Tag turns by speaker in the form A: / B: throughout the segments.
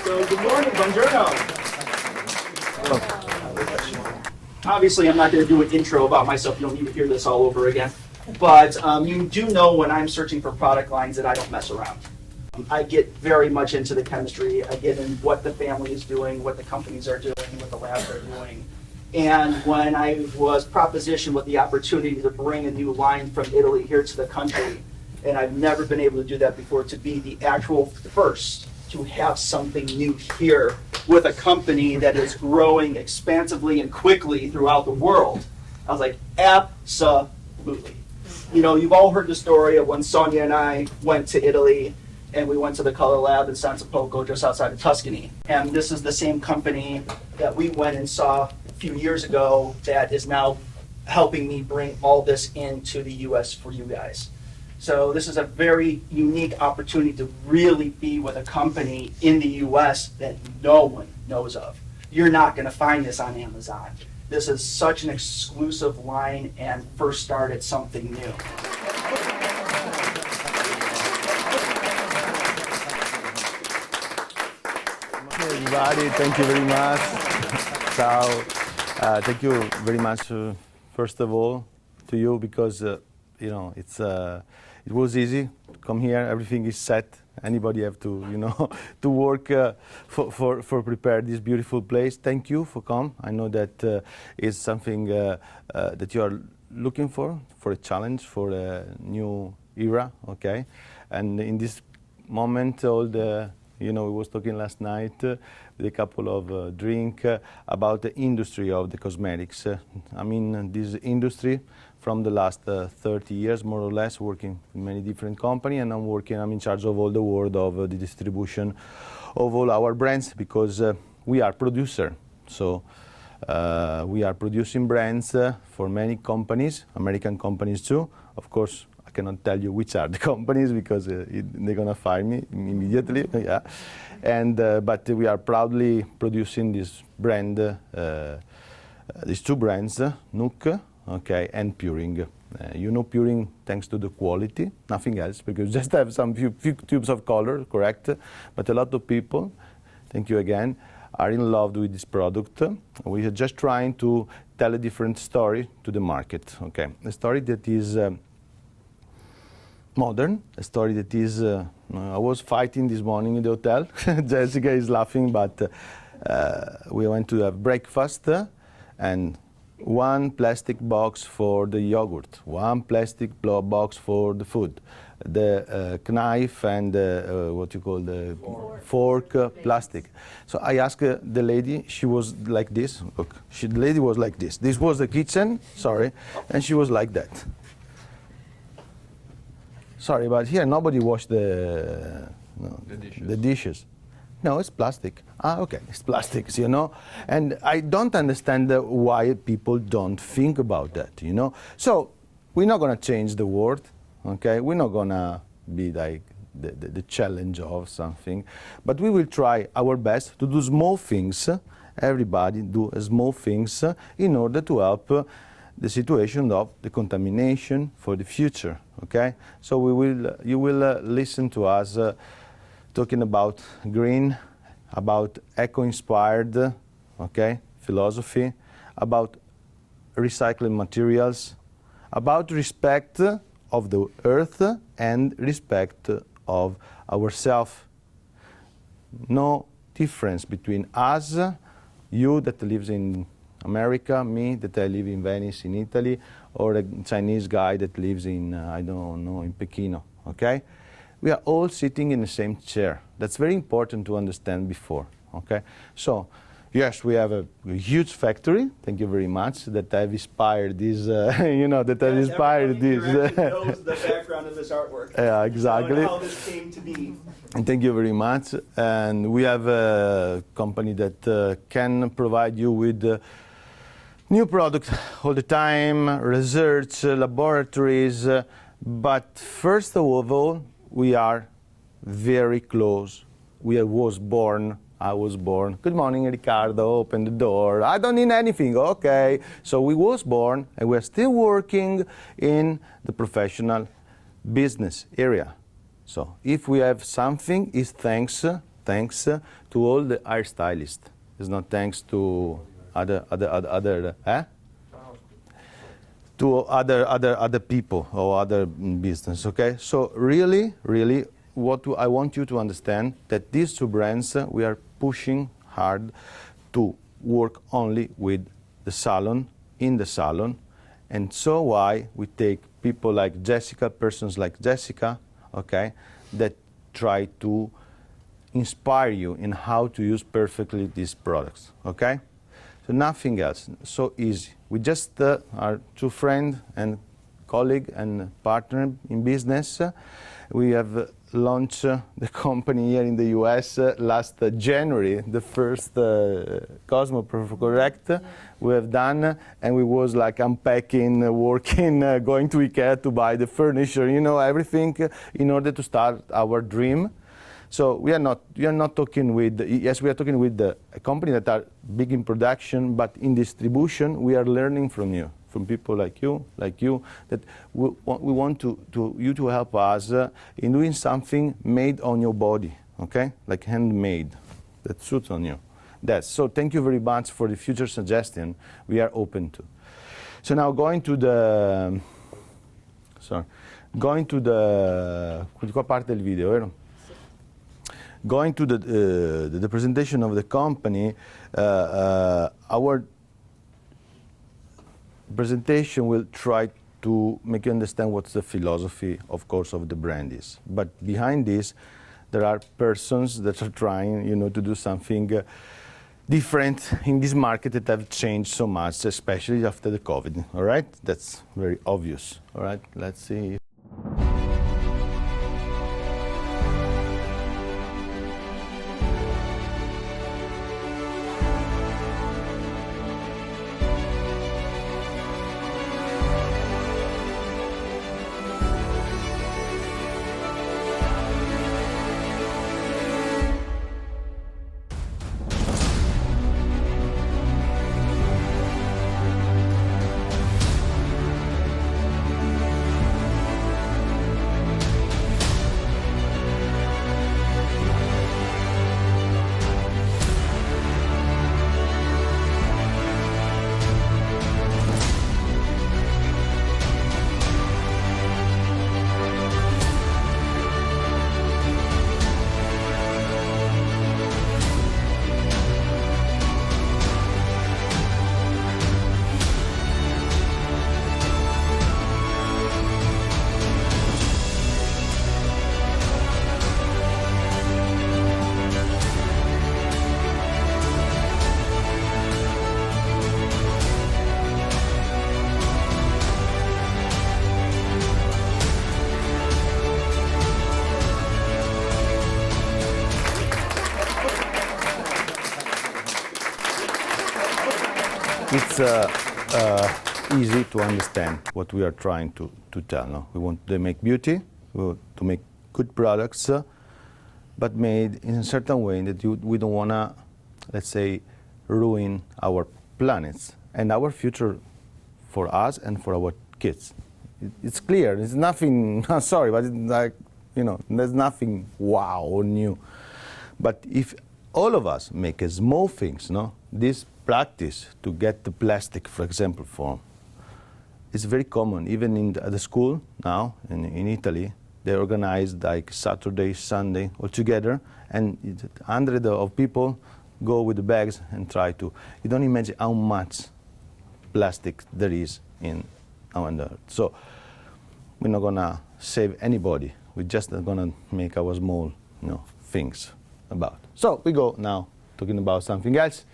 A: So good morning, buongiorno. Obviously, I'm not going to do an intro about myself. You don't need to hear this all over again. But you do know when I'm searching for product lines that I don't mess around. I get very much into the chemistry. I get in what the family is doing, what the companies are doing, what the labs are doing. And when I was propositioned with the opportunity to bring a new line from Italy here to the country, and I've never been able to do that before, to be the actual first to have something new here with a company that is growing expansively and quickly throughout the world, I was like, absolutely. You know, you've all heard the story of when Sonia and I went to Italy and we went to the color lab in Sansepolco just outside of Tuscany. And this is the same company that we went and saw a few years ago that is now helping me bring all this into the US for you guys. So this is a very unique opportunity to really be with a company in the US that no one knows of. You're not going to find this on Amazon. This is such an exclusive line and first start at something new.
B: Hey everybody, thank you very much. So, thank you very much, first of all, to you because you know it was easy to come here. Everything is set. Anybody have to to work for prepare this beautiful place. Thank you for come. I know that is something that you are looking for a challenge, for a new era. Okay, and in this moment, all the we was talking last night with a couple of drink about the industry of the cosmetics. I mean, this industry from the last 30 years, more or less, working in many different companies, and I'm in charge of all the world of the distribution of all our brands, because we are producer. So we are producing brands for many companies, American companies too. Of course, I cannot tell you which are the companies because they're gonna fire me immediately. Yeah, and but we are proudly producing this brand, these two brands, Nook, okay, and Puring. Puring thanks to the quality, nothing else, because just have some few tubes of color, correct? But a lot of people, thank you again, are in love with this product. We are just trying to tell a different story to the market, okay? A story that is modern, a story that is, I was fighting this morning in the hotel. Jessica is laughing, but we went to have breakfast and one plastic box for the yogurt, one plastic box for the food, the knife and what you call the fork plastic. So I asked the lady, she was like this, look, the lady was like this. This was the kitchen, sorry, and she was like that. Sorry, but here nobody washed the dishes. No, it's plastic. Ah, okay, it's plastics, And I don't understand why people don't think about that, So we're not going to change the world, okay? We're not going to be like the challenge of something. But we will try our best to do small things. Everybody do small things in order to help the situation of the contamination for the future, okay? So you will listen to us talking about green, about eco-inspired, okay, philosophy, about recycling materials, about respect of the earth and respect of ourselves. No difference between us, you that lives in America, me that I live in Venice in Italy, or a Chinese guy that lives in, I don't know, in Pekino, okay? We are all sitting in the same chair. That's very important to understand before, okay? So, yes, we have a huge factory, thank you very much, that have inspired this, that have inspired this.
A: Everyone knows the background of this artwork.
B: Yeah, exactly.
A: How this came to be.
B: And thank you very much. And we have a company that can provide you with new products all the time, research, laboratories, but first of all, we are very close. I was born. Good morning, Ricardo, open the door. I don't need anything, okay. So we was born and we're still working in the professional business area. So if we have something, it's thanks thanks to all the hairstylists. It's not thanks to other to other people or other business. Okay, so really, what I want you to understand that these two brands we are pushing hard to work only with the salon in the salon, and so why we take people like Jessica, persons like Jessica, okay, that try to inspire you in how to use perfectly these products. Okay. So nothing else, so easy. We just are two friends and colleague and partner in business. We have launched the company here in the US last January, the first Cosmo Correct we have done, and we was like unpacking, working, going to IKEA to buy the furniture, you know, everything in order to start our dream. So we are not talking with, yes, we are talking with the company that are big in production, but in distribution, we are learning from you, from people like you, that we want you to help us in doing something made on your body, okay? Like handmade, that suits on you. So thank you very much for the future suggestion. We are open to. So now going to the, qua parte del video, vero? Going to the presentation of the company, our presentation will try to make you understand what's the philosophy, of course, of the brand is. But behind this, there are persons that are trying, you know, to do something different in this market that have changed so much, especially after the COVID. All right, that's very obvious. All right, let's see. It's easy to understand what we are trying to tell. No? We want to make beauty, we want to make good products, but made in a certain way that we don't want to, let's say, ruin our planets and our future for us and for our kids. It's clear. It's nothing. Sorry, but it's like, you know, there's nothing wow or new. But if all of us make small things, no, this practice to get the plastic, for example, form, it's very common. Even at the school now in Italy, they organize like Saturday, Sunday all together, and hundreds of people go with the bags and try to. You don't imagine how much plastic there is in our earth. So we're not gonna save anybody. We're just gonna make our small, you know, things about. So we go now talking about something else.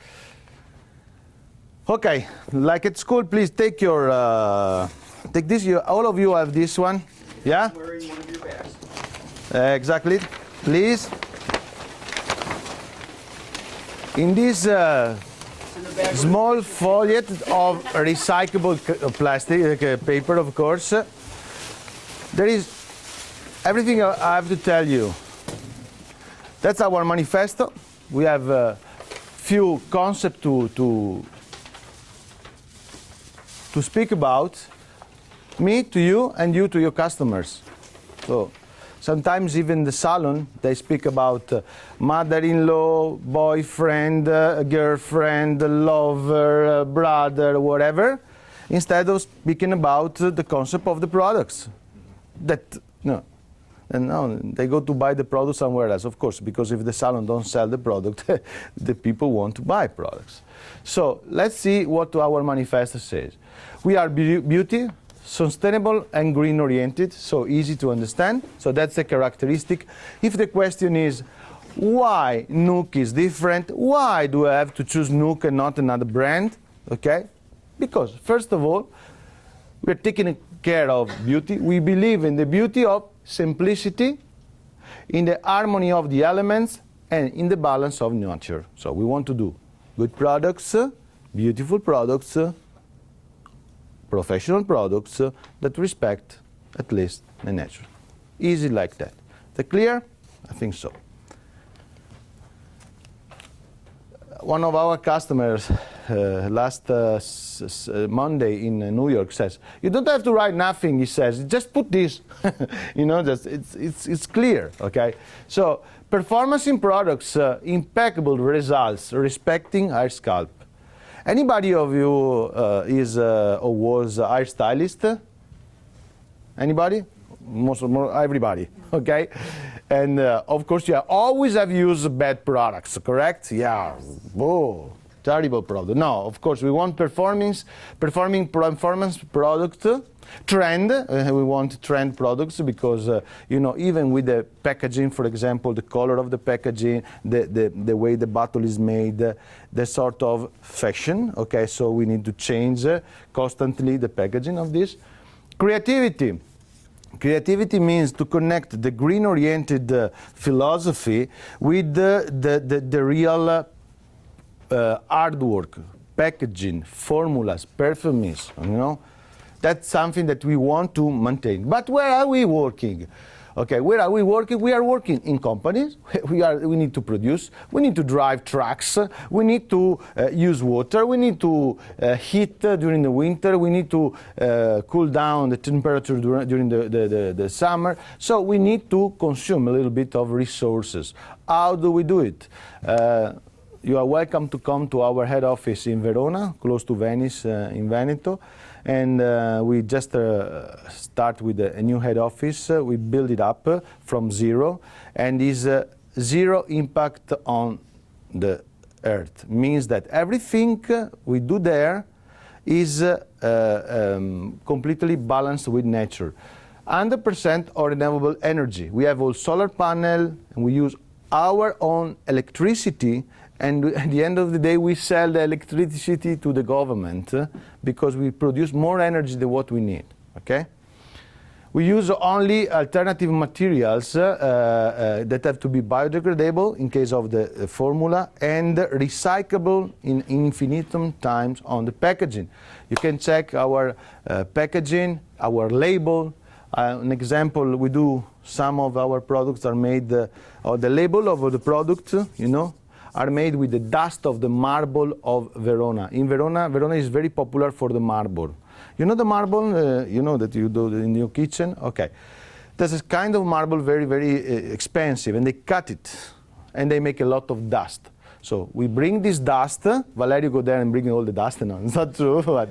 B: Okay, like at school, please take your take this. All of you have this one, yeah?
A: Wearing one of your bags.
B: Exactly. Please. In this small follet of recyclable plastic paper, of course, there is everything I have to tell you. That's our manifesto. We have a few concepts to speak about, me to you and you to your customers. So Sometimes even the salon, they speak about mother-in-law, boyfriend, girlfriend, lover, brother, whatever, instead of speaking about the concept of the products. That, no. And no, they go to buy the product somewhere else, of course, because if the salon don't sell the product, the people want to buy products. So let's see what our manifesto says. We are beauty, sustainable and green oriented, so easy to understand. So that's a characteristic. If the question is why Nook is different, why do I have to choose Nook and not another brand? Okay, because first of all, we're taking care of beauty. We believe in the beauty of simplicity, in the harmony of the elements, and in the balance of nature. So we want to do good products, beautiful products, professional products that respect at least the nature. Easy like that. Is that clear? I think so. One of our customers last Monday in New York says, "You don't have to write nothing," he says, "just put this." You know, just it's clear, okay? So performance in products, impeccable results, respecting hair sculpt. Anybody of you is or was a hairstylist? Anybody? Everybody, okay? And of course, you always have used bad products, correct? Yeah, whoa, terrible product. No, of course, we want performance product, trend. We want trend products because, you know, even with the packaging, for example, the color of the packaging, the way the bottle is made, the sort of fashion, okay? So we need to change constantly the packaging of this. Creativity. Creativity means to connect the green-oriented philosophy with the real hard work, packaging, formulas, perfumes, you know. That's something that we want to maintain. But where are we working? Okay, where are we working? We are working in companies. We need to produce. We need to drive trucks. We need to use water. We need to heat during the winter. We need to cool down the temperature during the summer. So we need to consume a little bit of resources. How do we do it? You are welcome to come to our head office in Verona, close to Venice, in Veneto. And we just start with a new head office. We build it up from zero, and is zero impact on the earth. Means that everything we do there is completely balanced with nature. 100% renewable energy. We have all solar panel, and we use our own electricity. And at the end of the day, we sell the electricity to the government because we produce more energy than what we need, okay? We use only alternative materials that have to be biodegradable in case of the formula and recyclable in infinitum times on the packaging. You can check our packaging, our label. An example, we do some of our products are made, or the label of the product, you know, are made with the dust of the marble of Verona. In Verona, Verona is very popular for the marble. You know the marble, you know that you do in your kitchen? Okay. There's this kind of marble very, very expensive, and they cut it, and they make a lot of dust. So we bring this dust, Valerio go there and bring all the dust, no, it's not true, but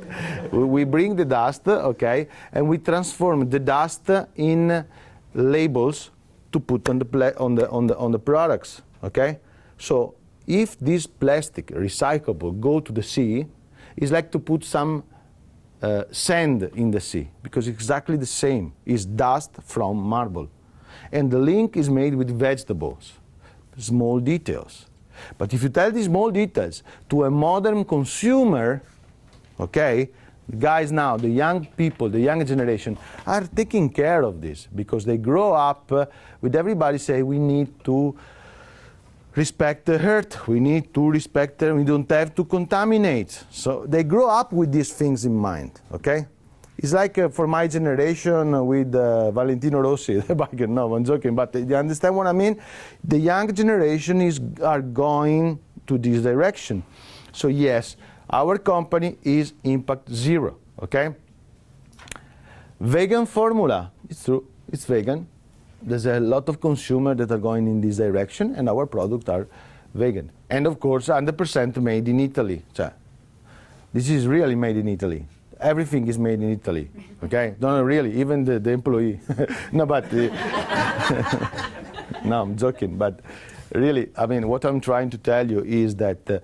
B: we bring the dust, okay, and we transform the dust in labels to put on the products, okay? So if this plastic, recyclable, go to the sea, it's like to put some sand in the sea, because it's exactly the same. It's dust from marble. And the link is made with vegetables, small details. But if you tell these small details to a modern consumer, okay, the guys now, the young people, the young generation, are taking care of this, because they grow up with everybody say we need to respect the earth, we need to respect them, we don't have to contaminate. So they grow up with these things in mind, okay? It's like for my generation with Valentino Rossi, the biker. No, I'm joking, but you understand what I mean? The young generation are going to this direction. So yes, our company is impact zero, okay? Vegan formula, it's true, it's vegan. there's a lot of consumers that are going in this direction, and our products are vegan. And of course, 100% made in Italy. Cioè, this is really made in Italy. Everything is made in Italy, okay? No, really, even the employee. No, but no, I'm joking. But really, I mean, what I'm trying to tell you is that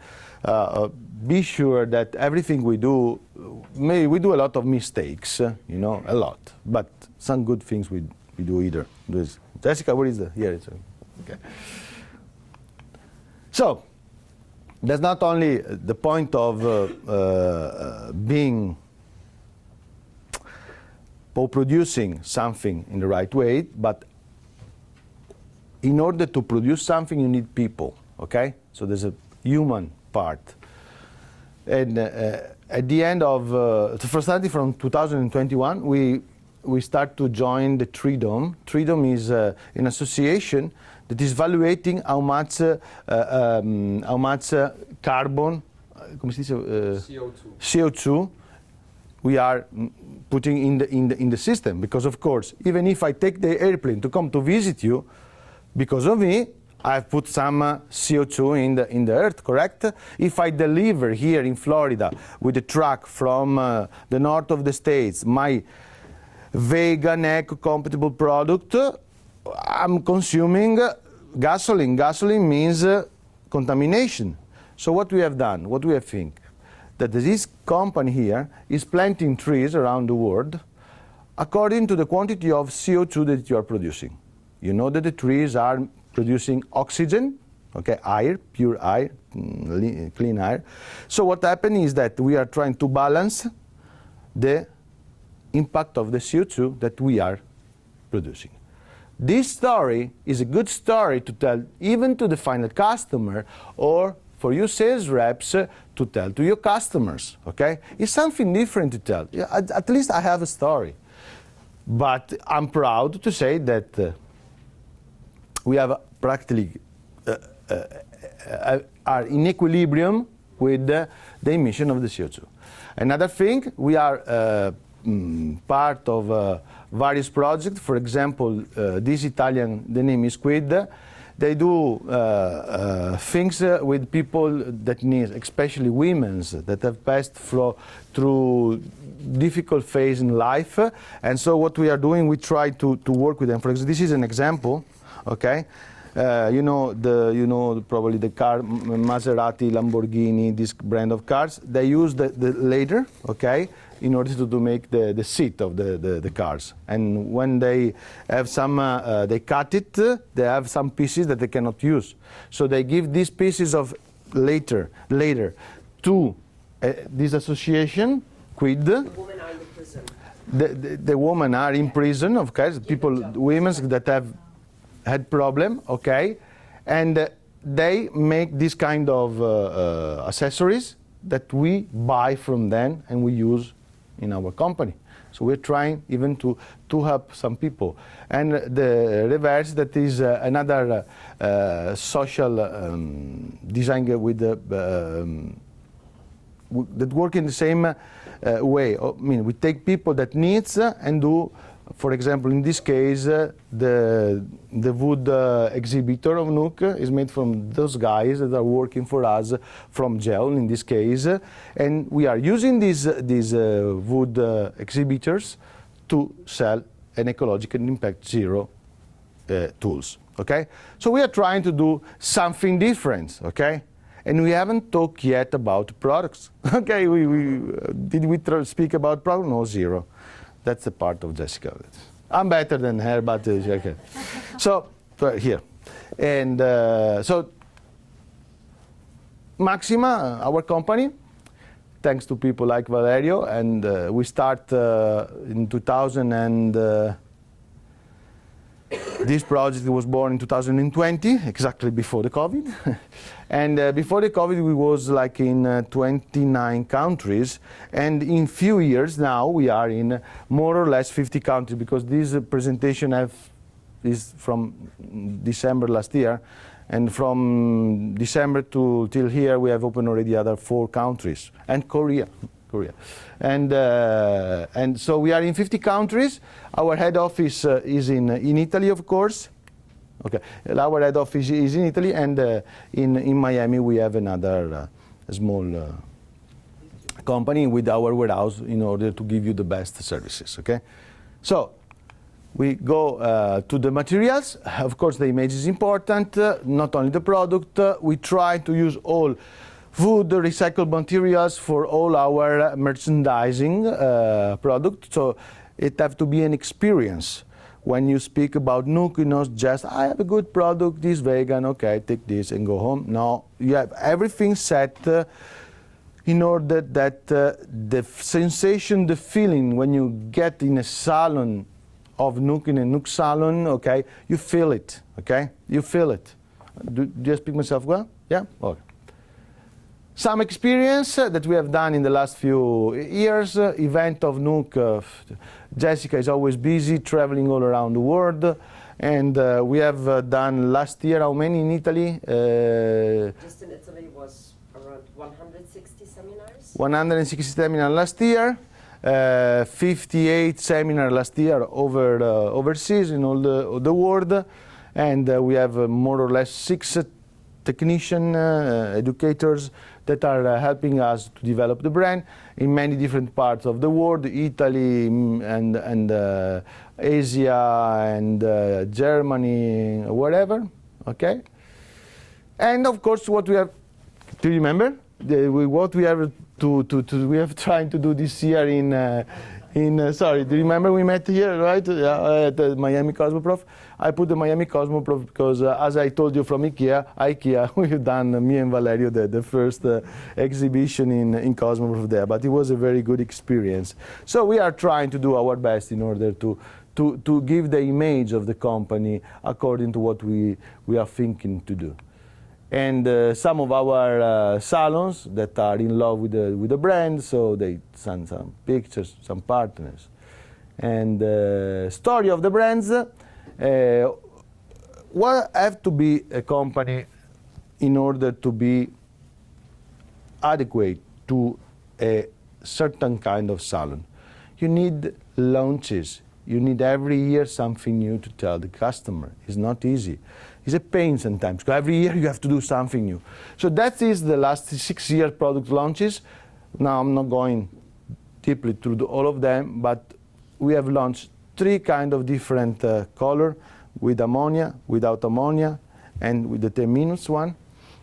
B: be sure that everything we do, maybe we do a lot of mistakes, you know, a lot. But some good things we do either. Jessica, what is the here? It's okay. So that's not only the point of being or producing something in the right way, but in order to produce something, you need people, okay? So there's a human part. And at the end of, for starting from 2021, we start to join the Tridom. Tridom is an association that is evaluating how much carbon, come si dice? CO2 we are putting in the system. Because of course, even if I take the airplane to come to visit you, because of me, I've put some CO2 in the earth, correct? If I deliver here in Florida with a truck from the north of the States, my vegan, eco-compatible product, I'm consuming gasoline. Gasoline means contamination. So what we have done, what we have think, that this company here is planting trees around the world according to the quantity of CO2 that you are producing. You know that the trees are producing oxygen, okay, air, pure air, clean air. So what happened is that we are trying to balance the impact of the CO2 that we are producing. This story is a good story to tell even to the final customer, or for you sales reps to tell to your customers, okay? It's something different to tell. At least I have a story. But I'm proud to say that we have practically are in equilibrium with the emission of the CO2. Another thing, we are part of various projects. For example, this Italian, the name is Squid. They do things with people that need, especially women that have passed through difficult phase in life. And so what we are doing, we try to work with them. For example, this is an example, okay? You know probably the car, Maserati, Lamborghini, this brand of cars, they use the leather, okay, in order to make the seat of the cars. And when they have some, they cut it, they have some pieces that they cannot use. So they give these pieces of later to this association, Quid.
C: The women are in the prison.
B: The women are in prison, okay, people, women that have had problem, okay, and they make this kind of accessories that we buy from them and we use in our company. So we're trying even to help some people. And the reverse, that is another social design with that work in the same way. I mean, we take people that needs and do. For example, in this case, the wood exhibitor of Nook is made from those guys that are working for us from gel, in this case. And we are using these wood exhibitors to sell an ecological impact zero tools, okay? So we are trying to do something different, okay? And we haven't talked yet about products, okay? Did we speak about product? No, zero. That's the part of Jessica. I'm better than her, but okay. So here, and so Maxima, our company, thanks to people like Valerio, and we start in 2000, and this project was born in 2020, exactly before the COVID. And before the COVID, we was like in 29 countries. And in few years now, we are in more or less 50 countries, because this presentation is from December last year. And from December till here, we have opened already other 4 countries. And Korea. Korea. And so we are in 50 countries. Our head office is in Italy, of course. Okay, our head office is in Italy, and in Miami we have another small company with our warehouse in order to give you the best services. Okay, so we go to the materials. Of course, the image is important, not only the product. We try to use all wood recycled materials for all our merchandising product. So it have to be an experience. When you speak about Nook, you know, just I have a good product, this vegan, okay, take this and go home. No, you have everything set in order that the sensation, the feeling when you get in a salon of Nook, in a Nook salon, okay, you feel it, okay? You feel it. Do I speak myself well? Yeah? Okay. Some experience that we have done in the last few years, event of Nook. Jessica is always busy, traveling all around the world. And we have done last year, how many in Italy?
C: Just in Italy was around 160 seminars.
B: 160 seminars last year. 58 seminars last year overseas in all the world. And we have more or less 6 technicians, educators that are helping us to develop the brand in many different parts of the world, Italy and Asia and Germany, wherever, okay? And of course, what we have, do you remember? What we have we have trying to do this year sorry, do you remember we met here, right? At the Miami Cosmoprof. I put the Miami Cosmoprof because, as I told you from IKEA, we've done, me and Valerio, the first exhibition in Cosmoprof there, but it was a very good experience. So we are trying to do our best in order to give the image of the company according to what we are thinking to do. And some of our salons that are in love with the brand, so they send some pictures, some partners. And story of the brands, what have to be a company in order to be adequate to a certain kind of salon? You need launches. You need every year something new to tell the customer. It's not easy. It's a pain sometimes, because every year you have to do something new. So that is the last 6 year product launches. Now I'm not going deeply through all of them, but we have launched 3 kind of different color, with ammonia, without ammonia, and with the 10 minutes one.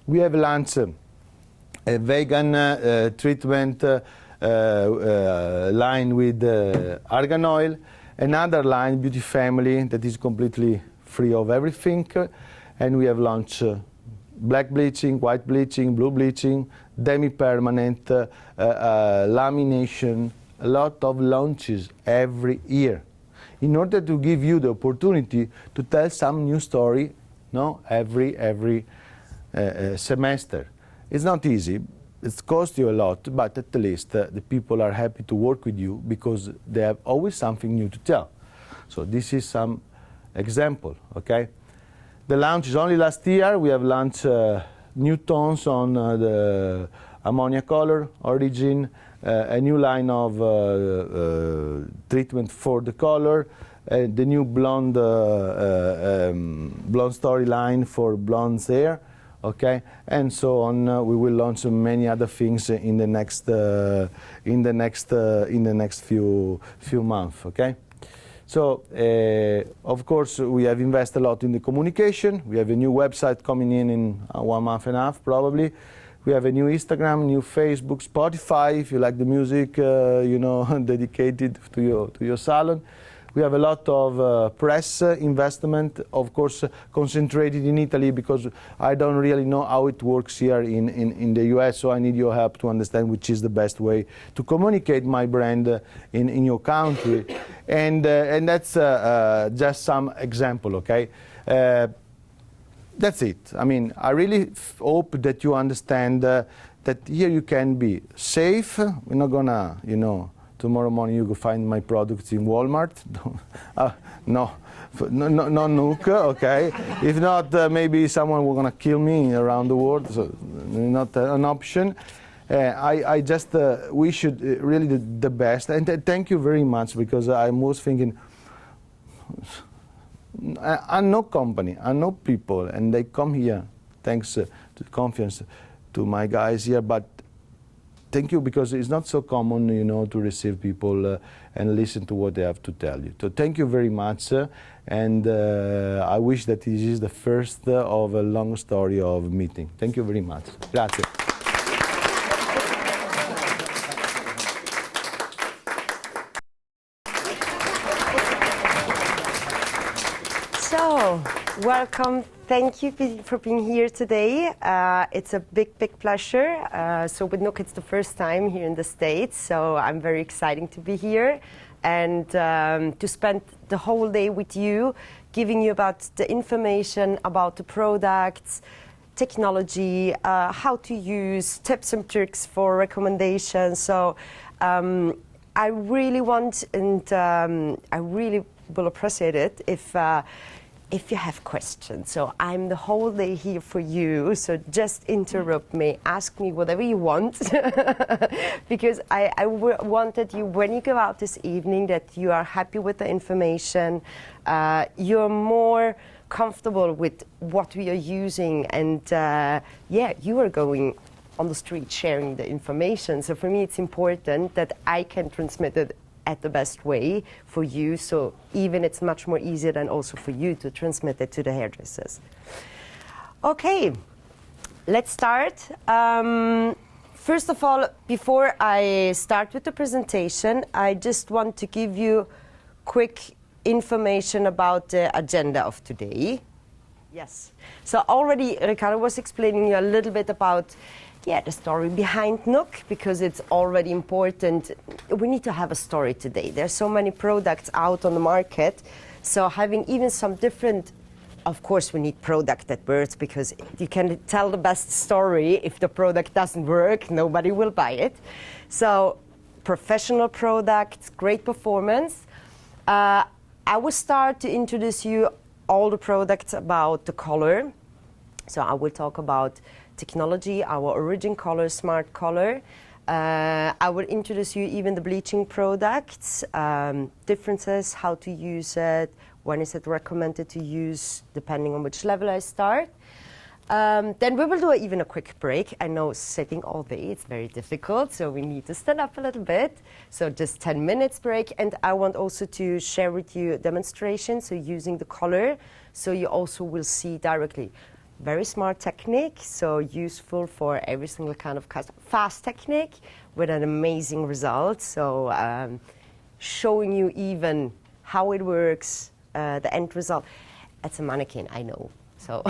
B: We have launched a vegan treatment line with argan oil, another line, Beauty Family, that is completely free of everything, and we have launched black bleaching, white bleaching, blue bleaching, demi-permanent, lamination, a lot of launches every year, in order to give you the opportunity to tell some new story, no, every semester. It's not easy. It costs you a lot, but at least the people are happy to work with you because they have always something new to tell. So this is some example, okay? The launch is only last year. We have launched new tones on the ammonia color, origin, a new line of treatment for the color, the new blonde blonde storyline for blonde hair, okay, and so on. We will launch many other things in the next few months, okay. So, of course, we have invested a lot in the communication. We have a new website coming in 1 month and a half, probably. We have a new Instagram, new Facebook, Spotify, if you like the music, you know, dedicated to your salon. We have a lot of press investment, of course, concentrated in Italy, because I don't really know how it works here in the US, so I need your help to understand which is the best way to communicate my brand in your country. And that's just some example, okay? That's it. I mean, I really hope that you understand that here you can be safe. We're not gonna, you know, tomorrow morning you go find my products in Walmart. No, Nook, okay. If not, maybe someone will gonna kill me around the world, so not an option. I just wish you really the best, and thank you very much, because I was thinking, I know company, I know people, and they come here, thanks to the conference, to my guys here, but thank you, because it's not so common, you know, to receive people and listen to what they have to tell you. So thank you very much, and I wish that this is the first of a long story of meeting. Thank you very much. Grazie.
C: So, welcome. Thank you for being here today. It's a big, big pleasure. So with Nook, it's the first time here in the States, so I'm very excited to be here and to spend the whole day with you, giving you about the information about the products, technology, how to use, tips and tricks for recommendations. So I really want, and I really will appreciate it if you have questions. So I'm the whole day here for you, so just interrupt me, ask me whatever you want, because I wanted you, when you go out this evening, that you are happy with the information, you're more comfortable with what we are using, and yeah, you are going on the street sharing the information. So for me, it's important that I can transmit it at the best way for you, so even it's much more easier than also for you to transmit it to the hairdressers. Okay, let's start. First of all, before I start with the presentation, I just want to give you quick information about the agenda of today. Yes, so already Ricardo was explaining you a little bit about the story behind Nook, because it's already important. We need to have a story today. There's so many products out on the market, so having even some different, of course we need product that works, because you can tell the best story. If the product doesn't work, nobody will buy it. So professional products, great performance. I will start to introduce you all the products about the color. So I will talk about technology, our origin color, smart color. I will introduce you even the bleaching products, differences, how to use it, when is it recommended to use, depending on which level I start. Then we will do even a quick break. I know sitting all day, it's very difficult, so we need to stand up a little bit. So just 10 minutes break, and I want also to share with you a demonstration, so using the color, so you also will see directly. Very smart technique, so useful for every single kind of fast technique with an amazing result. So showing you even how it works, the end result. It's a mannequin, I know. So,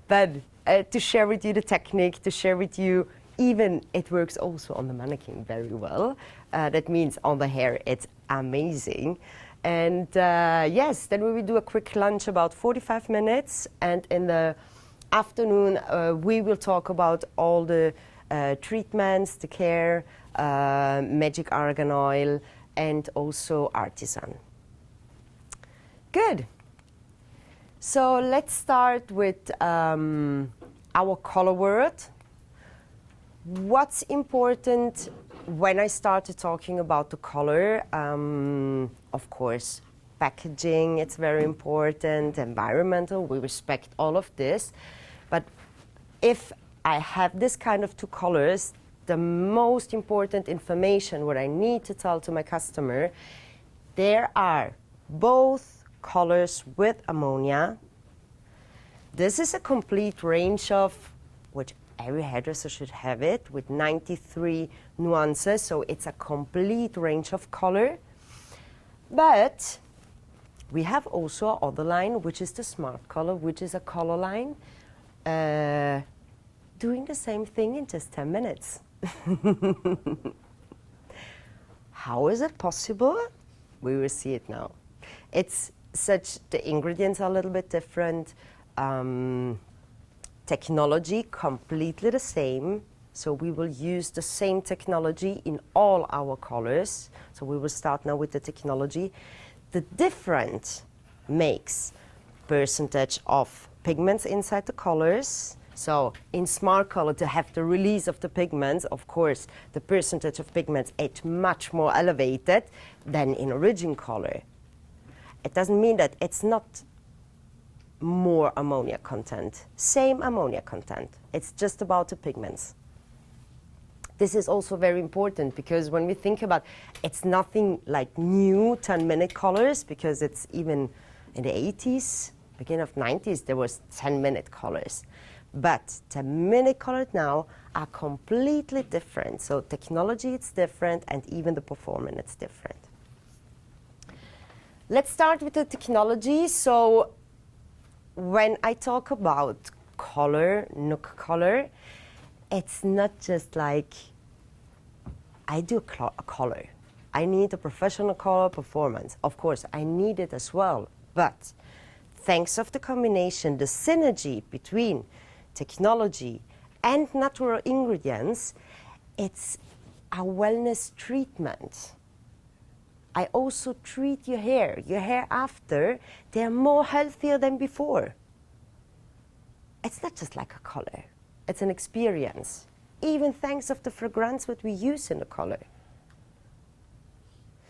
C: but to share with you the technique, to share with you even it works also on the mannequin very well. That means on the hair it's amazing. And yes, then we will do a quick lunch about 45 minutes. And in the afternoon, we will talk about all the treatments, the care, magic argan oil, and also artisan. Good. So let's start with our color word. What's important when I started talking about the color? Of course, packaging, it's very important, environmental, we respect all of this. But if I have this kind of two colors, the most important information, what I need to tell to my customer, there are both colors with ammonia. This is a complete range of, which every hairdresser should have it, with 93 nuances, so it's a complete range of color. But we have also other line, which is the smart color, which is a color line, doing the same thing in just 10 minutes. How is it possible? We will see it now. It's such, the ingredients are a little bit different. Technology, completely the same. So we will use the same technology in all our colors. So we will start now with the technology. The difference makes percentage of pigments inside the colors, So in Smart Color, to have the release of the pigments, of course, the percentage of pigments is much more elevated than in Origin Color. It doesn't mean that it's not more ammonia content. Same ammonia content. It's just about the pigments. This is also very important because when we think about it's nothing like new 10-minute colors, because it's even in the 80s, beginning of 90s, there was 10-minute colors. But 10-minute colors now are completely different. So technology is different, and even the performance is different. Let's start with the technology. So when I talk about color, Nook color, it's not just like I do a color. I need a professional color performance. Of course, I need it as well. But thanks of the combination, the synergy between technology and natural ingredients, it's a wellness treatment. I also treat your hair. Your hair after, they're more healthier than before. It's not just like a color. It's an experience. Even thanks of the fragrance that we use in the color.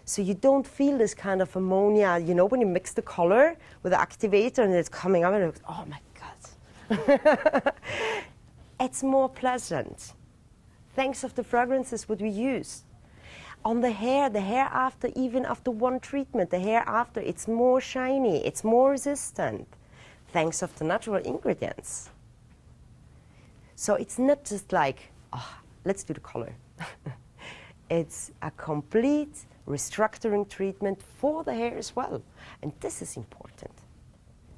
C: So you don't feel this kind of ammonia, you know, when you mix the color with the activator and it's coming out and it's, oh my God. It's more pleasant. Thanks of the fragrances what we use. On the hair after, even after one treatment, the hair after, it's more shiny, it's more resistant. Thanks of the natural ingredients. So it's not just like, oh, let's do the color. It's a complete restructuring treatment for the hair as well. And this is important.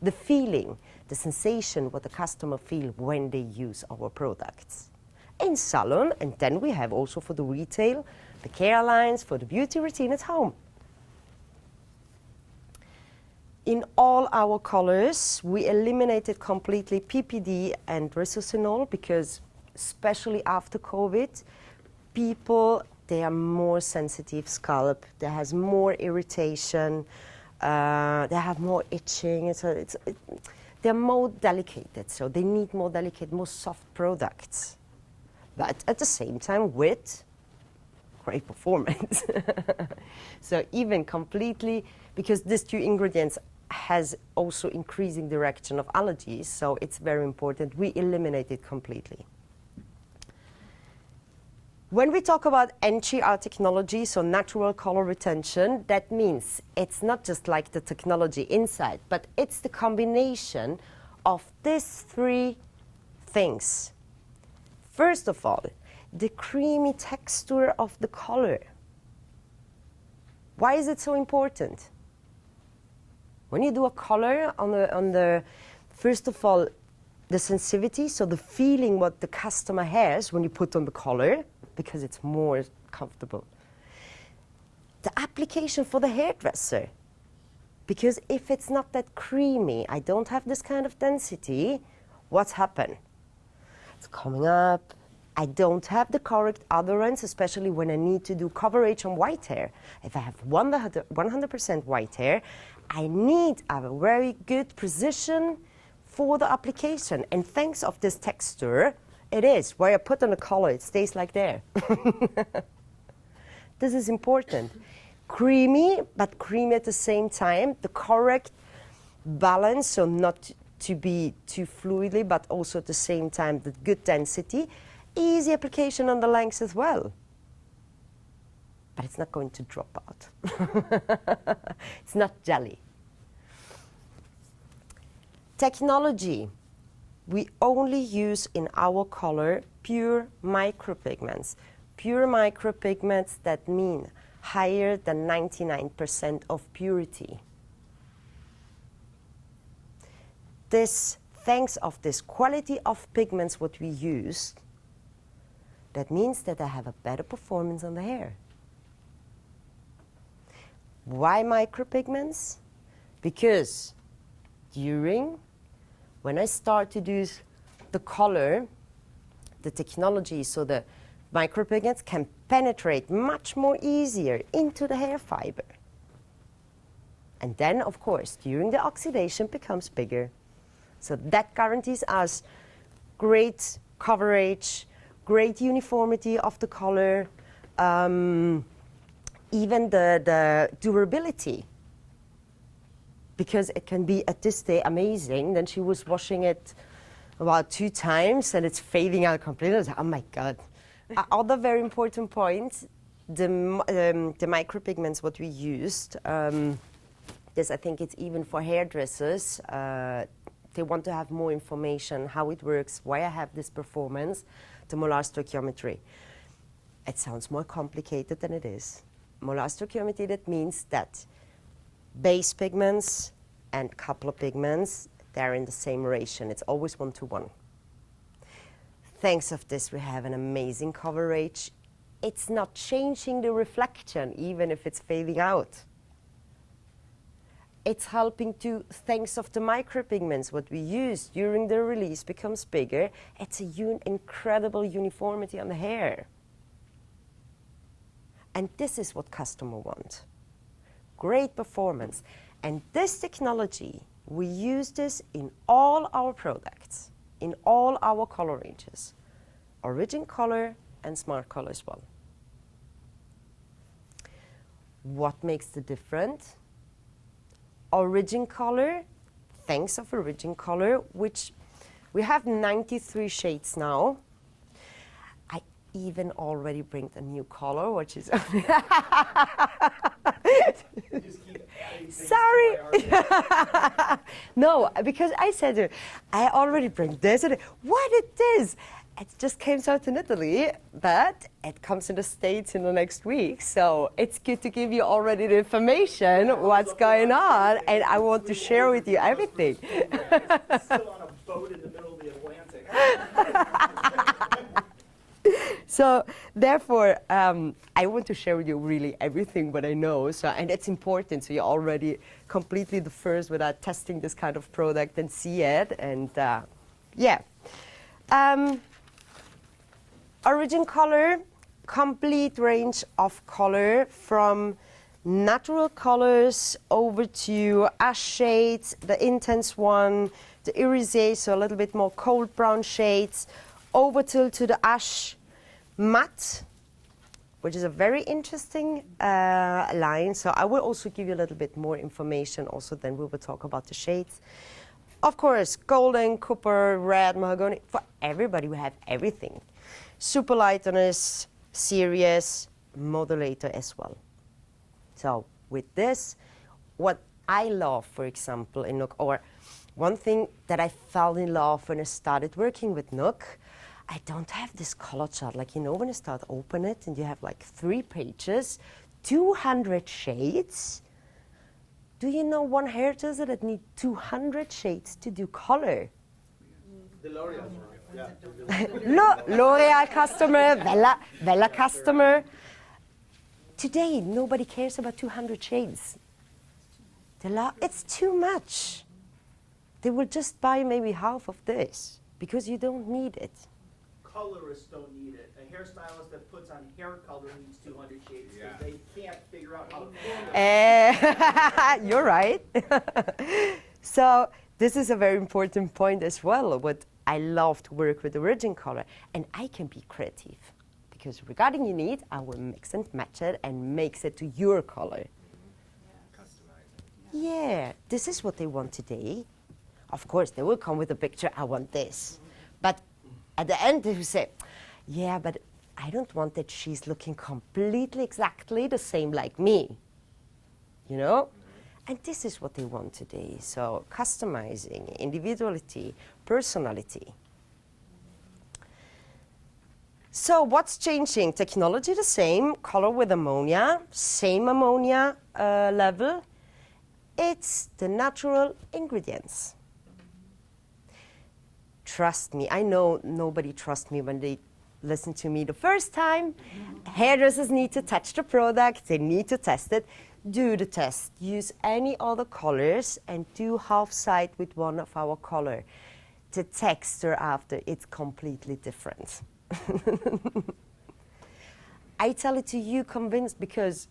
C: The feeling, the sensation, what the customer feel when they use our products. In salon, and then we have also for the retail, the care lines for the beauty routine at home. In all our colors, we eliminated completely PPD and resorcinol because, especially after COVID, people, they are more sensitive scalp, they has more irritation, they have more itching, they're more delicate, so they need more delicate, more soft products. But at the same time with great performance. So even completely, because these two ingredients has also increasing direction of allergies, so it's very important we eliminate it completely. When we talk about NGR technology, so natural color retention, that means it's not just like the technology inside, but it's the combination of these three things. First of all, the creamy texture of the color. Why is it so important? When you do a color on the first of all, the sensitivity, so the feeling what the customer has when you put on the color, because it's more comfortable. The application for the hairdresser, because if it's not that creamy, I don't have this kind of density, what's happened? It's coming up. I don't have the correct adherence, especially when I need to do coverage on white hair. If I have 100% white hair, I need a very good precision for the application. And thanks of this texture, it is. Where I put on the color, it stays like there. This is important. Creamy, but creamy at the same time. The correct balance, so not to be too fluidly, but also at the same time the good density. Easy application on the lengths as well. But it's not going to drop out. It's not jelly. Technology. We only use in our color pure micropigments. Pure micropigments, that mean higher than 99% of purity. This, thanks of this quality of pigments what we use, that means that I have a better performance on the hair. Why micropigments? Because when I start to do the color, the technology, so the micropigments can penetrate much more easier into the hair fiber. And then, of course, during the oxidation becomes bigger. So that guarantees us great coverage, great uniformity of the color, even the durability. Because it can be at this day amazing. Then she was washing it about 2 times and it's fading out completely. I was like, oh my God. Other very important point, the micropigments what we used, this I think it's even for hairdressers, they want to have more information, how it works, why I have this performance, the molar stoichiometry. It sounds more complicated than it is. Molar stoichiometry, that means that base pigments and couple of pigments, they're in the same ratio. It's always 1:1. Thanks of this, we have an amazing coverage. It's not changing the reflection, even if it's fading out. It's helping to, thanks of the micropigments, what we use during the release becomes bigger. It's an incredible uniformity on the hair. And this is what customers want. Great performance. And this technology, we use this in all our products, in all our color ranges. Origin color and smart color as well. What makes the difference? Origin color, thanks of origin color, which we have 93 shades now. I even already bring a new color, which is sorry. No, because I said I already bring this and what it is. It just came out in Italy, but it comes in the States in the next week. So it's good to give you already the information, what's going on, and I want to share with you everything.
A: Still on a boat in the middle of the Atlantic.
C: So therefore, I want to share with you really everything what I know. So, and it's important. So you're already completely the first without testing this kind of product and see it. And yeah. Origin color, complete range of color from natural colors over to ash shades, the intense one, the irisé, so a little bit more cold brown shades, over to the ash matte, which is a very interesting line. So I will also give you a little bit more information also, then we will talk about the shades. Of course, golden, copper, red, mahogany, for everybody we have everything. Super lightness, serious, modulator as well. So with this, what I love, for example, in Nook, or one thing that I fell in love when I started working with Nook, I don't have this color chart. Like, you know, when you start open it and you have like 3 pages, 200 shades. Do you know one hairdresser that need 200 shades to do color?
A: The L'Oreal. Yeah.
C: L'Oreal customer, Vella customer. Today, nobody cares about 200 shades. It's too much. They will just buy maybe half of this because you don't need it.
A: Colorists don't need it. A hairstylist that puts on hair color needs 200 shades because they can't figure out how to form it.
C: You're right. So this is a very important point as well. What I love to work with origin color, and I can be creative because regarding your need, I will mix and match it and makes it to your color. Yeah, this is what they want today. Of course, they will come with a picture, I want this. But at the end, they will say, yeah, but I don't want that she's looking completely exactly the same like me. You know? And this is what they want today. So customizing, individuality, personality. So what's changing? Technology the same, color with ammonia, same ammonia level. It's the natural ingredients. Trust me, I know nobody trusts me when they listen to me the first time. Hairdressers need to touch the product, they need to test it. Do the test, use any other colors and do half side with one of our color. The texture after, it's completely different. I tell it to you convinced because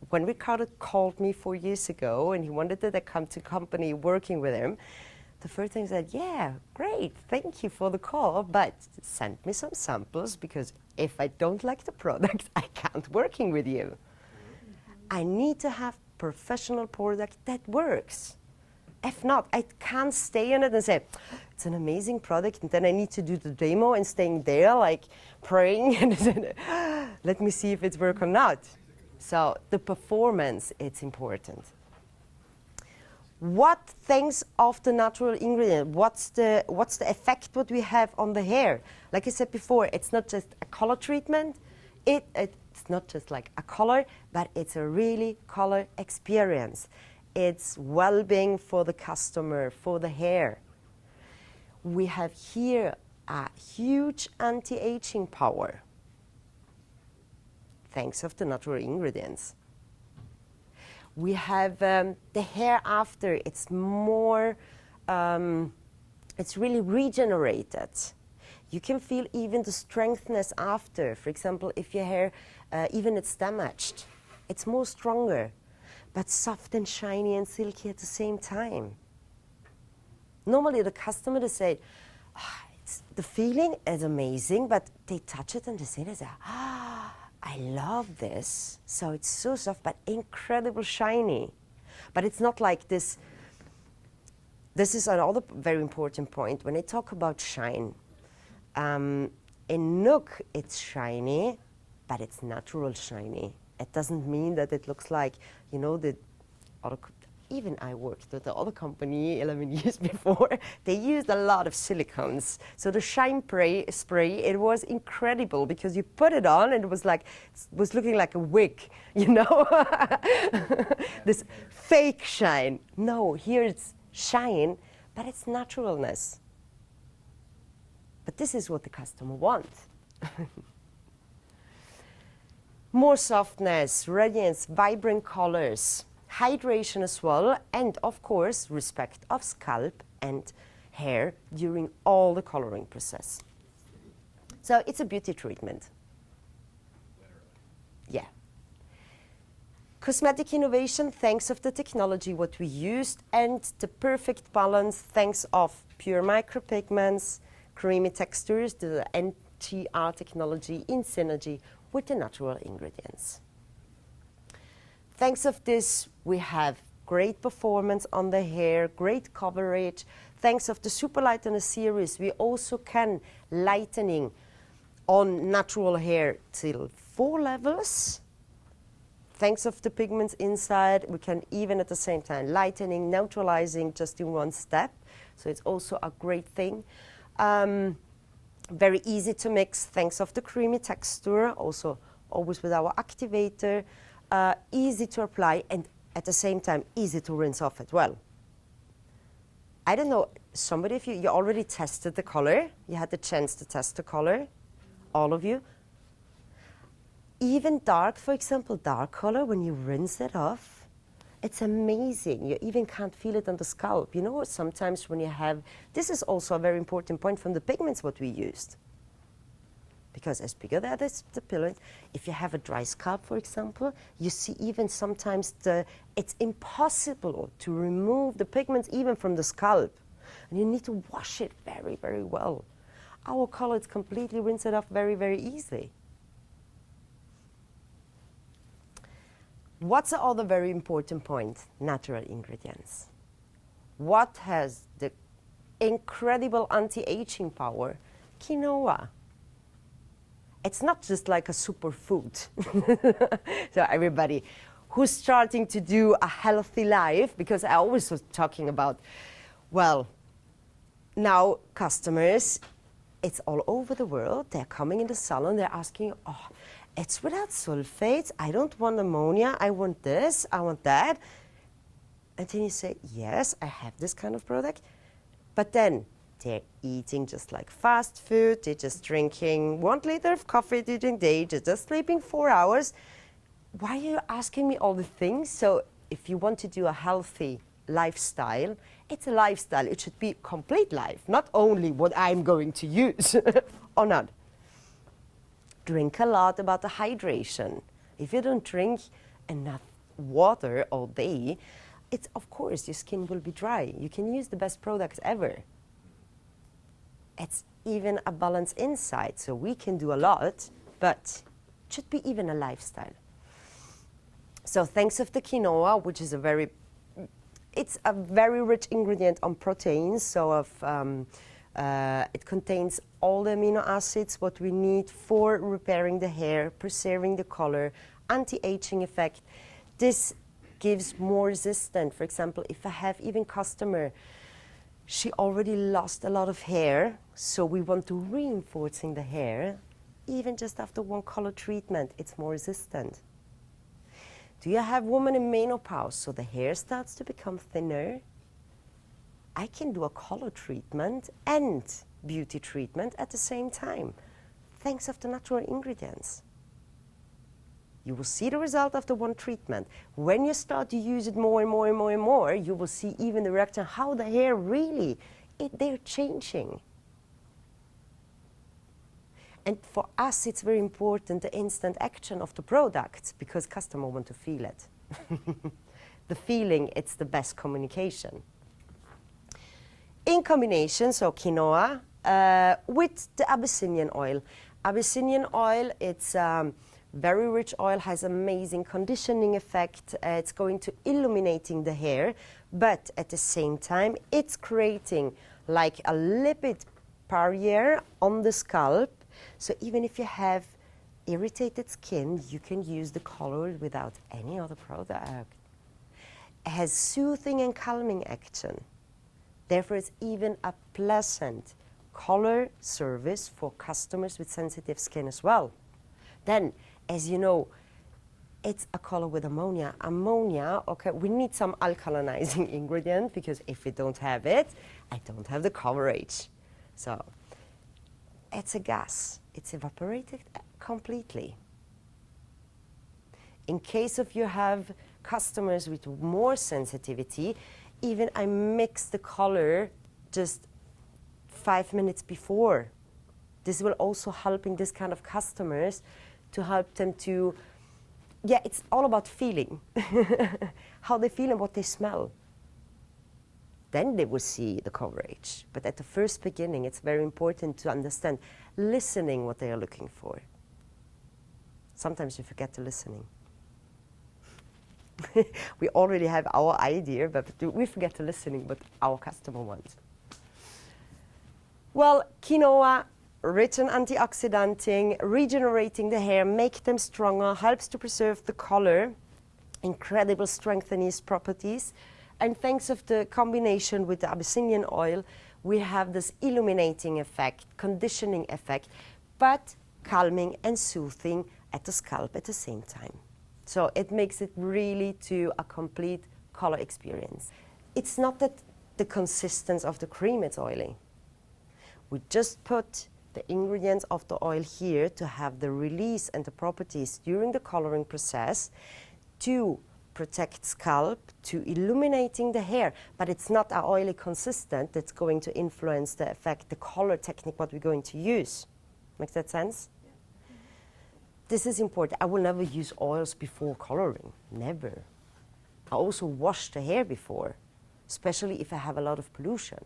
C: when Ricardo called me 4 years ago and he wanted that I come to company working with him, The first thing I said, yeah, great, thank you for the call, but send me some samples, because if I don't like the product, I can't working with you. I need to have professional product that works. If not, I can't stay in it and say, it's an amazing product, and then I need to do the demo and staying there like praying and let me see if it's work or not. So the performance, it's important. What things of the natural ingredient? What's the effect what we have on the hair? Like I said before, it's not just a color treatment. It's not just like a color, but it's a really color experience. It's well-being for the customer, for the hair. We have here a huge anti-aging power, thanks of the natural ingredients. We have the hair after, it's more, it's really regenerated. You can feel even the strengthness after. For example, if your hair, even it's damaged, it's more stronger, but soft and shiny and silky at the same time. Normally the customer, they say, the feeling is amazing, but they touch it and they say, I love this. So it's so soft, but incredible shiny. But it's not like this. This is another very important point. When I talk about shine, in Nook, it's shiny, but it's natural shiny. It doesn't mean that it looks like, you know, the other, even I worked at the other company 11 years before, they used a lot of silicones. So the shine spray, it was incredible because you put it on and it was like, it was looking like a wig, you know? This fake shine. No, here it's shine, but it's naturalness. But this is what the customer wants. More softness, radiance, vibrant colors, hydration as well, and of course, respect of scalp and hair during all the coloring process. So it's a beauty treatment. Yeah. Cosmetic innovation, thanks of the technology what we used, and the perfect balance, thanks of pure micropigments, creamy textures, the NTR technology in synergy with the natural ingredients. Thanks of this, we have great performance on the hair, great coverage. Thanks of the Super Lightener series, we also can lightening on natural hair till 4 levels. Thanks of the pigments inside, we can even at the same time lightening, neutralizing just in one step. So it's also a great thing. Very easy to mix, thanks of the creamy texture, also always with our activator. Easy to apply and at the same time easy to rinse off as well. I don't know, somebody, if you already tested the color, you had the chance to test the color, all of you. Even dark, for example, dark color, when you rinse it off, it's amazing. You even can't feel it on the scalp. You know, sometimes when you have, this is also a very important point from the pigments what we used. Because as bigger that is the pigment, if you have a dry scalp, for example, you see even sometimes it's impossible to remove the pigments even from the scalp. And you need to wash it very, very well. Our color, it's completely rinse it off very, very easily. What's the other very important point? Natural ingredients. What has the incredible anti-aging power? Quinoa. It's not just like a superfood. So everybody who's starting to do a healthy life, because I always was talking about, well, now customers, it's all over the world. They're coming in the salon, they're asking, oh, it's without sulfates, I don't want ammonia, I want this, I want that. And then you say, yes, I have this kind of product. But then they're eating just like fast food, they're just drinking 1 liter of coffee during the day, they're just sleeping 4 hours. Why are you asking me all the things? So if you want to do a healthy lifestyle, it's a lifestyle. It should be complete life, not only what I'm going to use or not. Drink a lot about the hydration. If you don't drink enough water all day, it's, of course, your skin will be dry. You can use the best products ever. It's even a balance inside, so we can do a lot, but it should be even a lifestyle. So thanks of the quinoa, which is it's a very rich ingredient on proteins, so it contains all the amino acids what we need for repairing the hair, preserving the color, anti-aging effect. This gives more resistance. For example, if I have even customer, she already lost a lot of hair, so we want to reinforcing the hair, even just after one color treatment, it's more resistant. Do you have women in menopause, so the hair starts to become thinner? I can do a color treatment and beauty treatment at the same time, thanks of the natural ingredients. You will see the result of the one treatment. When you start to use it more and more and more and more, you will see even the reaction, how the hair really, they're changing. And for us, it's very important, the instant action of the product, because customer want to feel it. The feeling, it's the best communication. In combination, so quinoa, with the Abyssinian oil. Abyssinian oil, it's very rich oil, has amazing conditioning effect. It's going to illuminating the hair, but at the same time, it's creating like a lipid barrier on the scalp. So even if you have irritated skin, you can use the color without any other product. It has soothing and calming action. Therefore, it's even a pleasant color service for customers with sensitive skin as well. Then, as you know, it's a color with ammonia. Ammonia, okay, we need some alkalinizing ingredient, because if we don't have it, I don't have the coverage. So it's a gas. It's evaporated completely. In case of you have customers with more sensitivity, even I mix the color just 5 minutes before. This will also helping this kind of customers to help them to, yeah, it's all about feeling, how they feel and what they smell. Then they will see the coverage. But at the first beginning, it's very important to understand, listening what they are looking for. Sometimes you forget the listening. We already have our idea, but we forget the listening what our customer wants. Well, quinoa, rich in antioxidanting, regenerating the hair, make them stronger, helps to preserve the color, incredible strengthening properties. And thanks of the combination with the Abyssinian oil, we have this illuminating effect, conditioning effect, but calming and soothing at the scalp at the same time. So it makes it really to a complete color experience. It's not that the consistency of the cream is oily. We just put the ingredients of the oil here to have the release and the properties during the coloring process to protect scalp, to illuminating the hair, but it's not a oily consistent that's going to influence the effect, the color technique what we're going to use. Makes that sense? Yeah. This is important. I will never use oils before coloring, never. I also wash the hair before, especially if I have a lot of pollution.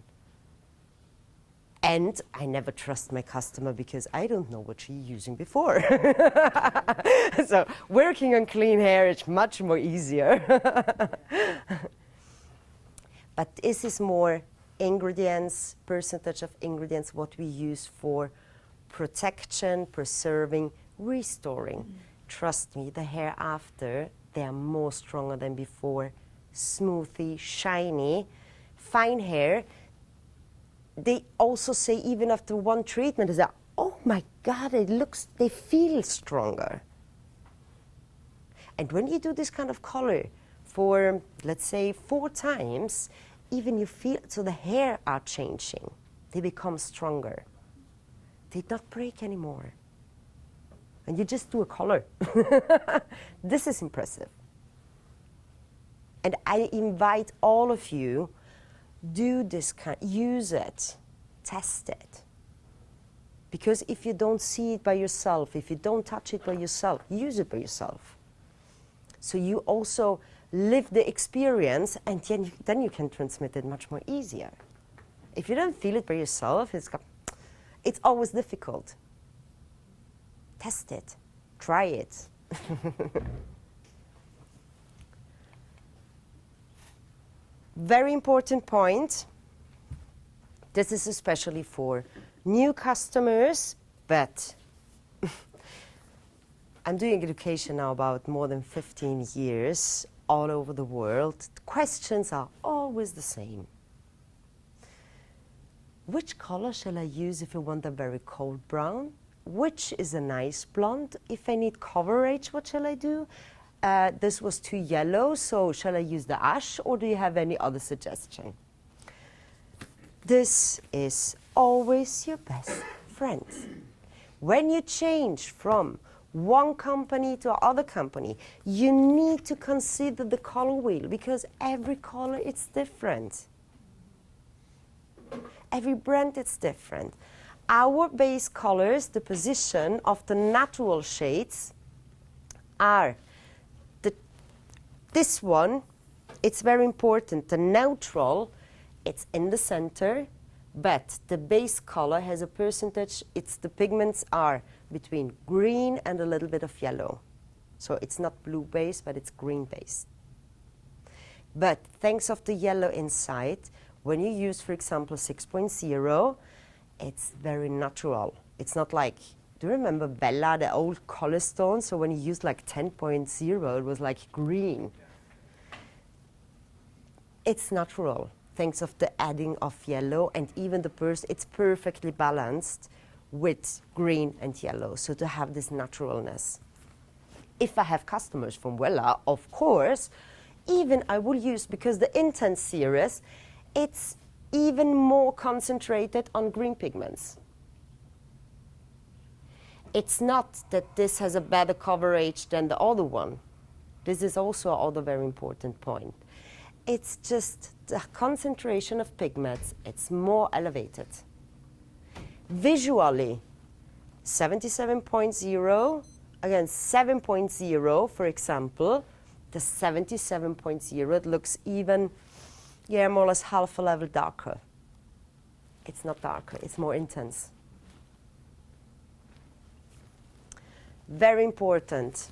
C: And I never trust my customer because I don't know what she's using before. So working on clean hair is much more easier. But this is more ingredients, percentage of ingredients, what we use for protection, preserving, restoring. Trust me, the hair after, they are more stronger than before. Smoothy, shiny, fine hair. They also say even after one treatment, is that, oh my God, they feel stronger. And when you do this kind of color for, let's say, 4 times, even you feel, so the hair are changing. They become stronger. They don't break anymore. And you just do a color. This is impressive. And I invite all of you, do this kind, use it, test it. Because if you don't see it by yourself, if you don't touch it by yourself, use it by yourself. So you also live the experience, and then you can transmit it much more easier. If you don't feel it by yourself, it's always difficult. Test it. Try it. Very important point. This is especially for new customers, but I'm doing education now about more than 15 years all over the world. The questions are always the same. Which color shall I use if I want a very cold brown? Which is a nice blonde? If I need coverage, what shall I do? This was too yellow, so shall I use the ash, or do you have any other suggestion? This is always your best friend. When you change from one company to other company, you need to consider the color wheel, because every color is different. Every brand is different. Our base colors, the position of the natural shades, are this one. It's very important. The neutral, it's in the center, but the base color has a percentage. The pigments are between green and a little bit of yellow. So it's not blue base, but it's green base. But thanks of the yellow inside, when you use, for example, 6.0, it's very natural. It's not like, do you remember Bella, the old color stone? So when you used like 10.0, it was like green. It's natural, thanks of the adding of yellow, and even it's perfectly balanced with green and yellow, so to have this naturalness. If I have customers from Wella, of course, even I will use, because the Intense series, it's even more concentrated on green pigments. It's not that this has a better coverage than the other one. This is also another very important point. It's just the concentration of pigments, it's more elevated. Visually, 77.0 against 7.0, for example, the 77.0, it looks even, more or less half a level darker. It's not darker, it's more intense. Very important.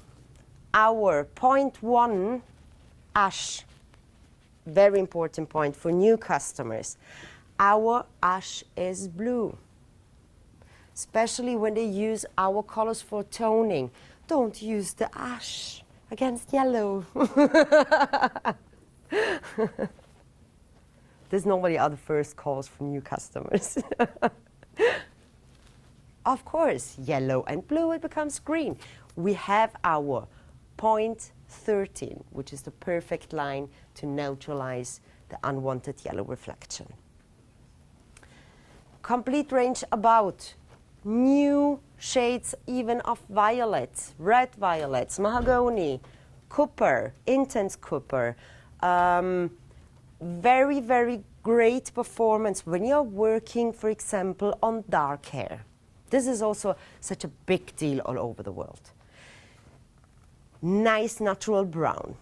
C: Our 0.1 ash, very important point for new customers. Our ash is blue, especially when they use our colors for toning. Don't use the ash against yellow. This normally are the first calls from new customers. Of course, yellow and blue, it becomes green. We have our 0.13, which is the perfect line to neutralize the unwanted yellow reflection. Complete range about new shades even of violet, red violets, mahogany, copper, intense copper. Very, very great performance when you're working, for example, on dark hair. This is also such a big deal all over the world. Nice natural brown.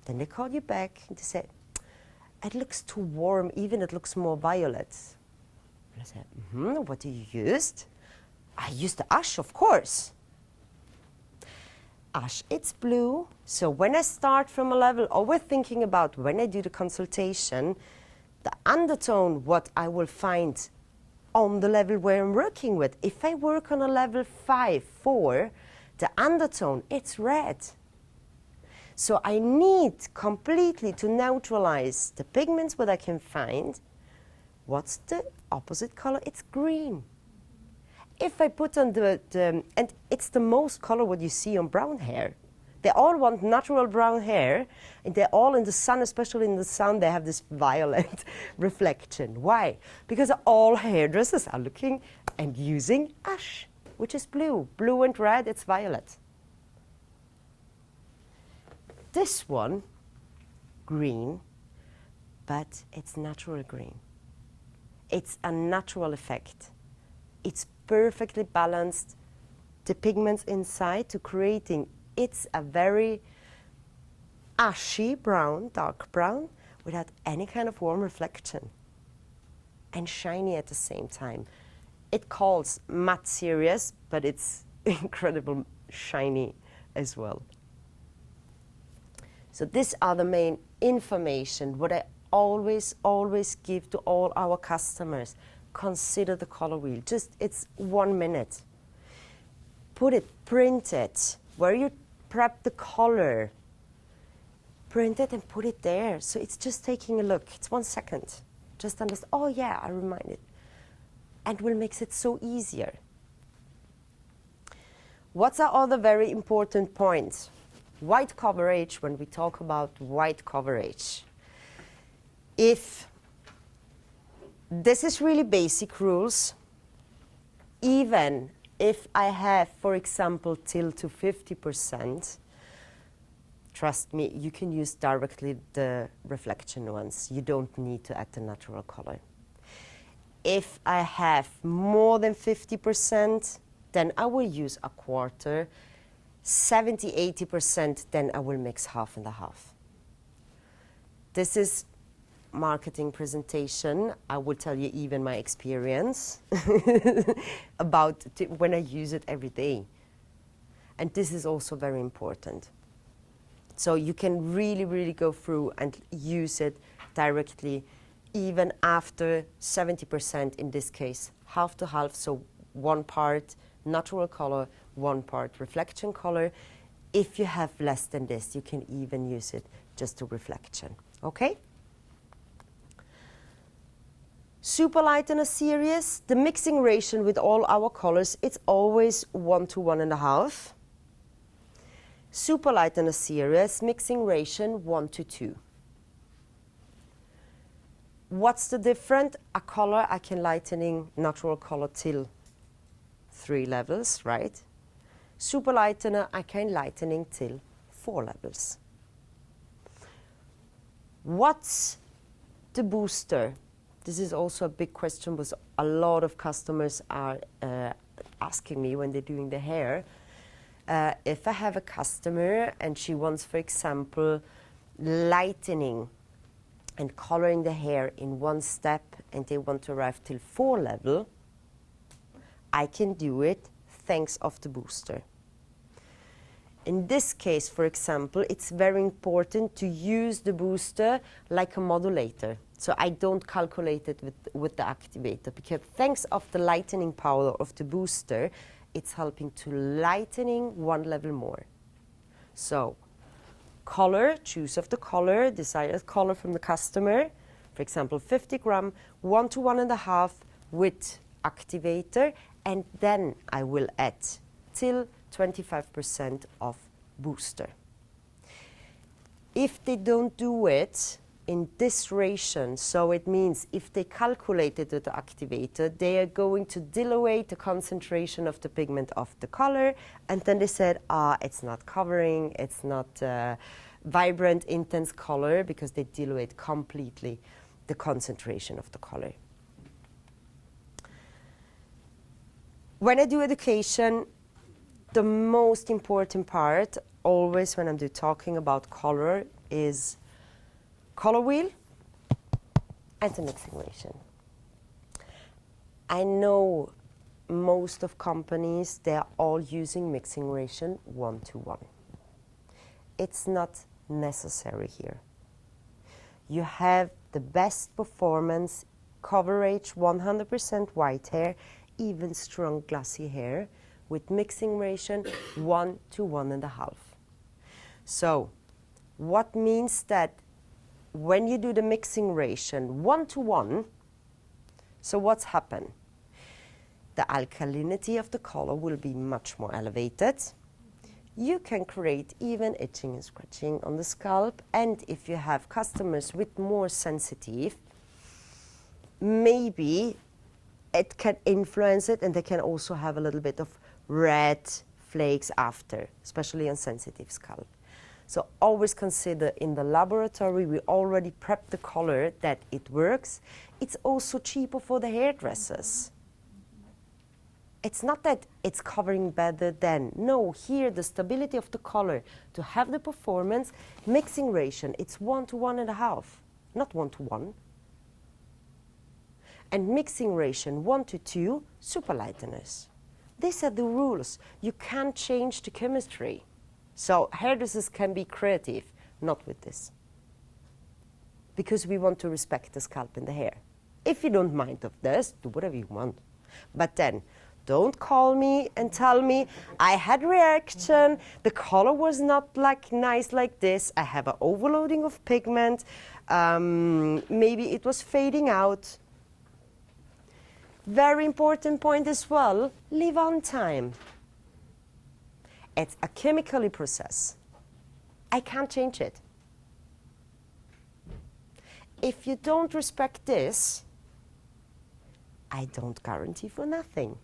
C: Then they call you back and they say, it looks too warm, even it looks more violet. And I said, what do you use? I used the ash, of course. Ash, it's blue. So when I start from a level, always thinking about when I do the consultation, the undertone, what I will find on the level where I'm working with. If I work on a level 5, 4, the undertone, it's red. So I need completely to neutralize the pigments what I can find. What's the opposite color? It's green. If I put on and it's the most color what you see on brown hair. They all want natural brown hair, and they're all in the sun, especially in the sun, they have this violet reflection. Why? Because all hairdressers are looking and using ash, which is blue. Blue and red, it's violet. This one, green, but it's natural green. It's a natural effect. It's perfectly balanced, the pigments inside to creating, it's a very ashy brown, dark brown, without any kind of warm reflection. And shiny at the same time. It calls matte serious, but it's incredible shiny as well. So these are the main information, what I always give to all our customers. Consider the color wheel. Just, it's 1 minute. Put it, print it, where you prep the color. Print it and put it there. So it's just taking a look. It's 1 second. Just understand, oh yeah, I reminded. And will makes it so easier. What's our other very important point? White coverage, when we talk about white coverage. If this is really basic rules, even if I have, for example, till to 50%, trust me, you can use directly the reflection ones. You don't need to add the natural color. If I have more than 50%, then I will use a quarter. 70, 80%, then I will mix half and a half. This is marketing presentation. I will tell you even my experience about when I use it every day. And this is also very important. So you can really go through and use it directly, even after 70%, in this case, half to half, so 1 part natural color, 1 part reflection color. If you have less than this, you can even use it just to reflection, okay? Super light and a serious, the mixing ratio with all our colors, it's always 1 to 1.5. Super light and a serious, mixing ratio 1 to 2. What's the difference? A color I can lightening natural color till 3 levels, right? Super lightener I can lightening till 4 levels. What's the booster? This is also a big question, because a lot of customers are asking me when they're doing the hair. If I have a customer and she wants, for example, lightening and coloring the hair in 1 step, and they want to arrive till 4 level, I can do it thanks of the booster. In this case, for example, it's very important to use the booster like a modulator. So I don't calculate it with the activator, because thanks of the lightening power of the booster, it's helping to lightening 1 level more. So color, choose of the color, desired color from the customer. For example, 50 gram, 1 to 1.5 with activator, and then I will add till 25% of booster. If they don't do it in this ratio, so it means if they calculate it with the activator, they are going to dilute the concentration of the pigment of the color, and then they said, it's not covering, it's not vibrant, intense color, because they dilute completely the concentration of the color. When I do education, the most important part, always when I'm talking about color, is color wheel and the mixing ratio. I know most of companies, they are all using mixing ratio 1 to 1. It's not necessary here. You have the best performance, coverage, 100% white hair, even strong glossy hair, with mixing ratio 1 to 1.5. So what means that when you do the mixing ratio 1 to 1, so what's happened? The alkalinity of the color will be much more elevated. You can create even itching and scratching on the scalp, and if you have customers with more sensitive, maybe it can influence it, and they can also have a little bit of red flakes after, especially on sensitive scalp. So always consider in the laboratory, we already prep the color that it works. It's also cheaper for the hairdressers. It's not that it's covering better than. No, here the stability of the color to have the performance, mixing ratio, it's 1 to 1.5, not 1 to 1. And mixing ratio 1 to 2, super lighteners. These are the rules. You can't change the chemistry. So hairdressers can be creative, not with this. Because we want to respect the scalp and the hair. If you don't mind of this, do whatever you want. But then, don't call me and tell me I had reaction, the color was not like nice like this, I have an overloading of pigment, maybe it was fading out. Very important point as well, leave-on time. It's a chemically process. I can't change it. If you don't respect this, I don't guarantee for nothing.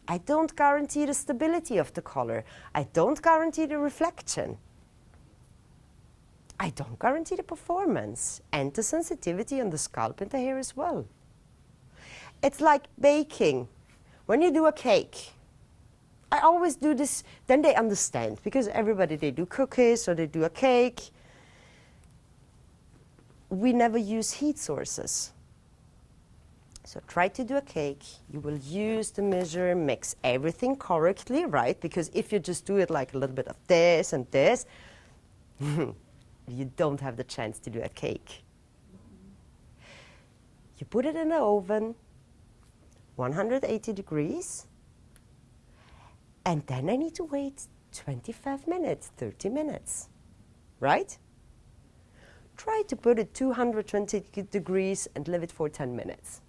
C: I don't guarantee the stability of the color. I don't guarantee the reflection. I don't guarantee the performance and the sensitivity on the scalp and the hair as well. It's like baking. When you do a cake, I always do this, then they understand, because everybody, they do cookies or they do a cake. We never use heat sources. So try to do a cake, you will use the measure, mix everything correctly, right? Because if you just do it like a little bit of this and this, you don't have the chance to do a cake. You put it in the oven, 180 degrees, and then I need to wait 25 minutes, 30 minutes, right? Try to put it 220 degrees and leave it for 10 minutes.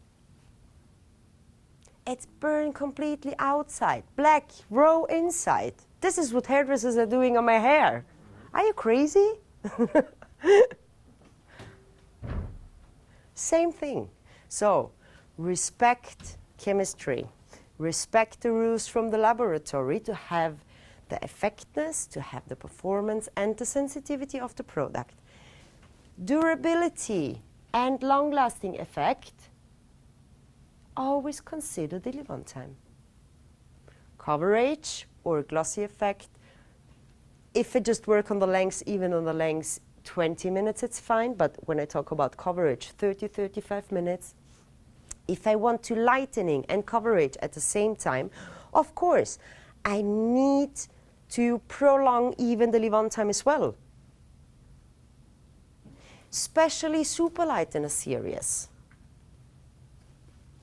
C: It's burned completely outside, black, raw inside. This is what hairdressers are doing on my hair. Are you crazy? Same thing. So, respect chemistry. Respect the rules from the laboratory to have the effectiveness, to have the performance and the sensitivity of the product. Durability and long-lasting effect. Always consider the leave-on time. Coverage or glossy effect. If it just work on the lengths, even on the lengths, 20 minutes, it's fine. But when I talk about coverage, 30, 35 minutes. If I want to lightening and coverage at the same time, of course, I need to prolong even the leave-on time as well. Especially super lightener series.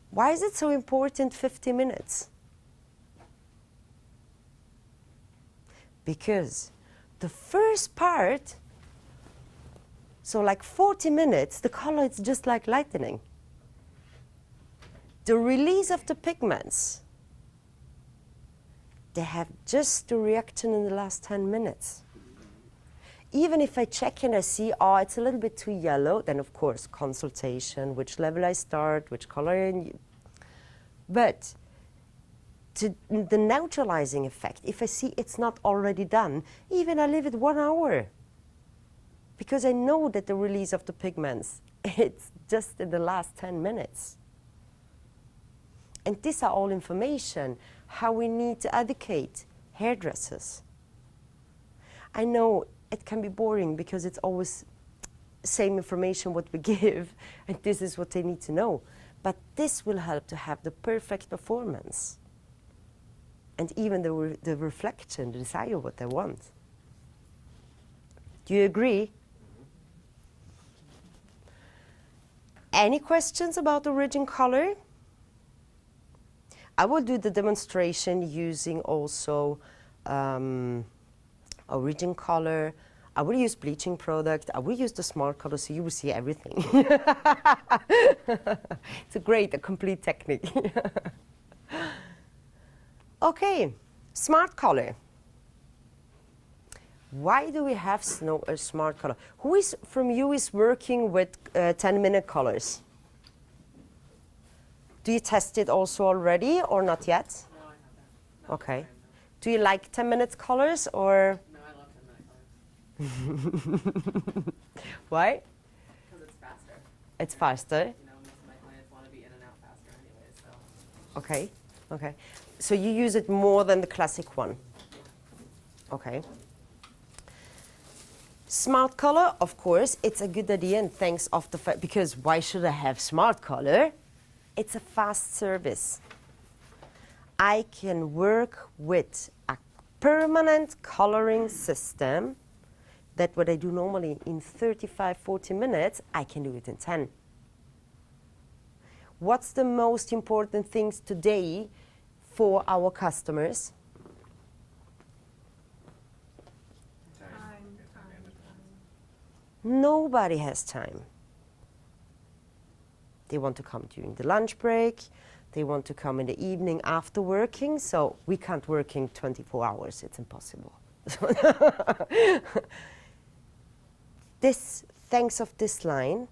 C: Why is it so important 50 minutes? Because the first part, so like 40 minutes, the color is just like lightening. The release of the pigments, they have just the reaction in the last 10 minutes. Even if I check and I see, oh, it's a little bit too yellow, then of course, consultation, which level I start, which color. But the neutralizing effect, if I see it's not already done, even I leave it 1 hour. Because I know that the release of the pigments, it's just in the last 10 minutes. And these are all information, how we need to educate hairdressers. I know it can be boring because it's always same information what we give, and this is what they need to know. But this will help to have the perfect performance. And even the reflection, the desire what they want. Do you agree? Any questions about the origin color? I will do the demonstration using also origin color. I will use bleaching product. I will use the smart color so you will see everything. It's a complete technique. Okay, smart color. Why do we have smart color? Who is from you is working with 10-minute colors? Do you test it also already or not yet?
D: No, I haven't. No,
C: Okay. Do you like 10 minutes colors or?
D: No, I love 10-minute colors.
C: Why?
D: Because it's faster.
C: It's faster.
D: You know, most of my clients want to be in and out faster anyway, so.
C: Okay, okay. So you use it more than the classic one? Okay. Smart color, of course, it's a good idea, and thanks of the fact, because why should I have smart color? It's a fast service. I can work with a permanent coloring system that what I do normally in 35, 40 minutes, I can do it in 10. What's the most important things today for our customers? Nobody has time. They want to come during the lunch break. They want to come in the evening after working. So we can't work in 24 hours. It's impossible. This, thanks of this line,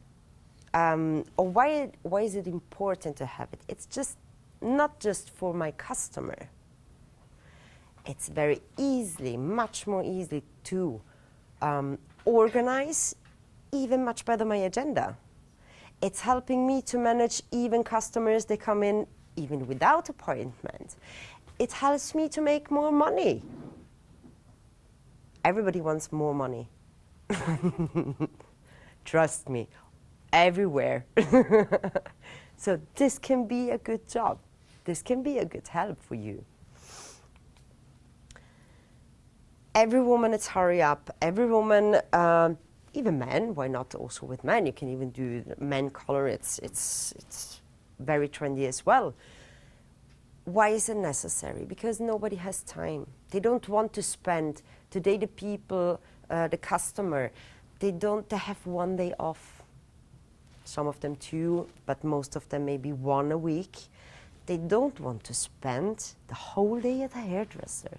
C: or why is it important to have it? It's just not just for my customer. It's very easily, much more easily to organize even much better my agenda. It's helping me to manage even customers that come in even without appointment. It helps me to make more money. Everybody wants more money. Trust me, everywhere. So this can be a good job. This can be a good help for you. Every woman is hurry up. Every woman, even men, why not also with men? You can even do men color. It's very trendy as well. Why is it necessary? Because nobody has time. They don't want to spend, today the people, the customer, they have one day off. Some of them 2, but most of them maybe 1 a week. They don't want to spend the whole day at a hairdresser.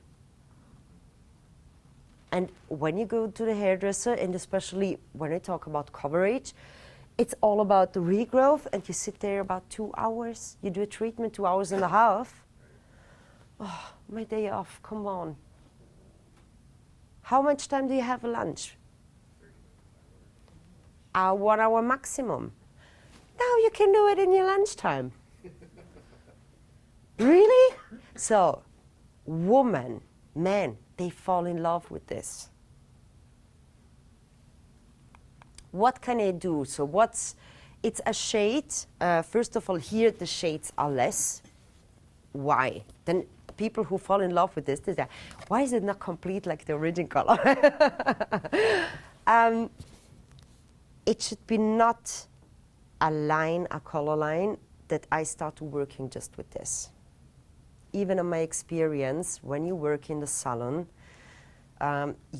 C: And when you go to the hairdresser, and especially when I talk about coverage, it's all about the regrowth, and you sit there about 2 hours. You do a treatment 2 hours and a half. Oh, my day off, come on. How much time do you have for lunch? 1 hour maximum. Now you can do it in your lunchtime. Really? So, woman, men, they fall in love with this. What can I do? So it's a shade. First of all, here the shades are less. Why? Then people who fall in love with this, they say, why is it not complete like the original color? It should be not a line, a color line, that I start working just with this. Even in my experience, when you work in the salon,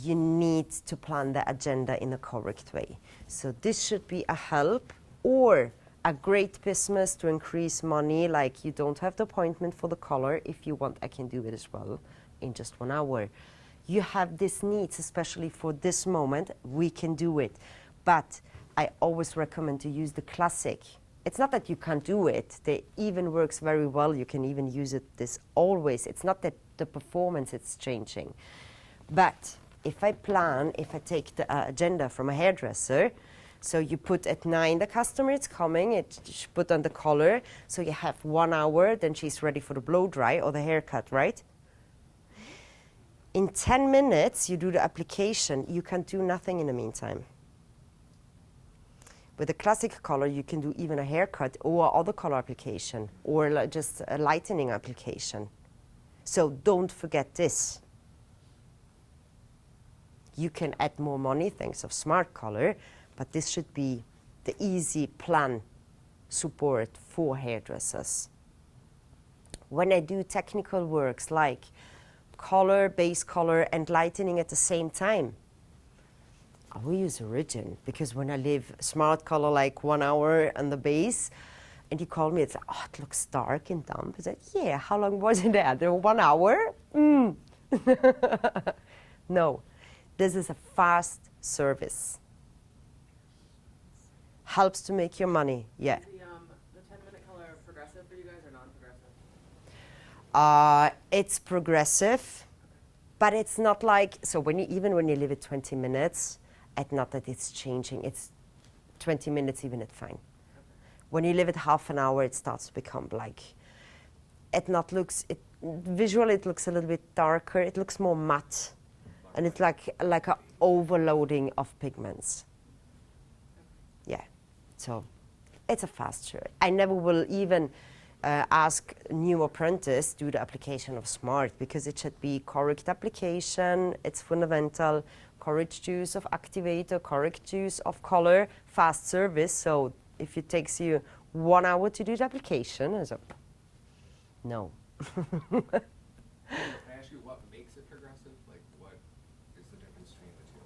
C: you need to plan the agenda in a correct way. So this should be a help or a great business to increase money, like you don't have the appointment for the color. If you want, I can do it as well in just 1 hour. You have these needs, especially for this moment, we can do it. But I always recommend to use the classic. It's not that you can't do it. It even works very well. You can even use it this always. It's not that the performance is changing. But if I take the agenda from a hairdresser, so you put at 9 the customer is coming, you put on the color, so you have 1 hour, then she's ready for the blow dry or the haircut, right? In 10 minutes, you do the application. You can do nothing in the meantime. With a classic color, you can do even a haircut or other color application or just a lightening application. So don't forget this. You can add more money thanks of smart color, but this should be the easy plan support for hairdressers. When I do technical works like color, base color, and lightening at the same time, I will use Origin, because when I leave smart color like 1 hour on the base, and you call me, it's like, oh, it looks dark and dumb. It's like, yeah, how long was it there? There 1 hour? No, this is a fast service. Helps to make your money, yeah.
D: Is the 10-minute color progressive for you guys or non-progressive?
C: It's progressive, but it's not like, so even when you leave it 20 minutes, it's not that it's changing. It's 20 minutes even at fine. Okay. When you leave it half an hour, it starts to become like, it not looks, visually it looks a little bit darker, it looks more matte, and it's like a overloading of pigments. Yeah, so it's a fast shirt. I never will even ask new apprentice do the application of smart, because it should be correct application, it's fundamental, correct use of activator, correct use of color, fast service. So if it takes you 1 hour to do the application, it's a no.
D: Can I ask you what makes it progressive? Like, what is the difference between the two?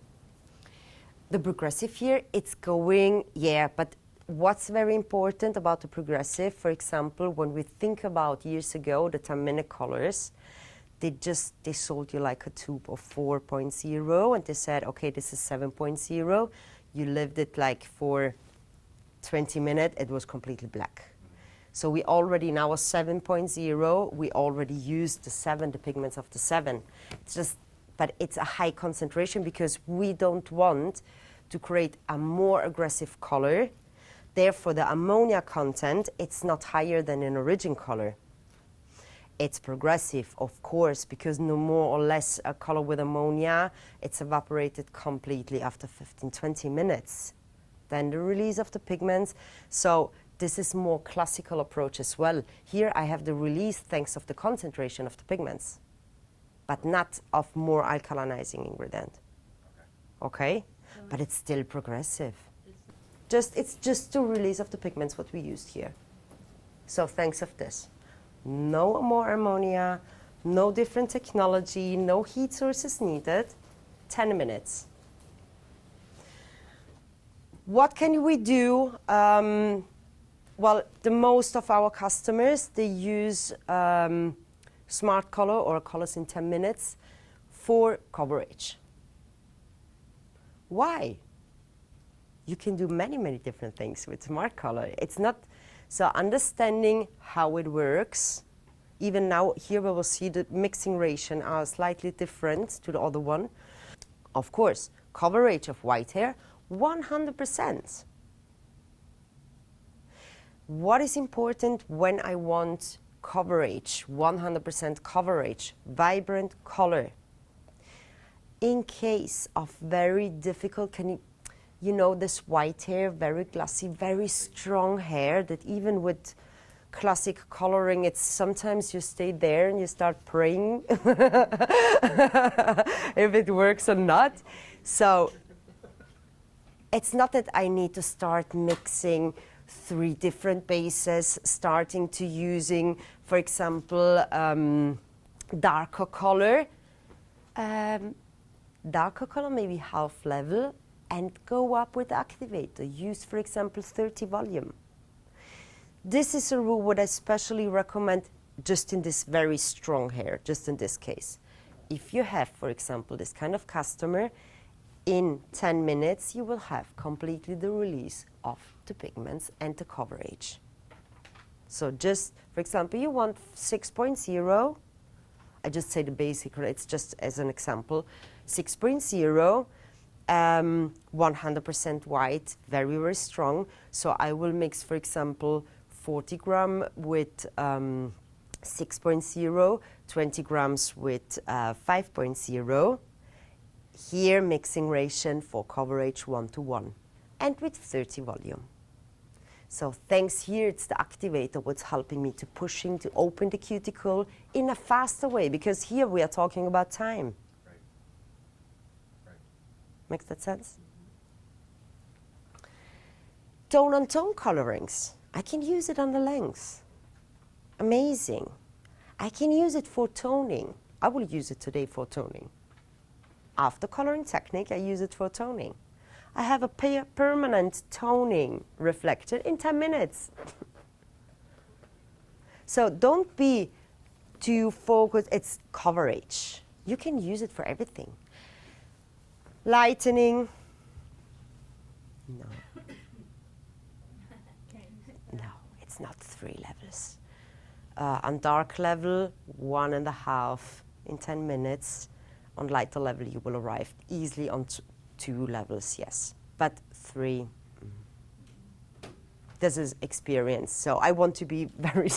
C: The progressive here, it's going, yeah, but what's very important about the progressive, for example, when we think about years ago, the 10-minute colors, they sold you like a tube of 4.0, and they said, okay, this is 7.0. You lived it like for 20 minutes, it was completely black. So we already now a 7.0, we already used the pigments of the 7. It's just, but it's a high concentration because we don't want to create a more aggressive color. Therefore, the ammonia content, it's not higher than an origin color. It's progressive, of course, because no more or less a color with ammonia, it's evaporated completely after 15, 20 minutes. Then the release of the pigments. So this is more classical approach as well. Here I have the release thanks of the concentration of the pigments, but not of more alkalinizing ingredient. Okay? But it's still progressive. It's just the release of the pigments what we used here. So thanks of this. No more ammonia, no different technology, no heat sources needed, 10 minutes. What can we do? Well, the most of our customers, they use smart color or colors in 10 minutes for coverage. Why? You can do many, many different things with smart color. It's not, so understanding how it works, even now here we will see the mixing ratio are slightly different to the other one. Of course, coverage of white hair, 100%. What is important when I want coverage, 100% coverage, vibrant color? In case of very difficult, you know this white hair, very glossy, very strong hair that even with classic coloring, it's sometimes you stay there and you start praying if it works or not. So it's not that I need to start mixing 3 different bases, starting to using, for example, darker color. Darker color, maybe half level, and go up with the activator. Use, for example, 30 volume. This is a rule what I especially recommend just in this very strong hair, just in this case. If you have, for example, this kind of customer, in 10 minutes you will have completely the release of the pigments and the coverage. So just, for example, you want 6.0, I just say the basic, it's just as an example, 6.0, 100% white, very, very strong. So I will mix, for example, 40 gram with 6.0, 20 grams with 5.0. Here, mixing ratio for coverage 1:1, and with 30 volume. So thanks here, it's the activator what's helping me to pushing to open the cuticle in a faster way, because here we are talking about time.
D: Right. Right.
C: Makes that sense? Tone on tone colorings. I can use it on the length. Amazing. I can use it for toning. I will use it today for toning. After coloring technique, I use it for toning. I have a permanent toning reflector in 10 minutes. So don't be too focused, it's coverage. You can use it for everything. Lightening, no. No, it's not 3 levels. On dark level, 1.5 in 10 minutes. On lighter level, you will arrive easily on 2 levels, yes. But 3, this is experience. So I want to be very,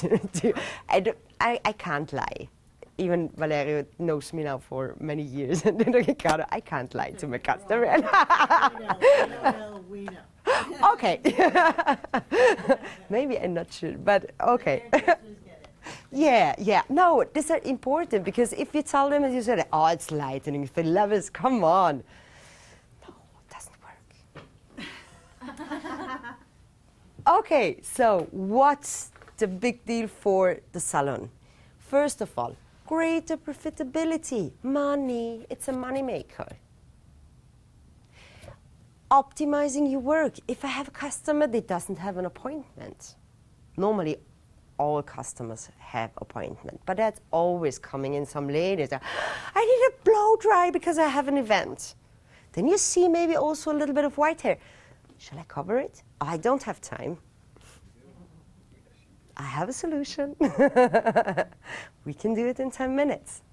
C: I can't lie. Even Valerio knows me now for many years, and Ricardo, I can't lie to my customer.
E: We know.
C: Okay. Maybe I'm not sure, but okay. Yeah. No, these are important because if you tell them and you say, oh, it's lightening, the levels, come on. No, it doesn't work. Okay, so what's the big deal for the salon? First of all, greater profitability, money, it's a money maker. Optimizing your work. If I have a customer that doesn't have an appointment, normally all customers have appointment, but that's always coming in some ladies. I need a blow dry because I have an event. Then you see maybe also a little bit of white hair. Shall I cover it? I don't have time. I have a solution. We can do it in 10 minutes.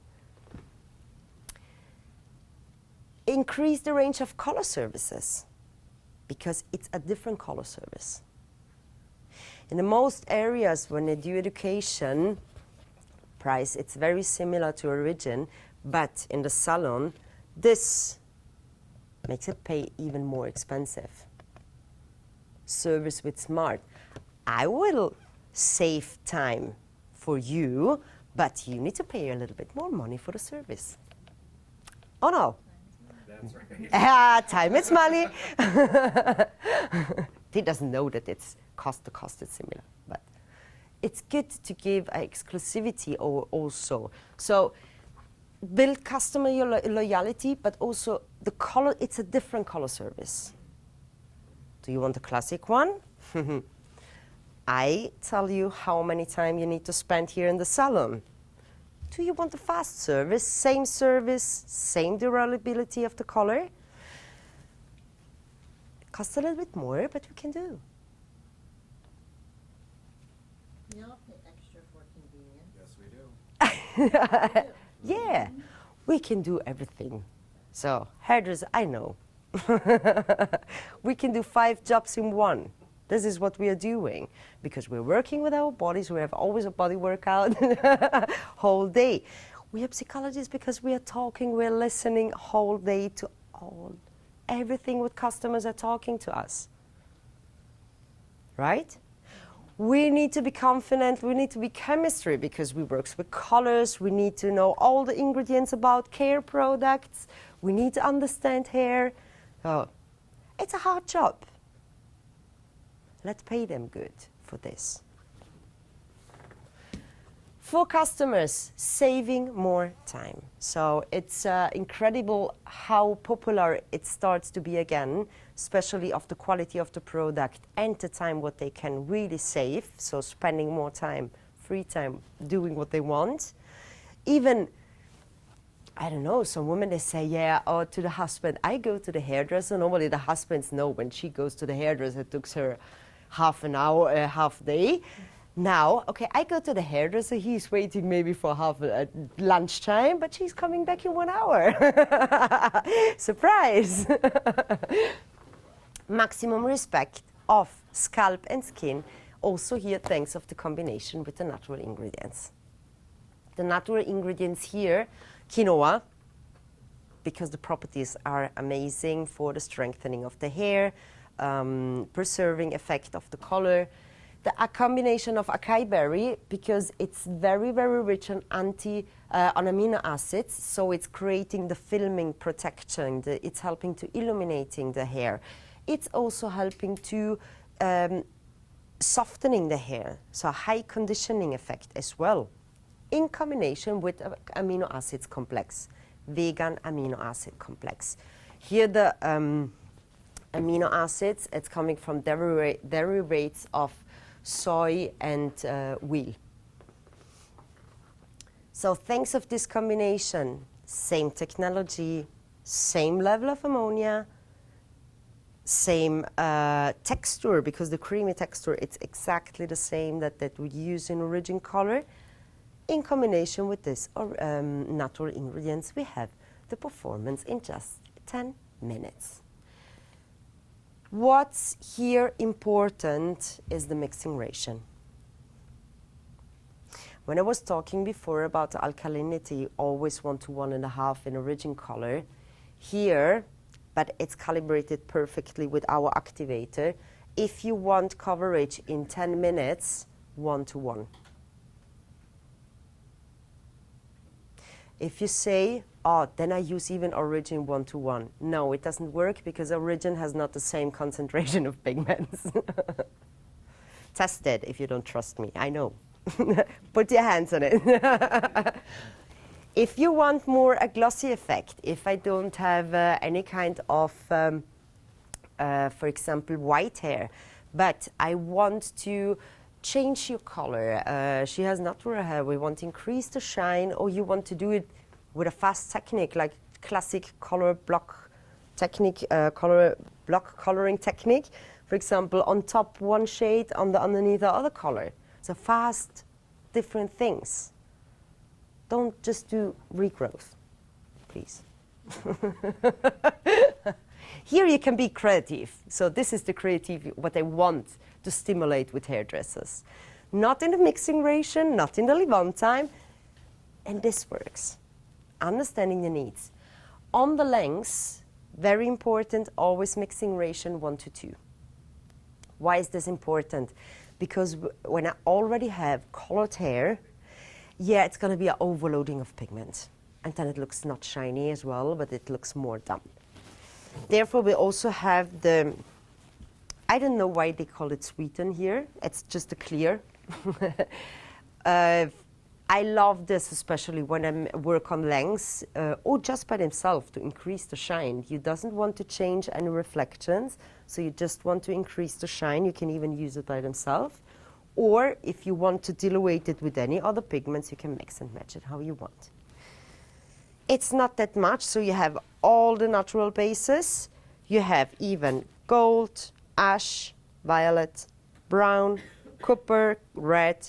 C: Increase the range of color services because it's a different color service. In the most areas when they do education, price, it's very similar to origin, but in the salon, this makes it pay even more expensive. Service with smart. I will save time for you, but you need to pay a little bit more money for the service. Oh no.
D: That's right.
C: Time is money. He doesn't know that it's cost to cost is similar, but it's good to give exclusivity also. So build customer loyalty, but also the color, it's a different color service. Do you want a classic one? I tell you how many time you need to spend here in the salon. Do you want a fast service, same durability of the color? It costs a little bit more, but we can do.
E: We all pay extra for convenience.
D: Yes, we do.
C: Yeah, we can do everything. So, hairdresser, I know. We can do 5 jobs in one. This is what we are doing because we're working with our bodies. We have always a body workout whole day. We are psychologists because we are talking, we're listening whole day to everything what customers are talking to us. Right? We need to be confident, we need to be chemistry because we work with colors, we need to know all the ingredients about care products, we need to understand hair. So, it's a hard job. Let's pay them good for this. For customers, saving more time. So it's incredible how popular it starts to be again, especially of the quality of the product and the time what they can really save. So spending more time, free time, doing what they want. Even, I don't know, some women, they say, yeah, or to the husband, I go to the hairdresser. Normally the husbands know when she goes to the hairdresser, it took her half an hour, half day. Now, okay, I go to the hairdresser, he's waiting maybe for lunchtime, but she's coming back in 1 hour. Surprise! Maximum respect of scalp and skin, also here thanks of the combination with the natural ingredients. The natural ingredients here, quinoa, because the properties are amazing for the strengthening of the hair, preserving effect of the color. A combination of acai berry because it's very, very rich on on amino acids, so it's creating the filming protection. It's helping to illuminating the hair. It's also helping to softening the hair, so a high conditioning effect as well, in combination with amino acids complex, vegan amino acid complex. Here the amino acids, it's coming from derivatives of soy and wheat. So thanks of this combination, same technology, same level of ammonia, same texture, because the creamy texture, it's exactly the same that we use in Origin Color. In combination with this natural ingredients, we have the performance in just 10 minutes. What's here important is the mixing ratio. When I was talking before about the alkalinity, always 1 to 1.5 in origin color, here, but it's calibrated perfectly with our activator. If you want coverage in 10 minutes, 1 to 1. If you say, oh, then I use even origin 1 to 1. No, it doesn't work because origin has not the same concentration of pigments. Test it if you don't trust me, I know. Put your hands on it. If you want more a glossy effect, if I don't have any kind of, for example, white hair, but I want to change your color. She has natural hair, we want to increase the shine, or you want to do it with a fast technique, like classic color block technique, color block coloring technique. For example, on top one shade, on the underneath the other color. So fast, different things. Don't just do regrowth, please. Here you can be creative. So this is the creative, what I want to stimulate with hairdressers. Not in the mixing ration, not in the leave-on time, and this works. Understanding the needs. On the lengths, very important, always mixing ration 1 to 2. Why is this important? Because when I already have colored hair, yeah, it's going to be an overloading of pigment. And then it looks not shiny as well, but it looks more damp. Therefore, we also have the, I don't know why they call it sweeten here. It's just a clear. I love this, especially when I work on lengths, or just by themselves to increase the shine. You doesn't want to change any reflections, so you just want to increase the shine. You can even use it by themselves. Or if you want to dilute it with any other pigments, you can mix and match it how you want. It's not that much, so you have all the natural bases. You have even gold, ash, violet, brown, copper, red.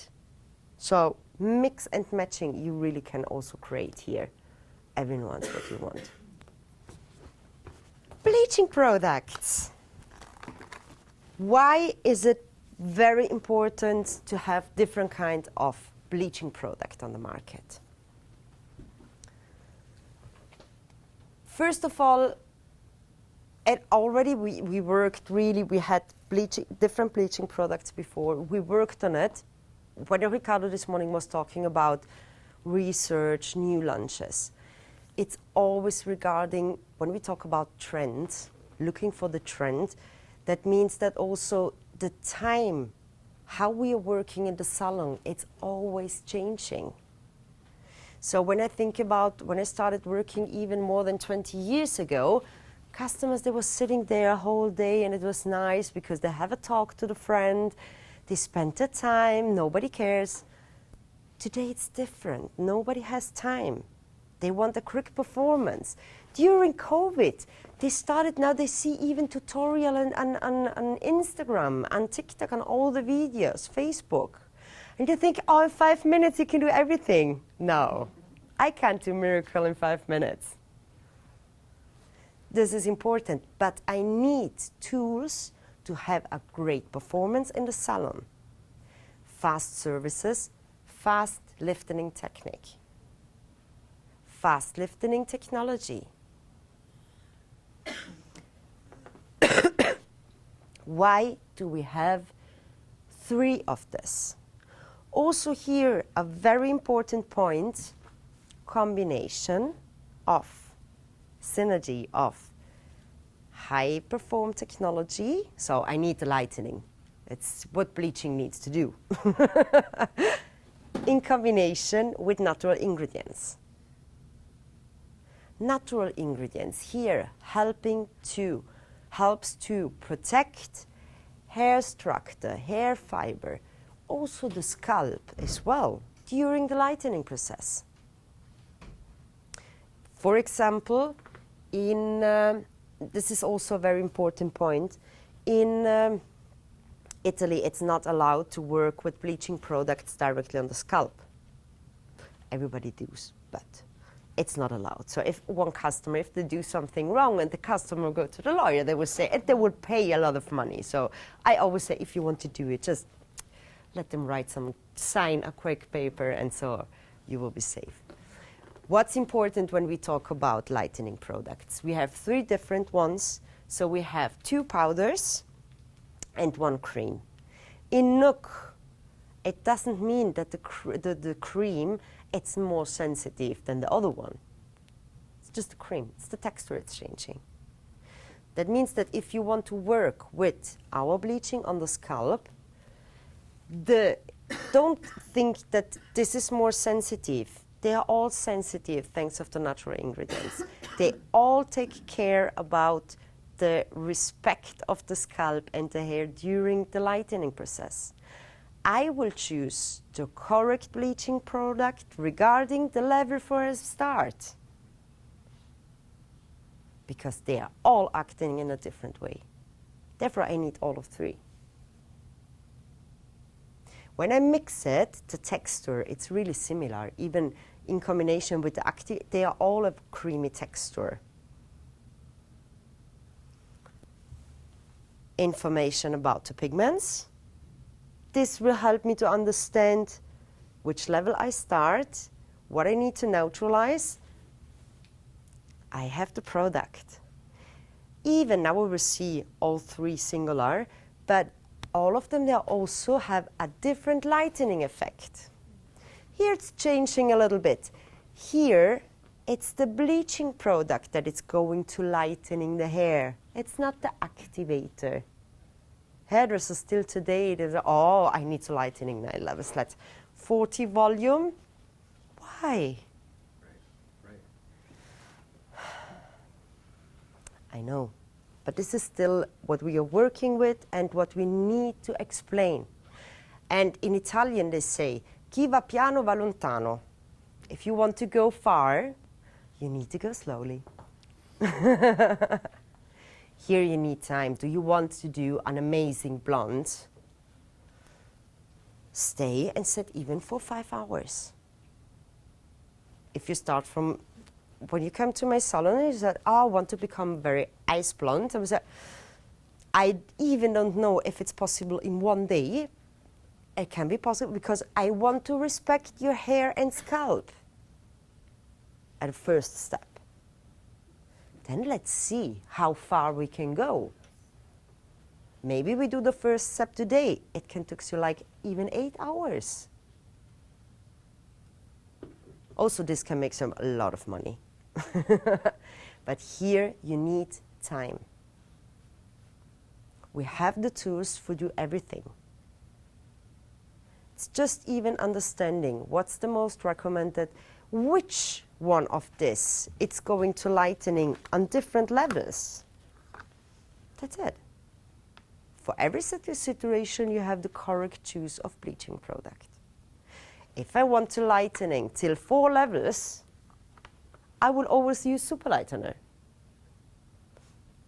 C: So mix and matching you really can also create here. Everyone wants what you want. Bleaching products. Why is it very important to have different kind of bleaching product on the market? First of all, we worked really, we had different bleaching products before. We worked on it. When Ricardo this morning was talking about research, new launches, it's always regarding, when we talk about trends, looking for the trend, that means that also the time, how we are working in the salon, it's always changing. So when I think about when I started working even more than 20 years ago, customers, they were sitting there a whole day and it was nice because they have a talk to the friend, they spent the time, nobody cares. Today it's different, nobody has time. They want a quick performance. During COVID, they started, now they see even tutorial on Instagram and TikTok and all the videos, Facebook. And you think, oh, in 5 minutes you can do everything. No, I can't do miracle in 5 minutes. This is important, but I need tools to have a great performance in the salon. Fast services, fast lifting technique, fast lifting technology. Why do we have 3 of this? Also here, a very important point, combination of synergy of high perform technology. So I need the lightening. It's what bleaching needs to do. In combination with natural ingredients. Natural ingredients here helps to protect hair structure, hair fiber, also the scalp as well during the lightening process. For example, this is also a very important point, in Italy it's not allowed to work with bleaching products directly on the scalp. Everybody does, but it's not allowed. So if one customer, if they do something wrong and the customer will go to the lawyer, they will say, and they would pay a lot of money. So I always say, if you want to do it, just let them write some, sign a quick paper, and so you will be safe. What's important when we talk about lightening products? We have 3 different ones. So we have 2 powders and 1 cream. In Nook, it doesn't mean that the cream, it's more sensitive than the other one. It's just the cream. It's the texture it's changing. That means that if you want to work with our bleaching on the scalp, don't think that this is more sensitive. They are all sensitive thanks to the natural ingredients. They all take care about the respect of the scalp and the hair during the lightening process. I will choose the correct bleaching product regarding the level for a start, because they are all acting in a different way. Therefore, I need all of 3. When I mix it, the texture, it's really similar. Even in combination with the active, they are all a creamy texture. Information about the pigments. This will help me to understand which level I start, what I need to neutralize. I have the product. Even now we will see all 3 singular, but all of them, they also have a different lightening effect. Here it's changing a little bit. Here, it's the bleaching product that is going to lightening the hair. It's not the activator. Hairdressers still today, they say, oh, I need to lightening 9 levels. Let's 40 volume. Why?
D: Right.
C: I know. But this is still what we are working with and what we need to explain. And in Italian they say, chi va piano va lontano. If you want to go far, you need to go slowly. Here you need time. Do you want to do an amazing blonde? Stay and sit even for 5 hours. If you start from, when you come to my salon and you said, oh, I want to become very ice blonde, I was like, I even don't know if it's possible in 1 day. It can be possible because I want to respect your hair and scalp at the first step. Then let's see how far we can go. Maybe we do the first step today. It can take you like even 8 hours. Also, this can make a lot of money. But here you need time. We have the tools to do everything. It's just even understanding what's the most recommended, which one of this it's going to lightening on different levels. That's it. For every situation, you have the correct choice of bleaching product. If I want to lightening till 4 levels, I will always use super lightener.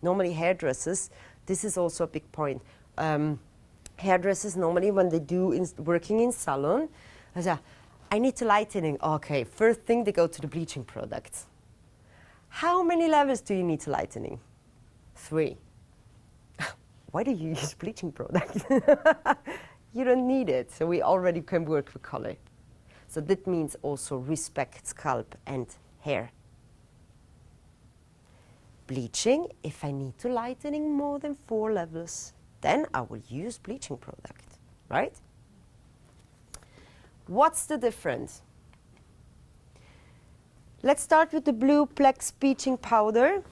C: Normally hairdressers, this is also a big point. Hairdressers normally when they do working in salon, they say, I need to lightening. Okay, first thing they go to the bleaching products. How many levels do you need to lightening? 3. Why do you use bleaching product? You don't need it. So we already can work with color. So that means also respect scalp and hair. Bleaching, if I need to lightening more than 4 levels, then I will use bleaching product, right? What's the difference? Let's start with the Blue Plex bleaching powder.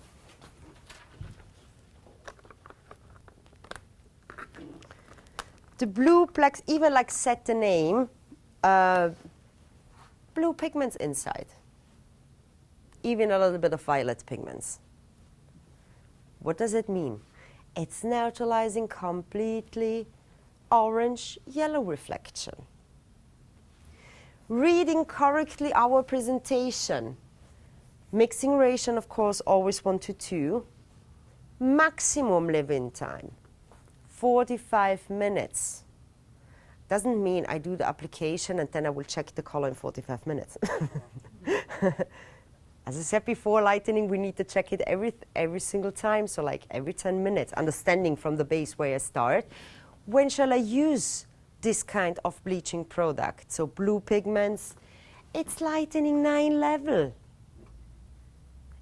C: The Blue Plex, even like set the name, blue pigments inside. Even a little bit of violet pigments. What does it mean? It's neutralizing completely orange-yellow reflection. Reading correctly our presentation. Mixing ratio, of course, always 1 to 2. Maximum leave-in time, 45 minutes. Doesn't mean I do the application and then I will check the color in 45 minutes. As I said before, lightening, we need to check it every single time, so like every 10 minutes, understanding from the base where I start. When shall I use this kind of bleaching product. So blue pigments, it's lightening 9 level.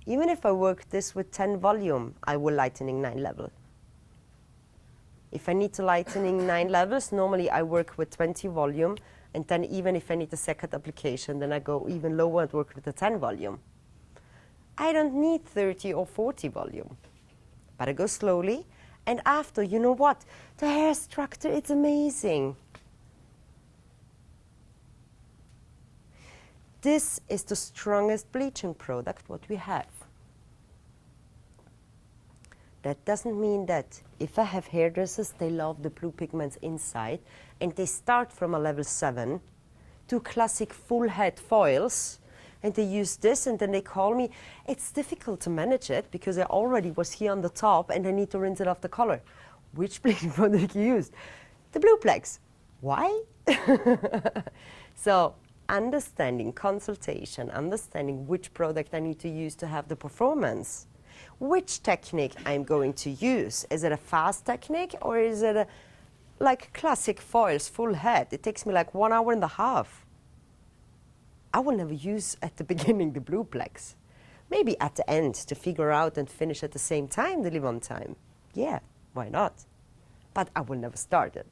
C: Even if I work this with 10 volume, I will lightening 9 level. If I need to lightening 9 levels, normally I work with 20 volume, and then even if I need a second application, then I go even lower and work with the 10 volume. I don't need 30 or 40 volume, but I go slowly, and after, you know what? The hair structure, it's amazing. This is the strongest bleaching product what we have. That doesn't mean that if I have hairdressers, they love the blue pigments inside, and they start from a level 7 to classic full head foils, and they use this, and then they call me. It's difficult to manage it because I already was here on the top, and I need to rinse it off the color. Which bleaching product you use? The Blue Plex. Why? So understanding, consultation, understanding which product I need to use to have the performance. Which technique I'm going to use. Is it a fast technique or is it a, like classic foils, full head? It takes me like 1.5 hours. I will never use at the beginning the Blue Plex. Maybe at the end to figure out and finish at the same time, the leave-on time. Yeah, why not? But I will never start it.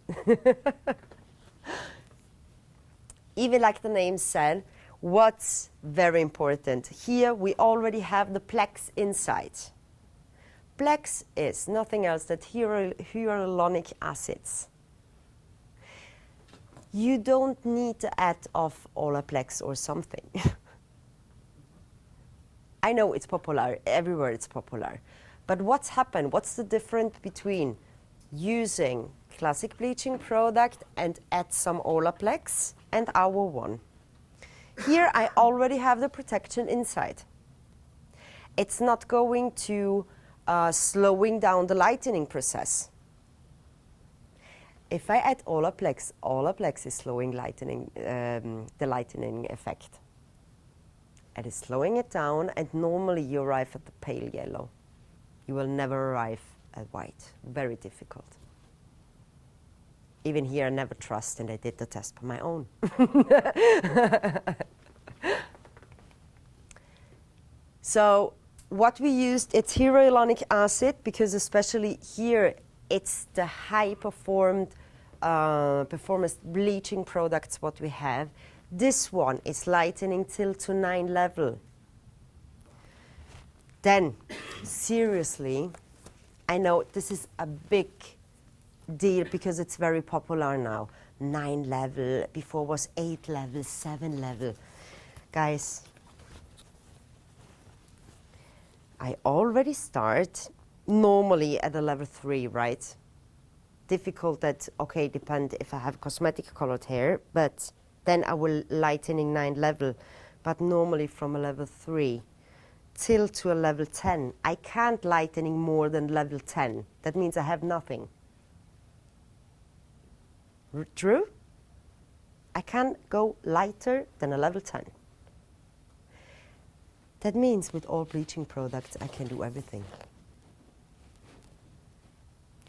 C: Even like the name said, what's very important? Here we already have the Plex inside. Plex is nothing else than hyaluronic acids. You don't need to add off Olaplex or something. I know it's popular, everywhere it's popular. But what's happened? What's the difference between using classic bleaching product and add some Olaplex and our one? Here I already have the protection inside. It's not going to slowing down the lightening process. If I add Olaplex, Olaplex is slowing lightening, the lightening effect. It is slowing it down, and normally you arrive at the pale yellow. You will never arrive at white. Very difficult. Even here I never trust, and I did the test by my own. So what we used, it's hyaluronic acid, because especially here it's the high performance bleaching products what we have. This one is lightening till to 9 level. Then, seriously, I know this is a big deal because it's very popular now. 9 level, before was 8 level, 7 level. Guys, I already start normally at a level 3, right? Difficult that, okay, depend if I have cosmetic colored hair, but then I will lightening 9 level. But normally from a level 3 till to a level 10, I can't lightening more than level 10. That means I have nothing. True? I can't go lighter than a level 10. That means with all bleaching products, I can do everything.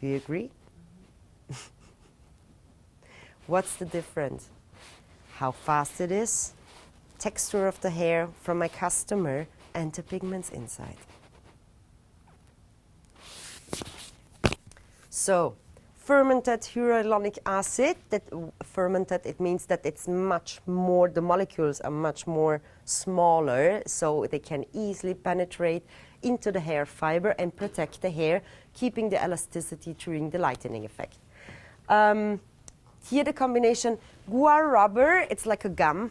C: Do you agree? What's the difference? How fast it is, texture of the hair from my customer, and the pigments inside. So, fermented hyaluronic acid, that fermented, it means that it's much more, the molecules are much more smaller, so they can easily penetrate into the hair fiber and protect the hair, keeping the elasticity during the lightening effect. Here the combination guar rubber, it's like a gum.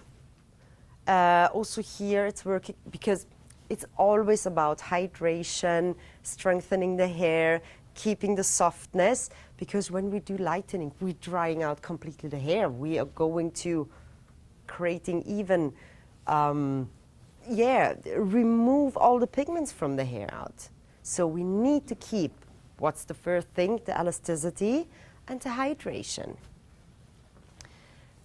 C: Also here it's working because it's always about hydration, strengthening the hair, keeping the softness, because when we do lightening, we're drying out completely the hair. We are going to creating even, remove all the pigments from the hair out. So we need to keep, what's the first thing? The elasticity and the hydration.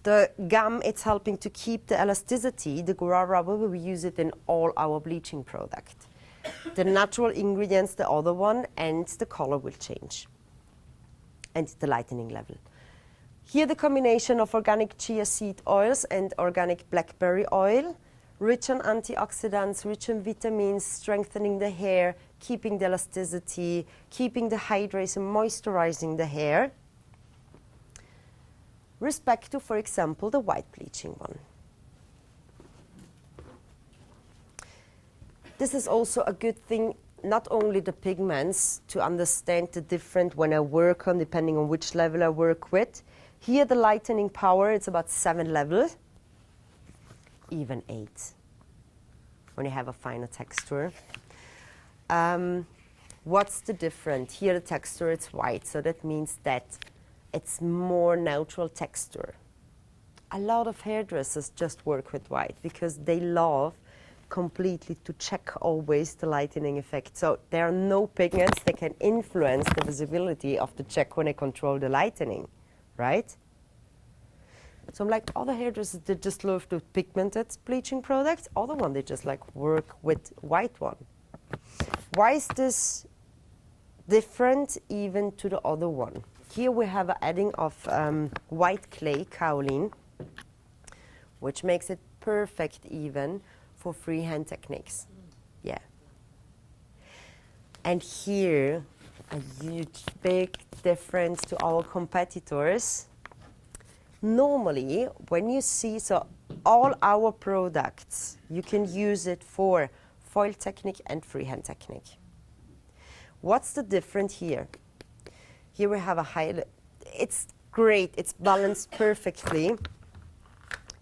C: The gum, it's helping to keep the elasticity. The guar rubber, we use it in all our bleaching product. The natural ingredients, the other one, and the color will change. And the lightening level. Here the combination of organic chia seed oils and organic blackberry oil, rich in antioxidants, rich in vitamins, strengthening the hair, keeping the elasticity, keeping the hydration, moisturizing the hair. Respect to, for example, the white bleaching one. This is also a good thing, not only the pigments, to understand the different when I work on, depending on which level I work with. Here the lightening power, it's about 7 levels, even 8, when you have a finer texture. What's the difference? Here the texture, it's white, so that means that it's more neutral texture. A lot of hairdressers just work with white because they love completely to check always the lightening effect. So there are no pigments that can influence the visibility of the check when I control the lightening, right? So I'm like, other hairdressers, they just love the pigmented bleaching products. Other one, they just like work with white one. Why is this different even to the other one? Here we have an adding of white clay kaolin, which makes it perfect even for freehand techniques. Yeah. And here, a huge, big difference to our competitors. Normally, when you see, so all our products, you can use it for foil technique and freehand technique. What's the difference here? Here we have a highlight. It's great, it's balanced perfectly.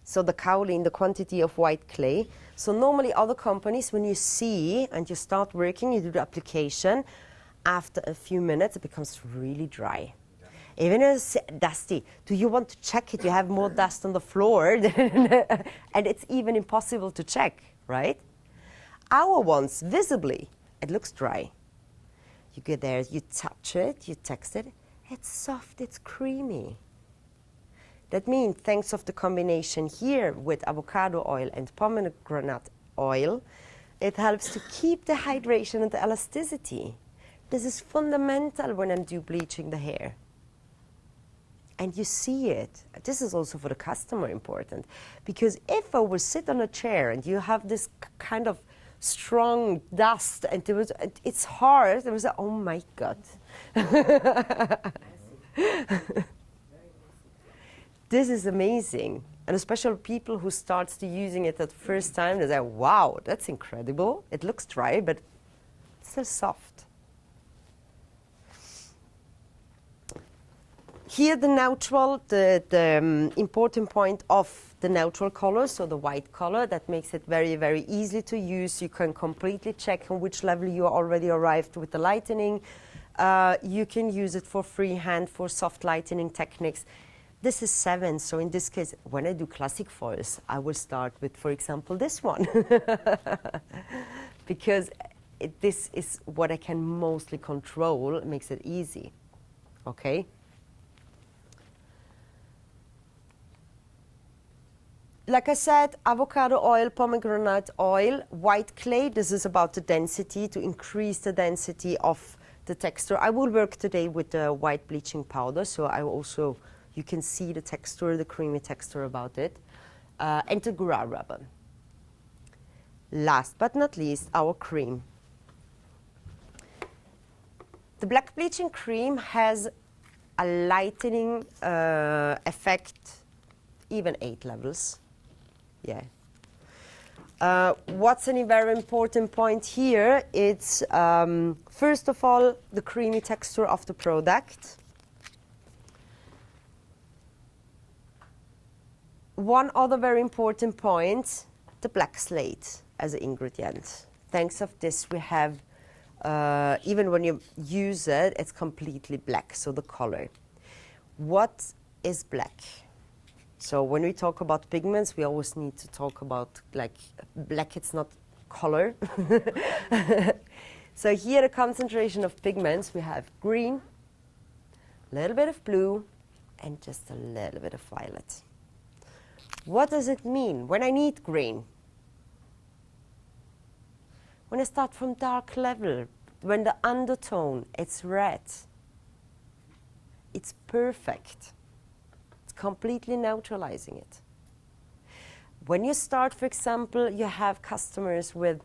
C: So the kaolin, the quantity of white clay. So normally other companies, when you see and you start working, you do the application, after a few minutes it becomes really dry. Even if it's dusty, do you want to check it? You have more dust on the floor and it's even impossible to check, right? Our ones, visibly, it looks dry. You get there, you touch it, you text it, it's soft, it's creamy. That means, thanks of the combination here with avocado oil and pomegranate oil, it helps to keep the hydration and the elasticity. This is fundamental when I'm bleaching the hair. And you see it. This is also for the customer important. Because if I will sit on a chair and you have this kind of strong dust and it's hard, there was oh my God. This is amazing. And especially people who starts to using it at first time, they say, wow, that's incredible. It looks dry, but it's still soft. Here the neutral, the important point of the neutral color, so the white color, that makes it very, very easy to use. You can completely check on which level you already arrived with the lightening. You can use it for freehand, for soft lightening techniques. This is 7, so in this case, when I do classic foils, I will start with, for example, this one. Because this is what I can mostly control, it makes it easy, okay? Like I said, avocado oil, pomegranate oil, white clay, this is about the density, to increase the density of the texture. I will work today with the white bleaching powder, so I also, you can see the texture, the creamy texture about it, and the gura rubber. Last but not least, our cream. The black bleaching cream has a lightening effect, even 8 levels. Yeah. What's a very important point here? It's first of all the creamy texture of the product. One other very important point, the black slate as an ingredient. Thanks of this we have, even when you use it, it's completely black, so the color. What is black? So when we talk about pigments, we always need to talk about like black, it's not color. So here the concentration of pigments, we have green, a little bit of blue, and just a little bit of violet. What does it mean when I need green? When I start from dark level, when the undertone, it's red. It's perfect. completely neutralizing it. When you start, for example, you have customers with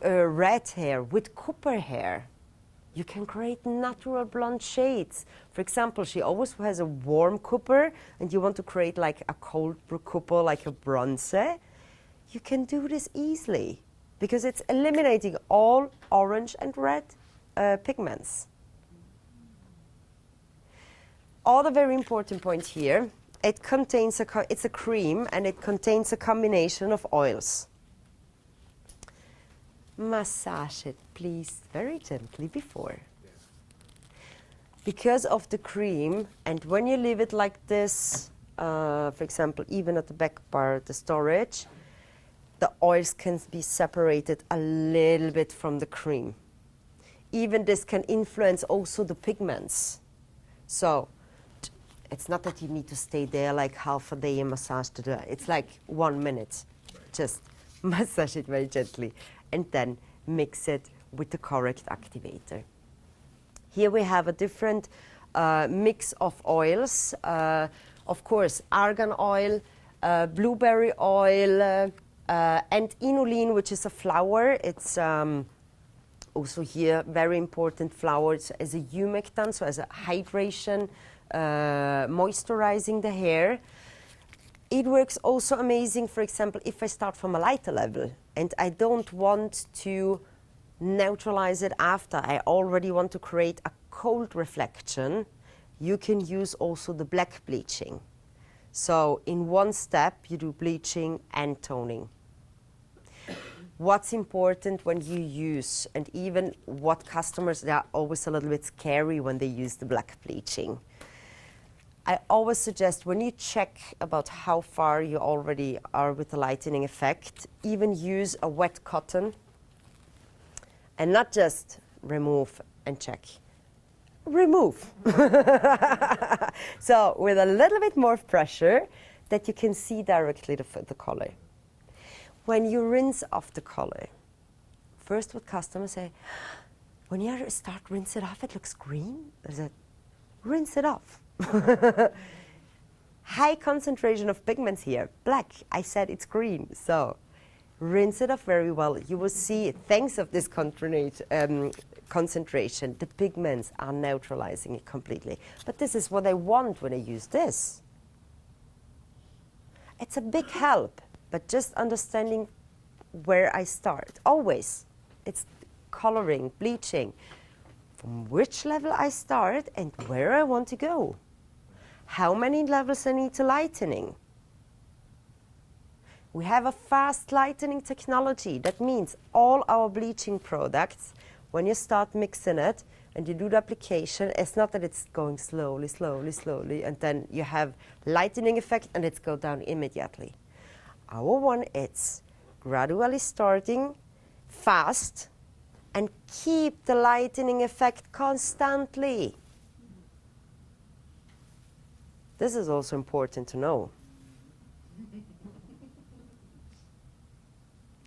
C: red hair, with copper hair, you can create natural blonde shades. For example, she always has a warm copper and you want to create like a cold copper, like a bronze. You can do this easily because it's eliminating all orange and red pigments. Other very important point here, it contains it's a cream and it contains a combination of oils. Massage it, please, very gently before. Because of the cream, and when you leave it like this, for example, even at the back part, the storage, the oils can be separated a little bit from the cream. Even this can influence also the pigments. So it's not that you need to stay there like half a day and massage to the, it's like 1 minute. Just massage it very gently and then mix it with the correct activator. Here we have a different mix of oils. Of course, argan oil, blueberry oil, and inulin, which is a flower. It's also here very important flower. It's as a humectant, so as a hydration, moisturizing the hair. It works also amazing, for example, if I start from a lighter level and I don't want to neutralize it after, I already want to create a cold reflection, you can use also the black bleaching. So in one step, you do bleaching and toning. What's important when you use, and even what customers, they are always a little bit scary when they use the black bleaching. I always suggest when you check about how far you already are with the lightening effect, even use a wet cotton and not just remove and check. Remove. So with a little bit more pressure that you can see directly the color. When you rinse off the color, first what customers say, when you start rinse it off, it looks green. I said, rinse it off. High concentration of pigments here, black. I said it's green, so rinse it off very well. You will see, thanks of this concentration, the pigments are neutralizing it completely. But this is what I want when I use this. It's a big help, but just understanding where I start. Always, it's coloring, bleaching, from which level I start and where I want to go. How many levels I need to lightening. We have a fast lightening technology. That means all our bleaching products, when you start mixing it and you do the application, it's not that it's going slowly, slowly, slowly, and then you have lightening effect and it's go down immediately. Our one, it's gradually starting fast and keep the lightening effect constantly. This is also important to know.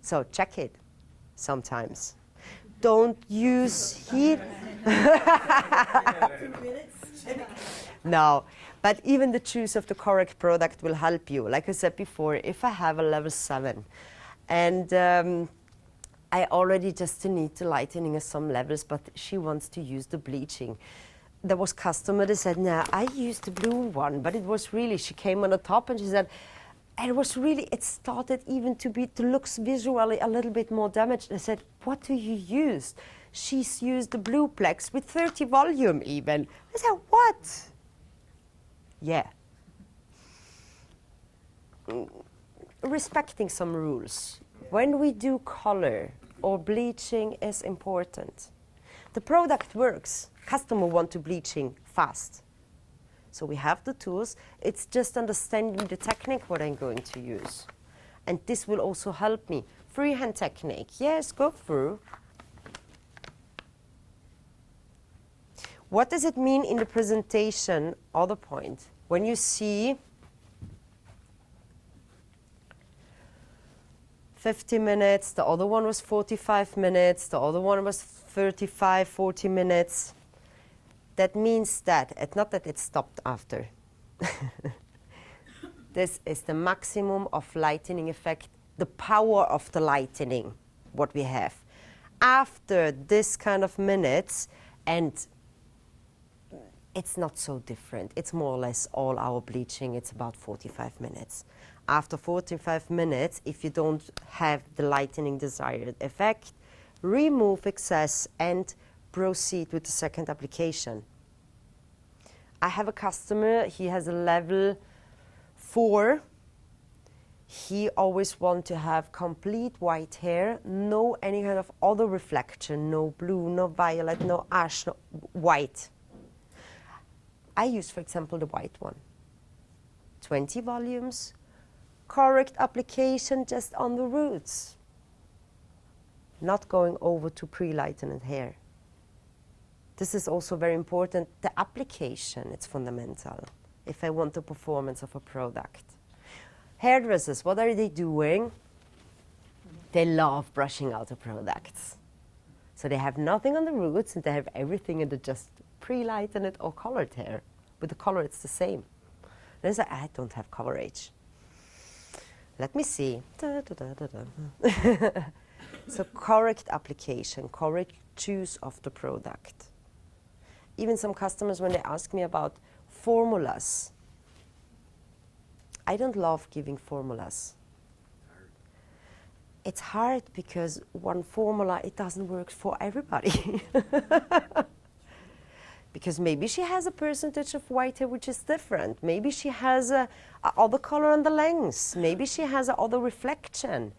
C: So check it sometimes. Don't use heat. No, but even the choice of the correct product will help you. Like I said before, if I have a level 7 and I already just need to lightening at some levels, but she wants to use the bleaching. There was customer that said, "No, I used the blue one," but it was really, she came on the top and she said, it was really, it started even to look visually a little bit more damaged. I said, "What do you use?" She's used the blue plex with 30 volume even. I said, "What?" Yeah. Respecting some rules. When we do color or bleaching is important. The product works. Customer want to bleaching fast. So we have the tools. It's just understanding the technique what I'm going to use. And this will also help me. Freehand technique. Yes, go through. What does it mean in the presentation? Other point. When you see 50 minutes, the other one was 45 minutes, the other one was 35, 40 minutes. That means that, it's not that it stopped after. This is the maximum of lightening effect, the power of the lightening, what we have. After this kind of minutes, and it's not so different. It's more or less all our bleaching. It's about 45 minutes. After 45 minutes, if you don't have the lightening desired effect, remove excess and proceed with the second application. I have a customer, he has a level 4. He always wants to have complete white hair, no any kind of other reflection, no blue, no violet, no ash, no white. I use, for example, the white one. 20 volumes, correct application just on the roots. Not going over to pre-lightened hair. This is also very important. The application, it's fundamental if I want the performance of a product. Hairdressers, what are they doing? They love brushing out the products. So they have nothing on the roots and they have everything in the just pre-lightened or colored hair. With the color, it's the same. And I say, I don't have coverage. Let me see. So correct application, correct choose of the product. Even some customers, when they ask me about formulas, I don't love giving formulas. It's hard because one formula, it doesn't work for everybody. Because maybe she has a percentage of white hair which is different. Maybe she has a other color on the length. Maybe she has a other reflection.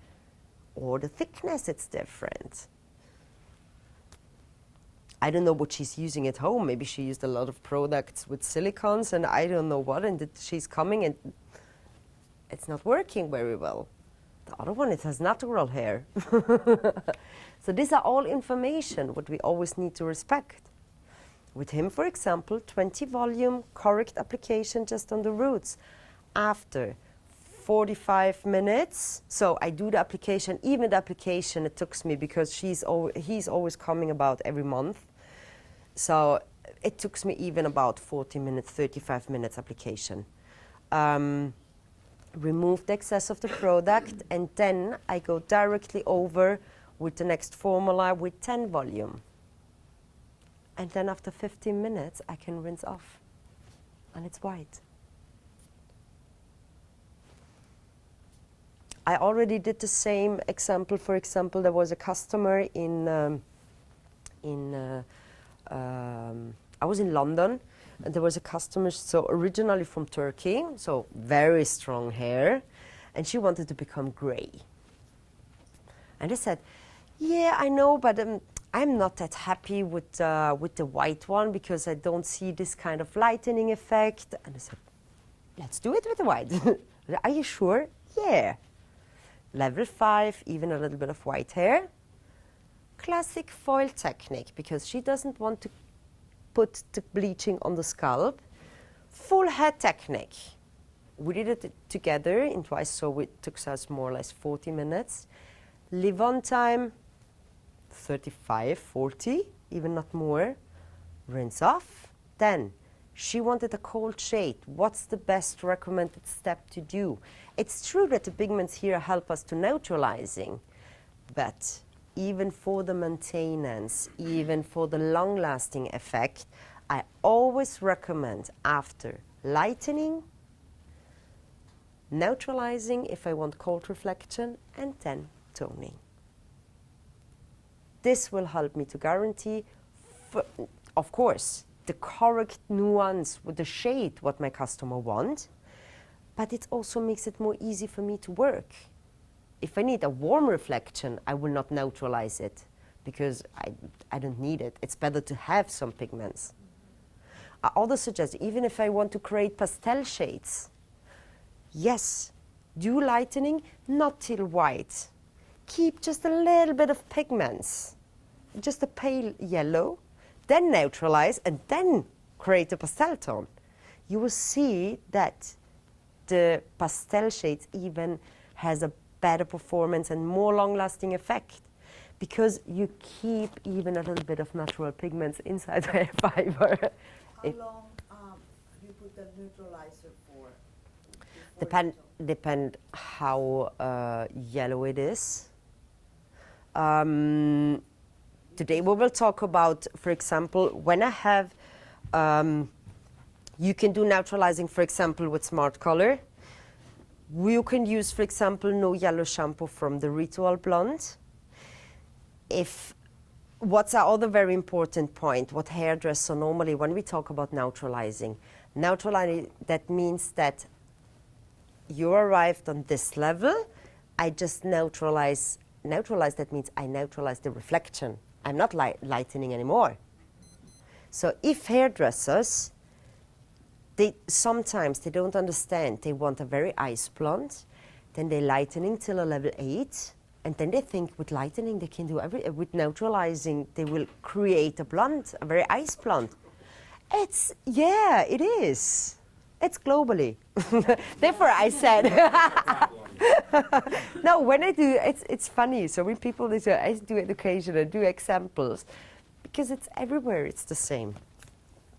C: Or the thickness, it's different. I don't know what she's using at home. Maybe she used a lot of products with silicones and I don't know what, and she's coming and it's not working very well. The other one, it has natural hair. So these are all information what we always need to respect. With him, for example, 20 volume, correct application just on the roots. After 45 minutes, so I do the application, even the application it took me because he's always coming about every month. So it took me even about 40 minutes, 35 minutes application. Remove the excess of the product and then I go directly over with the next formula with 10 volume. And then after 15 minutes, I can rinse off. And it's white. I already did the same example. For example, there was a customer I was in London, and there was a customer, so originally from Turkey, so very strong hair, and she wanted to become gray. And I said, yeah, I know, but I'm not that happy with the white one because I don't see this kind of lightening effect. And I said, let's do it with the white. Are you sure? Yeah. Level 5, even a little bit of white hair. Classic foil technique because she doesn't want to put the bleaching on the scalp. Full head technique. We did it together in twice, so it took us more or less 40 minutes. Leave on time, 35, 40, even not more. Rinse off. Then she wanted a cold shade. What's the best recommended step to do? It's true that the pigments here help us to neutralizing, but even for the maintenance, even for the long-lasting effect, I always recommend after lightening, neutralizing if I want cold reflection, and then toning. This will help me to guarantee, of course, the correct nuance with the shade what my customer wants, but it also makes it more easy for me to work. If I need a warm reflection, I will not neutralize it because I don't need it. It's better to have some pigments. I also suggest, even if I want to create pastel shades, yes, do lightening, not till white. Keep just a little bit of pigments, just a pale yellow, then neutralize and then create a pastel tone. You will see that the pastel shades even has a better performance and more long-lasting effect because you keep even a little bit of natural pigments inside the hair fiber.
E: How long do you put the neutralizer for?
C: Depend how yellow it is. Today we will talk about, for example, when I have, you can do neutralizing, for example, with Smart Color. You can use, for example, no yellow shampoo from the Ritual Blonde. What's our other very important point, what hairdresser normally, when we talk about neutralizing, that means that you arrived on this level, I just neutralize, that means I neutralize the reflection. I'm not lightening anymore. So if hairdressers, sometimes they don't understand, they want a very ice blonde, then they lightening till a level 8, and then they think with lightening they can do with neutralizing they will create a blonde, a very ice blonde. It is. It's globally. Therefore I said, no, when I do, it's funny. So when people, I do education, I do examples, because it's everywhere, it's the same.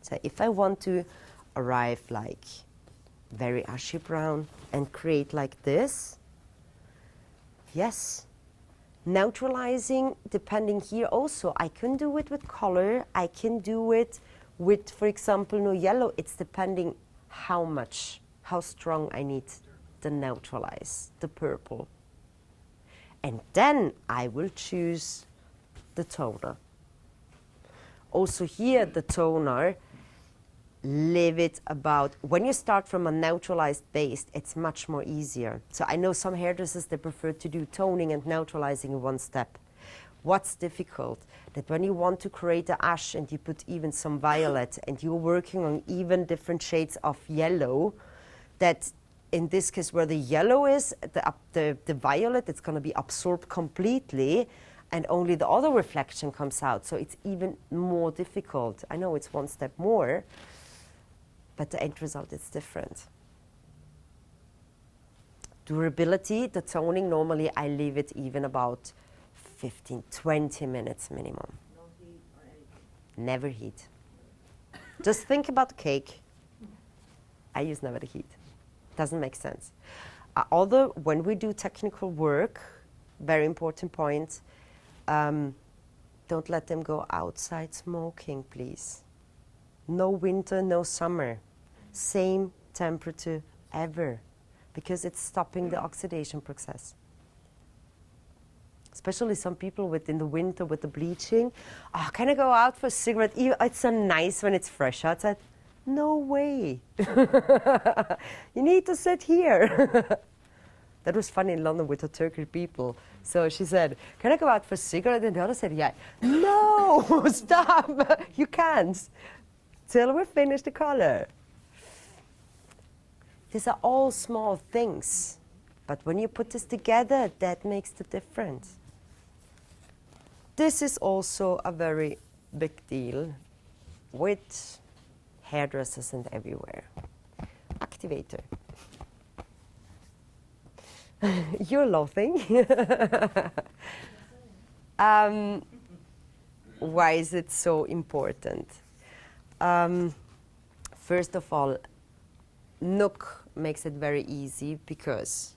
C: So if I want to arrive like very ashy brown and create like this, yes. Neutralizing, depending here also, I can do it with color, I can do it with, for example, no yellow. It's depending how much, how strong I need the neutralize, the purple. And then I will choose the toner. Also here, the toner, leave it about, when you start from a neutralized base, it's much more easier. So I know some hairdressers, they prefer to do toning and neutralizing in one step. What's difficult? That when you want to create an ash and you put even some violet and you're working on even different shades of yellow, that in this case where the yellow is, the violet, it's going to be absorbed completely and only the other reflection comes out. So it's even more difficult. I know it's one step more, but the end result is different. Durability, the toning, normally I leave it even about 15, 20 minutes minimum.
E: No heat or anything.
C: Never heat. Just think about the cake. I use never the heat. Doesn't make sense. Although when we do technical work, very important point, don't let them go outside smoking, please. No winter, no summer. Same temperature ever, because it's stopping the oxidation process. Especially some people in the winter with the bleaching. Oh, can I go out for a cigarette? It's so nice when it's fresh outside. No way. You need to sit here. That was funny in London with the Turkish people. So she said, can I go out for a cigarette? And the other said, yeah. No, stop. You can't. Till we finish the color. These are all small things. But when you put this together, that makes the difference. This is also a very big deal with hairdressers and everywhere. Activator. You're laughing. Why is it so important? First of all, Nook makes it very easy because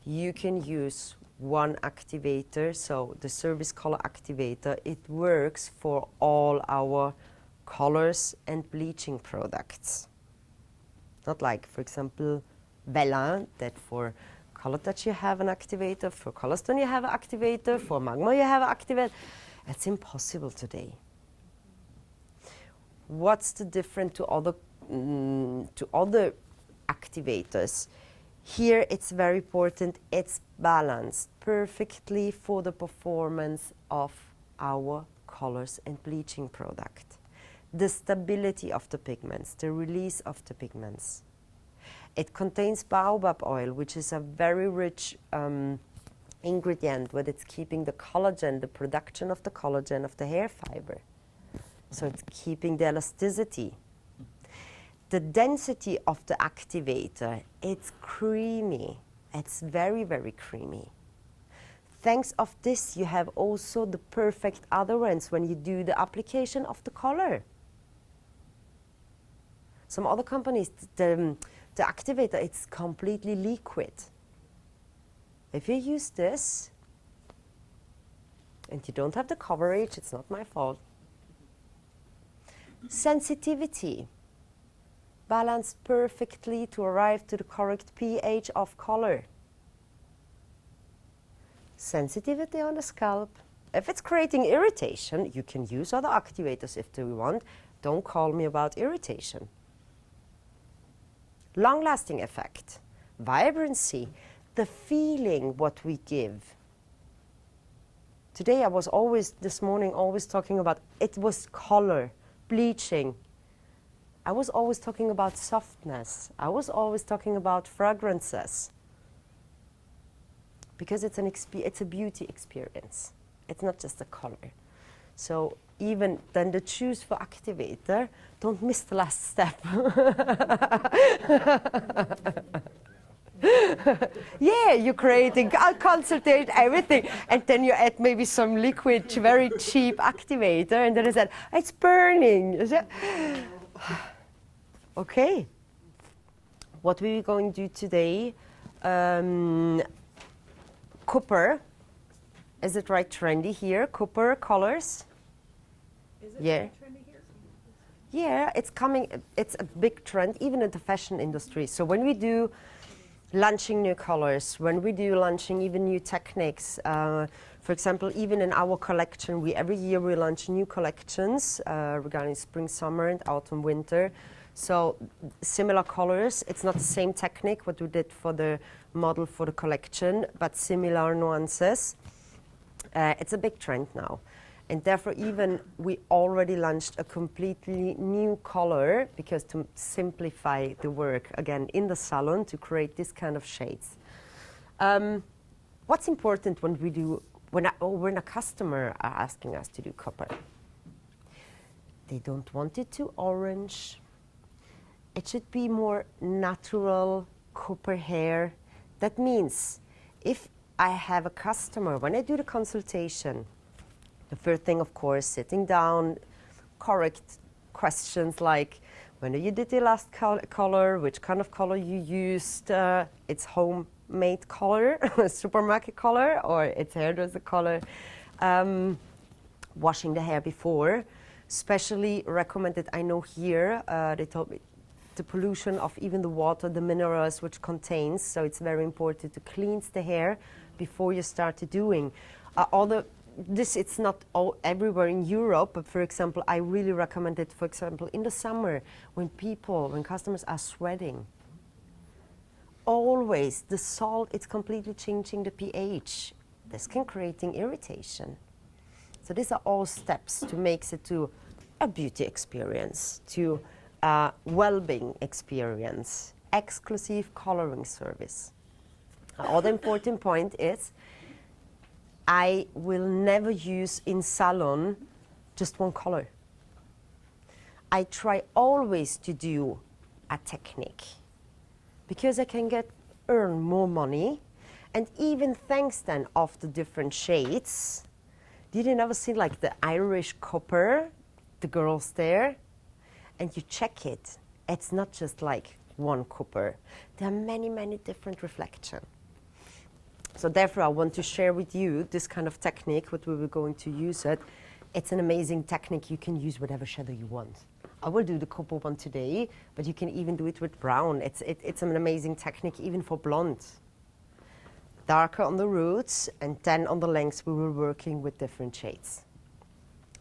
C: you can use one activator, so the service color activator, it works for all our colors and bleaching products. Not like, for example, Bella, that for Color Touch you have an activator, for Colorstone you have an activator, for Magma you have an activator. It's impossible today. What's the difference to other activators? Here it's very important, it's balanced perfectly for the performance of our colors and bleaching product. The stability of the pigments, the release of the pigments. It contains baobab oil, which is a very rich ingredient, where it's keeping the collagen, the production of the collagen of the hair fiber. So it's keeping the elasticity. The density of the activator, it's creamy. It's very, very creamy. Thanks of this, you have also the perfect adherence when you do the application of the color. Some other companies, the activator, it's completely liquid. If you use this, and you don't have the coverage, it's not my fault. Sensitivity, balanced perfectly to arrive to the correct pH of color. Sensitivity on the scalp. If it's creating irritation, you can use other activators if you want. Don't call me about irritation. Long-lasting effect, vibrancy, the feeling what we give. Today this morning, always talking about, it was color, bleaching. I was always talking about softness. I was always talking about fragrances. Because it's a beauty experience. It's not just a color. So even then the choose for activator, don't miss the last step. Yeah, you're creating, concentrate everything, and then you add maybe some liquid, very cheap activator, and then I said, it's burning. Okay. What we're going to do today, copper. Is it right trendy here? Copper colors?
E: Is it
C: Yeah.
E: really trendy here?
C: Yeah, it's coming. It's a big trend, even in the fashion industry. So when we do launching new colors, when we do launching even new techniques, for example, even in our collection, every year we launch new collections regarding spring, summer, and autumn, winter. So similar colors. It's not the same technique what we did for the model for the collection, but similar nuances. It's a big trend now. And therefore, even we already launched a completely new color because to simplify the work, again, in the salon to create this kind of shades. What's important when a customer are asking us to do copper? They don't want it too orange. It should be more natural copper hair. That means if I have a customer, when I do the consultation, the first thing, of course, sitting down, correct questions like, when you did the last color, which kind of color you used, it's homemade color, supermarket color, or it's hairdresser color, washing the hair before, especially recommended, I know here, they told me, the pollution of even the water, the minerals which contains, so it's very important to cleanse the hair before you start to doing. It's not everywhere in Europe, but for example, I really recommend it, for example, in the summer when customers are sweating. Always, the salt, it's completely changing the pH. This can creating irritation. So these are all steps to make it to a beauty experience, to a well-being experience, exclusive coloring service. Another important point is I will never use in salon just one color. I try always to do a technique because I can earn more money, and even thanks then of the different shades. Did you never see like the Irish copper, the girls there? And you check it. It's not just like one copper. There are many, many different reflections. So therefore, I want to share with you this kind of technique, what we were going to use it. It's an amazing technique. You can use whatever shadow you want. I will do the copper one today, but you can even do it with brown. It's an amazing technique, even for blonde. Darker on the roots, and then on the lengths, we were working with different shades.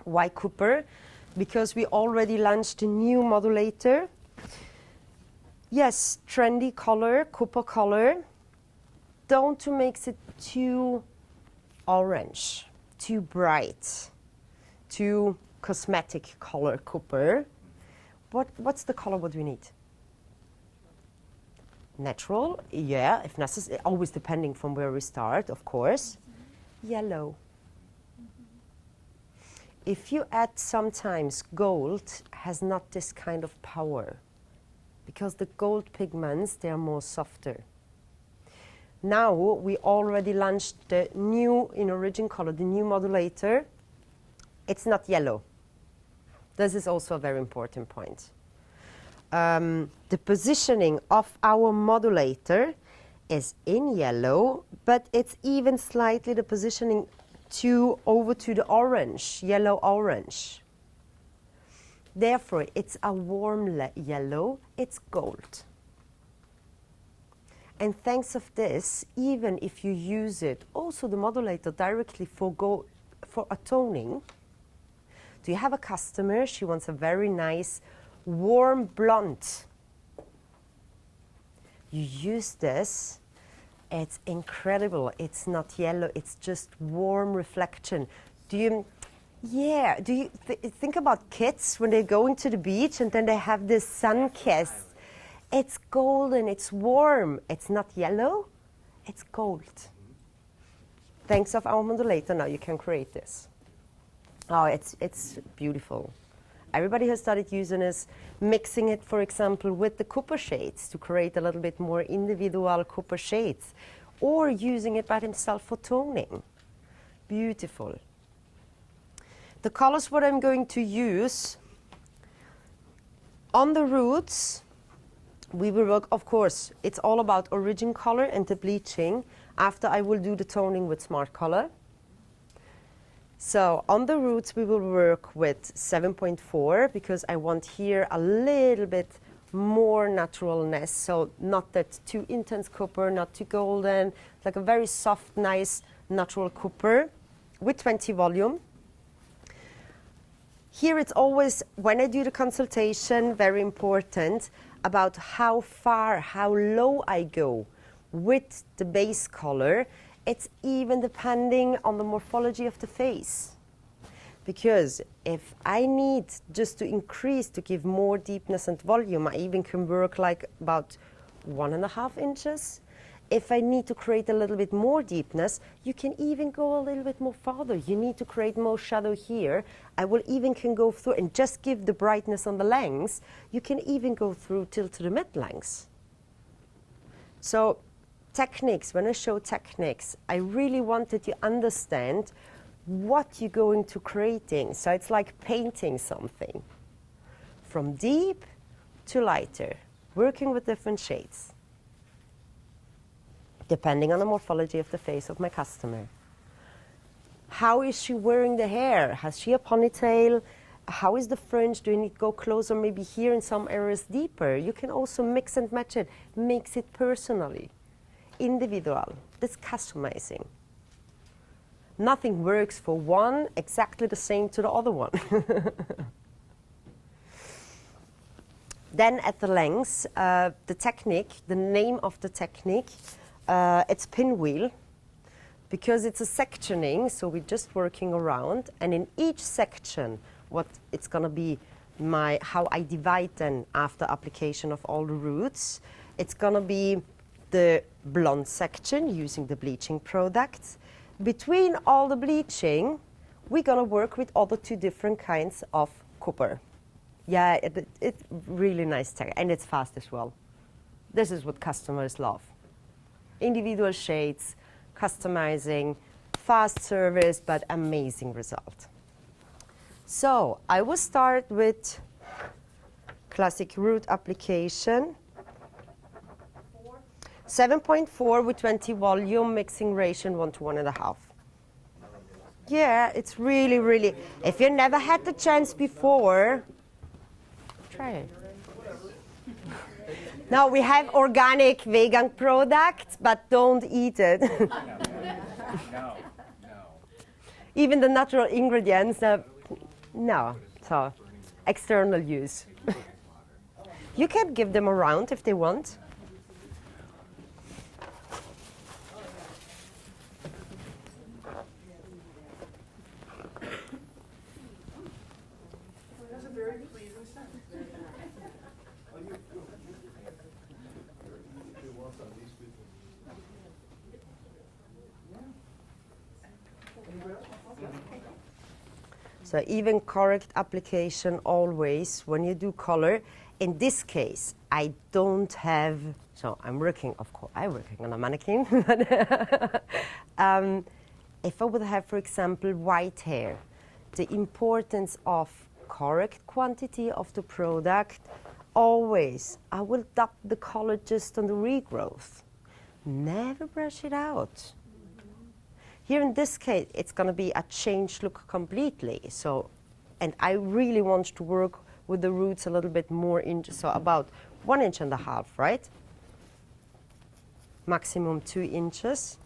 C: Why copper? Because we already launched a new modulator. Yes, trendy color, copper color. Don't to make it too orange, too bright, too cosmetic color copper. What's the color what we need? Natural, yeah, if necessary, always depending from where we start, of course. Yellow. If you add sometimes gold, has not this kind of power because the gold pigments, they are more softer. Now we already launched the new, in origin color, the new modulator. It's not yellow. This is also a very important point. the positioning of our modulator is in yellow, but it's even slightly the positioning over to the orange, yellow-orange. Therefore, it's a warm yellow, it's gold. And thanks of this, even if you use it, also the modulator directly for a toning. Do you have a customer, she wants a very nice warm blonde. You use this, it's incredible. It's not yellow, it's just warm reflection. Do you think about kids when they go into the beach and then they have this sun kiss? It's golden, it's warm. It's not yellow, it's gold. Thanks of our modulator, now you can create this. Oh, it's beautiful. Everybody has started using this, mixing it, for example, with the copper shades to create a little bit more individual copper shades, or using it by themselves for toning. Beautiful. The colors what I'm going to use on the roots, we will work, of course, it's all about origin color and the bleaching. After I will do the toning with Smart Color. So on the roots we will work with 7.4 because I want here a little bit more naturalness, so not that too intense copper, not too golden, like a very soft, nice, natural copper with 20 volume. Here it's always, when I do the consultation, very important about how far, how low I go with the base color. It's even depending on the morphology of the face. Because if I need just to increase, to give more deepness and volume, I even can work like about 1.5 inches. If I need to create a little bit more deepness, you can even go a little bit more farther. You need to create more shadow here. I will even can go through and just give the brightness on the lengths. You can even go through till to the mid-lengths. So techniques, when I show techniques, I really wanted you to understand what you're going to creating. So it's like painting something. From deep to lighter, working with different shades, depending on the morphology of the face of my customer. How is she wearing the hair? Has she a ponytail? How is the fringe? Do you need to go closer, maybe here in some areas deeper? You can also mix and match it, makes it personally, individual. That's customizing. Nothing works for one exactly the same to the other one. Then at the lengths, the technique, the name of the technique, it's pinwheel, because it's a sectioning, so we're just working around, and in each section, what it's gonna be how I divide them after application of all the roots. It's gonna be the blonde section using the bleaching products. Between all the bleaching, we're gonna work with other 2 different kinds of copper. Yeah, it's really nice tech, and it's fast as well. This is what customers love. Individual shades, customizing, fast service, but amazing result. So I will start with classic root application. 7.4 with 20 volume, mixing ratio 1 to 1.5. Yeah, it's really, really, if you never had the chance before, try it. Now we have organic vegan products, but don't eat it.
D: No.
C: Even the natural ingredients, no, so external use. You can give them around if they want. So even correct application always when you do color. In this case, I don't have, so I'm working, of course, I'm working on a mannequin. If I would have, for example, white hair, the importance of correct quantity of the product, always, I will dab the color just on the regrowth. Never brush it out. Here in this case, it's going to be a changed look completely. So, and I really want to work with the roots a little bit more, so about 1.5 inches, right? Maximum 2 inches.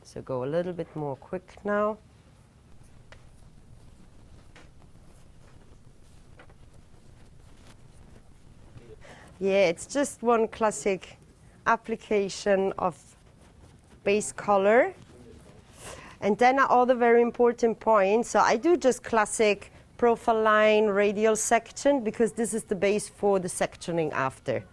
C: So go a little bit more quick now. Yeah, it's just one classic application of base color. And then all the very important points. So I do just classic profile line, radial section, because this is the base for the sectioning after.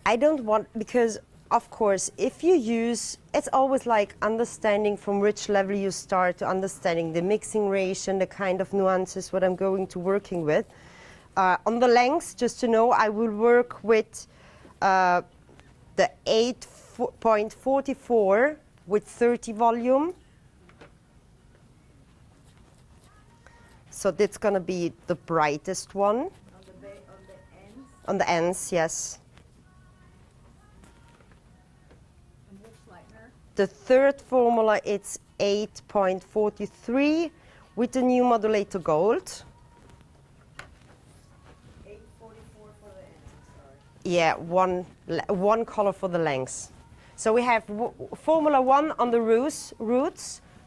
C: I don't want, because of course, if you use, it's always like understanding from which level you start to understanding the mixing ratio, the kind of nuances, what I'm going to working with. On the lengths, just to know, I will work with the 8.44 with 30 volume. So that's going to be the brightest one.
E: On the ends,
C: On the ends, yes.
E: and which lightener?
C: The third formula, it's 8.43 with the new modulator gold.
E: 844 for the ends, sorry.
C: Yeah, one color for the lengths. So we have Formula 1 on the roots,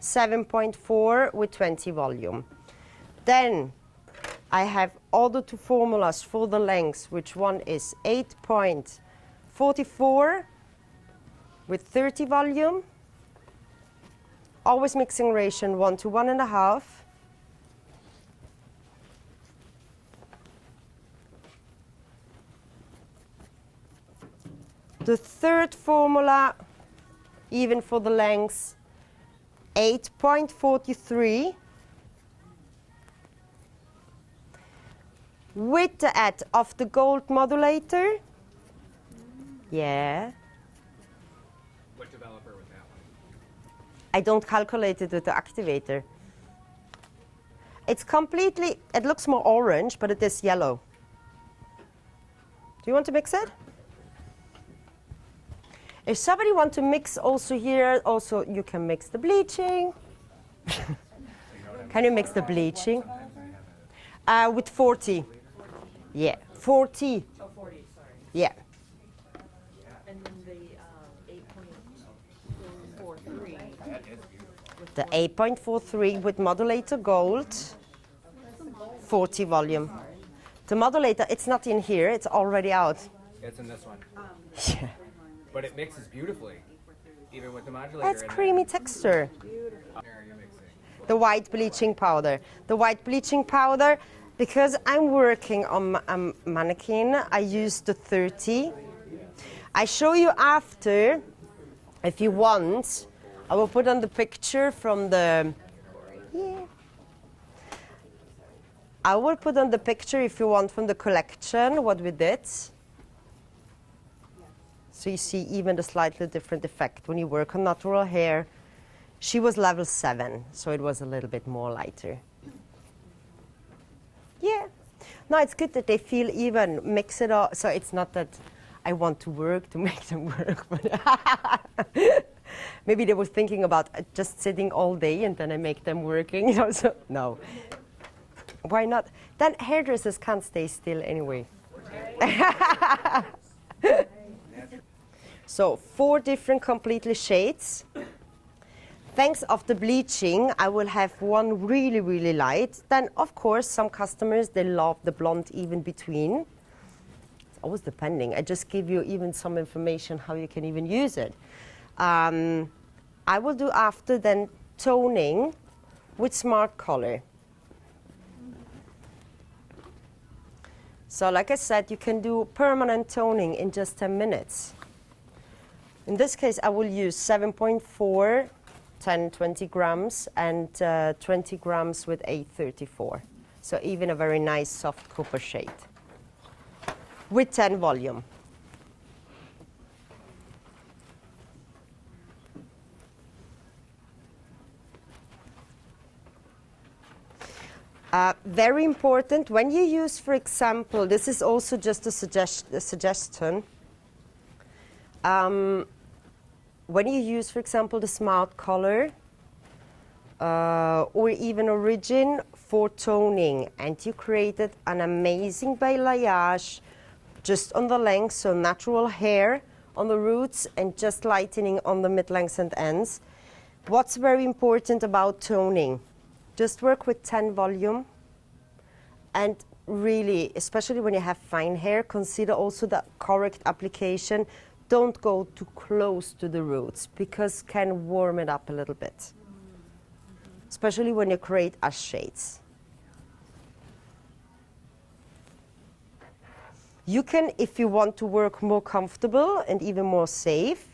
C: 7.4 with 20 volume. Then I have other two formulas for the lengths, which one is 8.44 with 30 volume. Always mixing ratio 1 to 1.5. The third formula, even for the lengths, 8.43 with the add of the gold modulator. Yeah.
D: What developer was that one?
C: I don't calculate it with the activator. It's completely, it looks more orange, but it is yellow. Do you want to mix it? If somebody wants to mix also here, also you can mix the bleaching. Can you mix the bleaching? With 40. Yeah, 40.
E: Oh, 40, sorry.
C: Yeah.
E: And then the 8.43.
C: The 8.43 with modulator gold, 40 volume. The modulator, it's not in here, it's already out.
D: It's in this one.
C: Yeah.
D: But it mixes beautifully, even with the modulator.
C: That's creamy texture.
D: You're mixing.
C: The white bleaching powder. The white bleaching powder, because I'm working on a mannequin, I use the 30. I show you after, if you want, I will put on the picture from the, yeah. I will put on the picture if you want from the collection, what we did. So you see even the slightly different effect when you work on natural hair. She was level 7, so it was a little bit more lighter. Yeah. No, it's good that they feel even, mix it all. So it's not that I want to work to make them work, but maybe they were thinking about just sitting all day and then I make them working, you know, so no. Why not? Then hairdressers can't stay still anyway. So 4 different completely shades. Thanks of the bleaching, I will have one really, really light. Then, of course, some customers, they love the blonde even between. It's always depending. I just give you even some information how you can even use it. I will do after then toning with Smart Color. So like I said, you can do permanent toning in just 10 minutes. In this case, I will use 7.4, 10, 20 grams, and 20 grams with 834. So even a very nice soft copper shade with 10 volume. Very important, when you use, for example, this is also just a suggestion. When you use, for example, the Smart Color or even Origin for toning, and you created an amazing balayage just on the length, so natural hair on the roots and just lightening on the mid-lengths and ends. What's very important about toning? Just work with 10 volume, and really, especially when you have fine hair, consider also the correct application. Don't go too close to the roots because can warm it up a little bit, especially when you create ash shades. You can, if you want to work more comfortable and even more safe,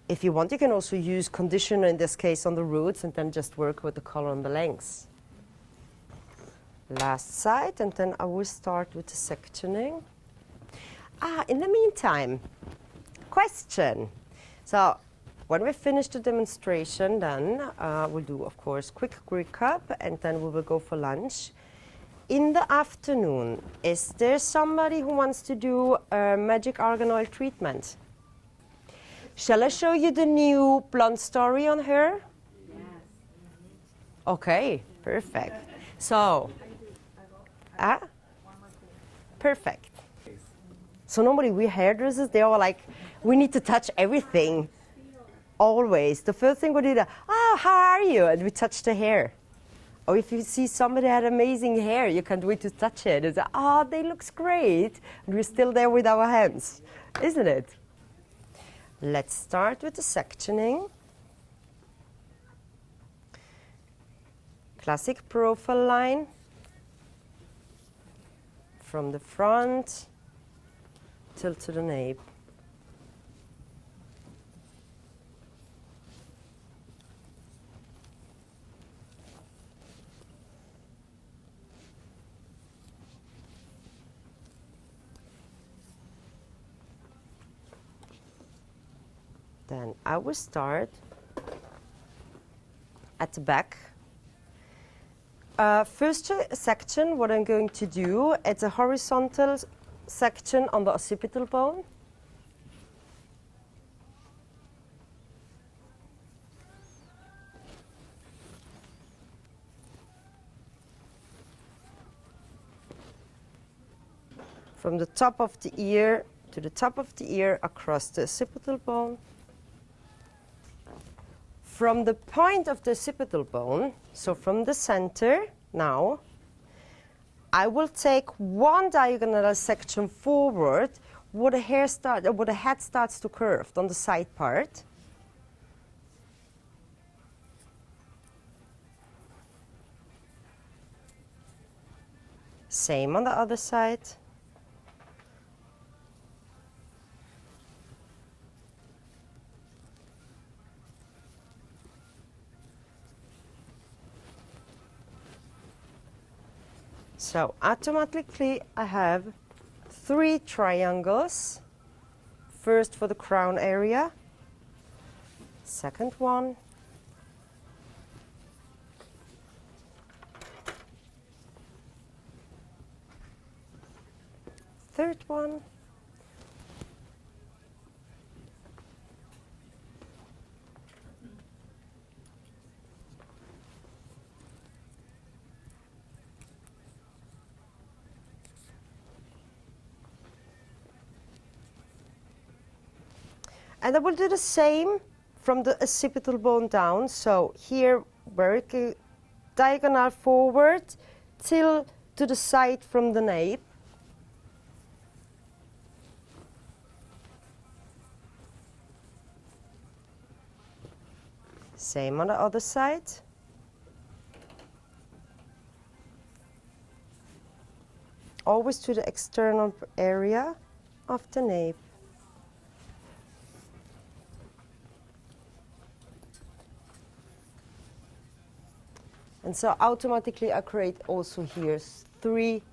C: if you want, you can also use conditioner, in this case, on the roots, and then just work with the color on the lengths. Last side, and then I will start with the sectioning. In the meantime, question. So when we finish the demonstration, then we'll do, of course, quick recap, and then we will go for lunch. In the afternoon, is there somebody who wants to do a magic argan oil treatment? Shall I show you the new blonde story on her? Yes. Okay, perfect. So, perfect. So normally we hairdressers, they are like, we need to touch everything, always. The first thing we do, how are you? And we touch the hair. Or if you see somebody had amazing hair, you can't wait to touch it. It's like, they looks great. And we're still there with our hands, isn't it? Let's start with the sectioning. Classic profile line from the front till to the nape. Then I will start at the back. First section, what I'm going to do, it's a horizontal section on the occipital bone. From the top of the ear to the top of the ear across the occipital bone. From the point of the occipital bone, so from the center now, I will take one diagonal section forward where the head starts to curve on the side part. Same on the other side. So automatically I have 3 triangles. First for the crown area, second one, third one, and I will do the same from the occipital bone down. So here, very diagonal forward till to the side from the nape. Same on the other side. Always to the external area of the nape. And so automatically I create also here 3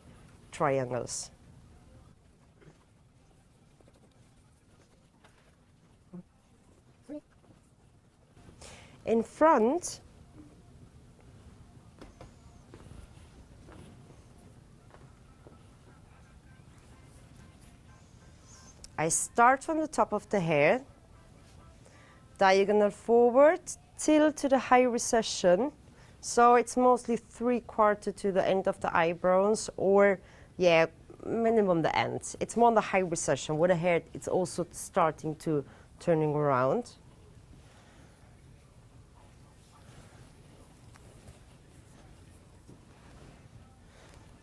C: triangles. In front, I start from the top of the hair, diagonal forward, till to the high recession. So it's mostly 3/4 to the end of the eyebrows, or yeah, minimum the end. It's more on the high recession. With the hair, it's also starting to turning around.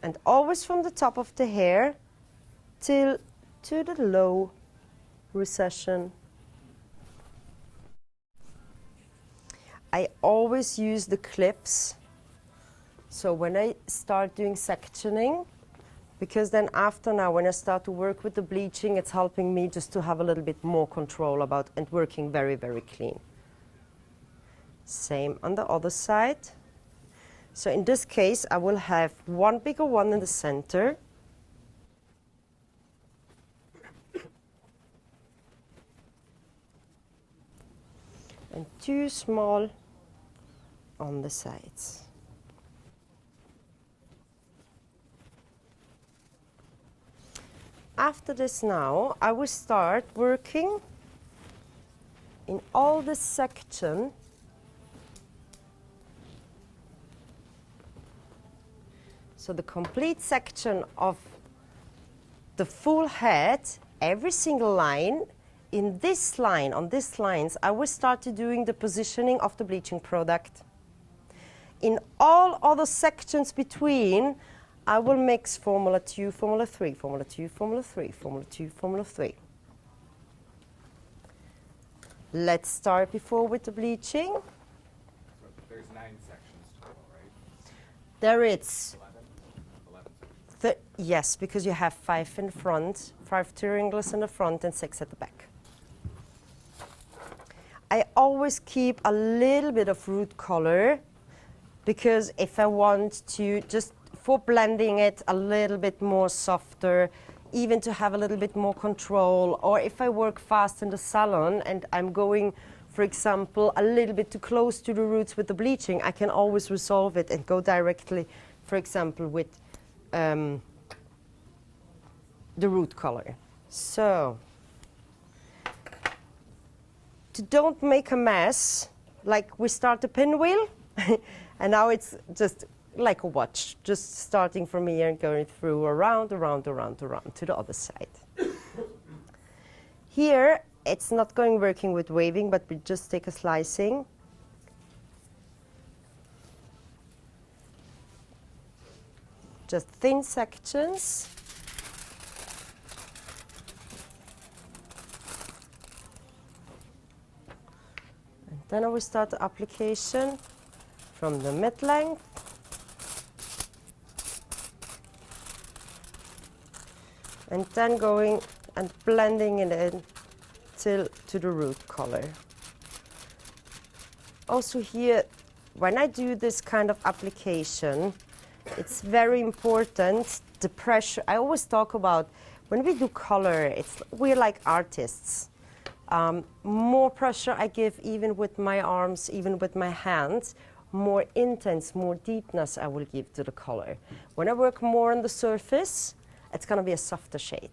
C: And always from the top of the hair till to the low recession. I always use the clips. So when I start doing sectioning, because then after now when I start to work with the bleaching, it's helping me just to have a little bit more control about and working very, very clean. Same on the other side. So in this case, I will have one bigger one in the center. And two small on the sides. After this now, I will start working in all the section. So the complete section of the full head, every single line, in this line, on these lines, I will start to doing the positioning of the bleaching product. In all other sections between, I will mix formula 2, formula 3, formula 2, formula 3, formula 2, formula 3. Let's start before with the bleaching.
D: So there's 9 sections total, right?
C: There it's
D: 11 sections.
C: yes, because you have 5 in front, 5 triangles in the front and 6 at the back. I always keep a little bit of root color, because if I want to just for blending it a little bit more softer, even to have a little bit more control, or if I work fast in the salon and I'm going, for example, a little bit too close to the roots with the bleaching, I can always resolve it and go directly, for example, with the root color. So, to don't make a mess, like we start the pinwheel, and now it's just like a watch, just starting from here and going through around, around, around, around to the other side. Here, it's not working with waving, but we just take a slicing. Just thin sections. And then I will start the application from the mid-length. And then going and blending it in till to the root color. Also here, when I do this kind of application, it's very important, the pressure. I always talk about, when we do color, we're like artists. More pressure I give even with my arms, even with my hands, more intense, more deepness I will give to the color. When I work more on the surface, it's going to be a softer shade.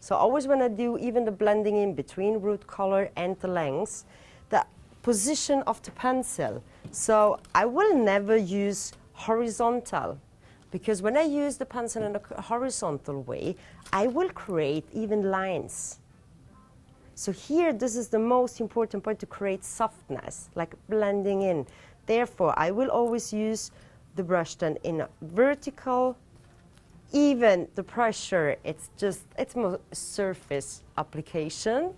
C: So always when I do even the blending in between root color and the lengths, the position of the pencil. So I will never use horizontal, because when I use the pencil in a horizontal way, I will create even lines. So here, this is the most important point, to create softness, like blending in. Therefore, I will always use the brush then in a vertical. Even the pressure, it's more surface application.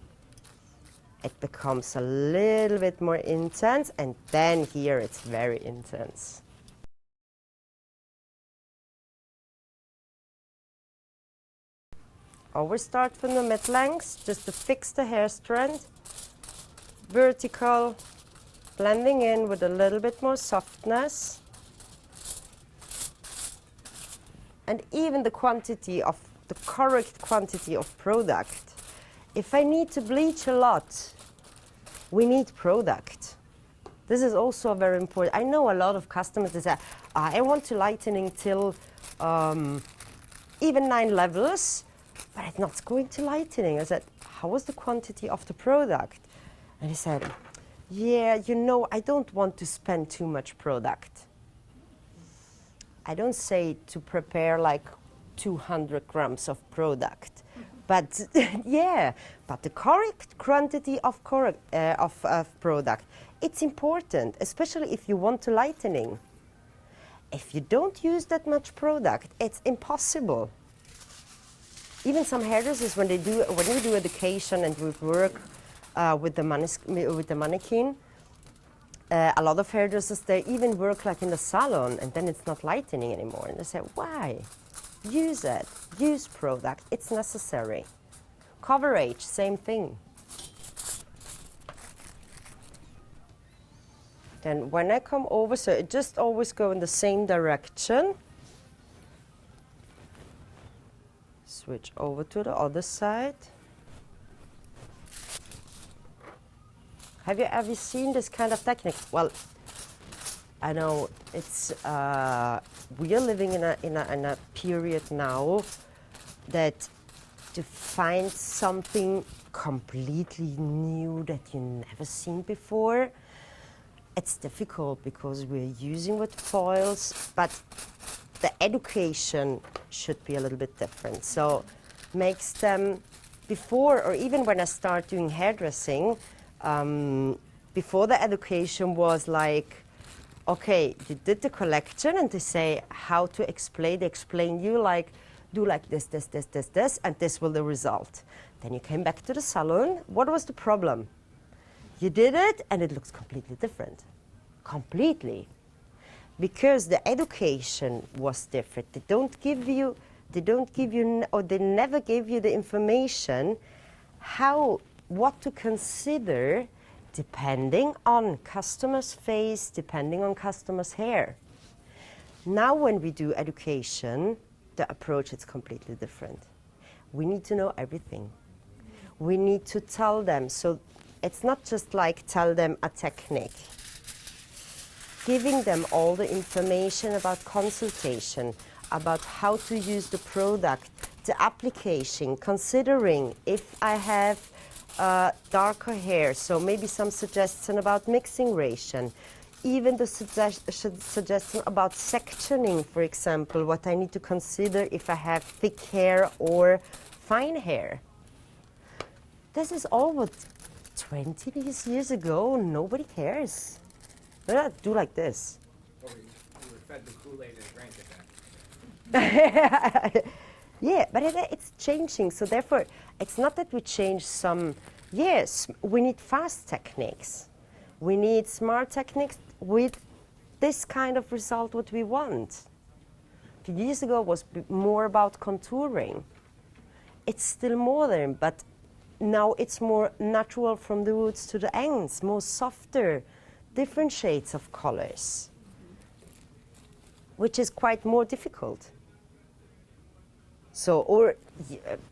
C: It becomes a little bit more intense, and then here it's very intense. Always start from the mid-lengths, just to fix the hair strand. Vertical, blending in with a little bit more softness. And even the quantity of, the correct quantity of product. If I need to bleach a lot, we need product. This is also very important. I know a lot of customers that say, I want to lightening till even 9 levels, but it's not going to lightening. I said, how was the quantity of the product? And he said, yeah, you know, I don't want to spend too much product. I don't say to prepare like 200 grams of product, but yeah, but the correct quantity of product, it's important, especially if you want to lightening. If you don't use that much product, it's impossible. Even some hairdressers, when we do education and we work with the mannequin, a lot of hairdressers, they even work like in the salon, and then it's not lightening anymore. And they say, why? Use it. Use product. It's necessary. Coverage, same thing. Then when I come over, so it just always go in the same direction. Switch over to the other side. Have you ever seen this kind of technique? Well, I know it's we are living in a period now that to find something completely new that you never seen before, it's difficult because we're using with foils, but the education should be a little bit different. So makes them before, or even when I start doing hairdressing, before the education was like, okay, you did the collection and they say how to explain. They explain you like, do like this, this, this, this, this, and this will the result. Then you came back to the salon. What was the problem? You did it and it looks completely different. Completely. Because the education was different. They never give you the information what to consider depending on customer's face, depending on customer's hair. Now when we do education, the approach is completely different. We need to know everything. We need to tell them, so it's not just like tell them a technique. Giving them all the information about consultation, about how to use the product, the application, considering if I have darker hair, so maybe some suggestion about mixing ration, even the suggestion about sectioning, for example, what I need to consider if I have thick hair or fine hair. This is all what 20 years ago, nobody cares. They don't do like this.
D: Or we were fed the Kool-Aid and drank it then.
C: Yeah, but it's changing. So therefore, it's not that we change some. Yes, we need fast techniques. We need smart techniques with this kind of result what we want. A few years ago, it was more about contouring. It's still modern, but now it's more natural from the roots to the ends, more softer, different shades of colors, which is quite more difficult. So, or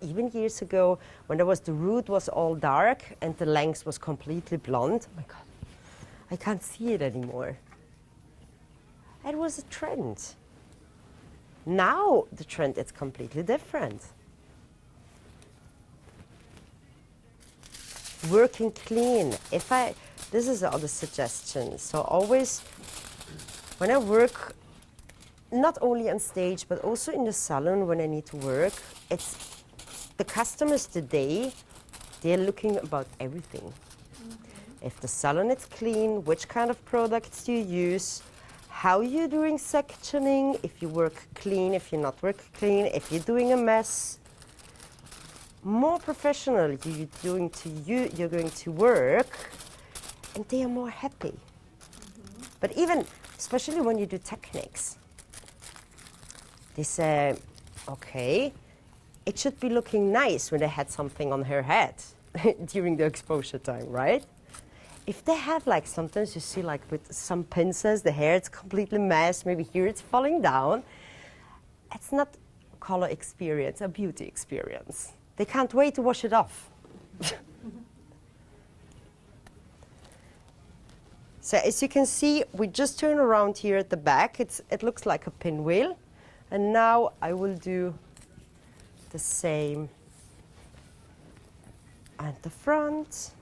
C: even years ago, when there was the root was all dark and the length was completely blonde, oh my God, I can't see it anymore. It was a trend. Now the trend is completely different. Working clean. This is the other suggestion. So always, when I work, not only on stage, but also in the salon when I need to work, it's the customers today, they're looking about everything. Mm-hmm. If the salon is clean, which kind of products do you use, how you're doing sectioning, if you work clean, if you're not working clean, if you're doing a mess. More professional you're going to work, and they are more happy. Mm-hmm. But even, especially when you do techniques, they say, okay, it should be looking nice when they had something on her head during the exposure time, right? If they have like, sometimes you see like with some pincers, the hair is completely messed, maybe here it's falling down. It's not a color experience, a beauty experience. They can't wait to wash it off. So as you can see, we just turn around here at the back. It looks like a pinwheel. And now I will do the same and the front.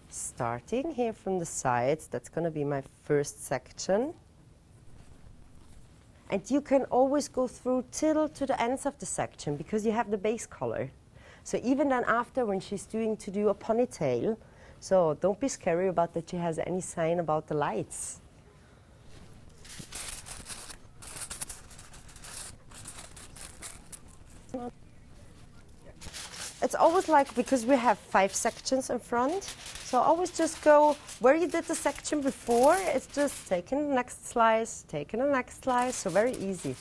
C: Starting here from the sides, that's going to be my first section. And you can always go through till to the ends of the section because you have the base color. So even then after when she's doing to do a ponytail, so don't be scary about that she has any sign about the lights. It's always like, because we have 5 sections in front, so always just go where you did the section before, it's just taking the next slice, taking the next slice, so very easy.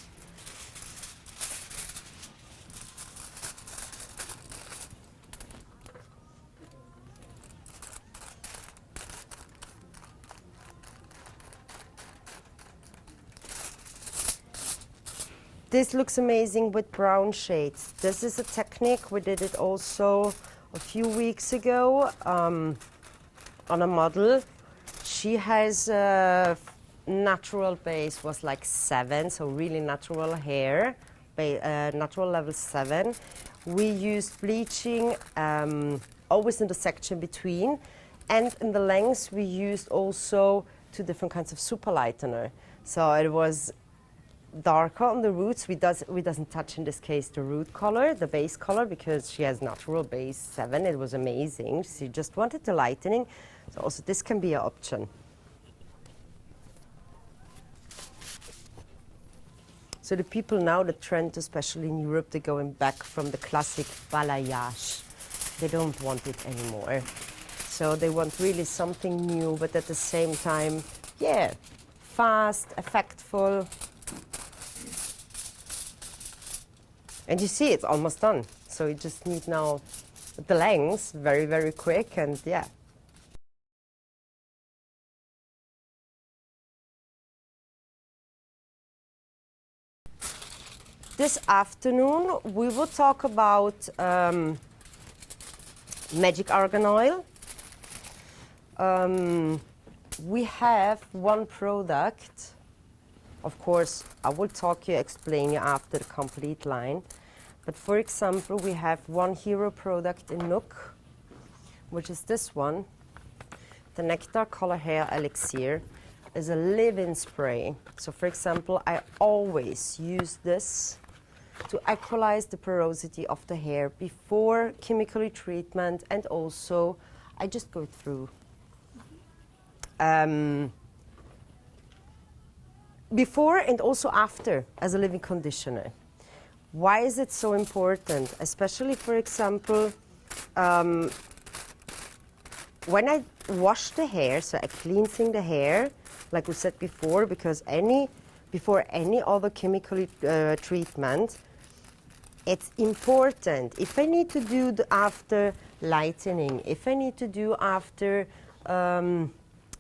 C: This looks amazing with brown shades. This is a technique, we did it also a few weeks ago on a model. She has a natural base was like 7, so really natural hair, natural level 7. We used bleaching always in the section between, and in the lengths we used also 2 different kinds of super lightener. So it was darker on the roots. We doesn't touch in this case the root color, the base color, because she has natural base 7. It was amazing. She just wanted the lightening. So also this can be an option. So the people now, the trend, especially in Europe, they're going back from the classic balayage. They don't want it anymore. So they want really something new, but at the same time, yeah, fast, effectful. And you see it's almost done. So you just need now the lengths very, very quick, and yeah. This afternoon we will talk about magic argan oil. We have one product. Of course, I will explain you after the complete line. But for example, we have one hero product in Nook, which is this one. The Nectar Color Hair Elixir is a leave-in spray. So for example, I always use this to equalize the porosity of the hair before chemical treatment, and also I just go through. Before and also after as a leave-in conditioner. Why is it so important? Especially, for example, when I wash the hair, so I cleansing the hair, like we said before, because before any other chemical treatment, it's important. If I need to do the after lightening, if I need to do after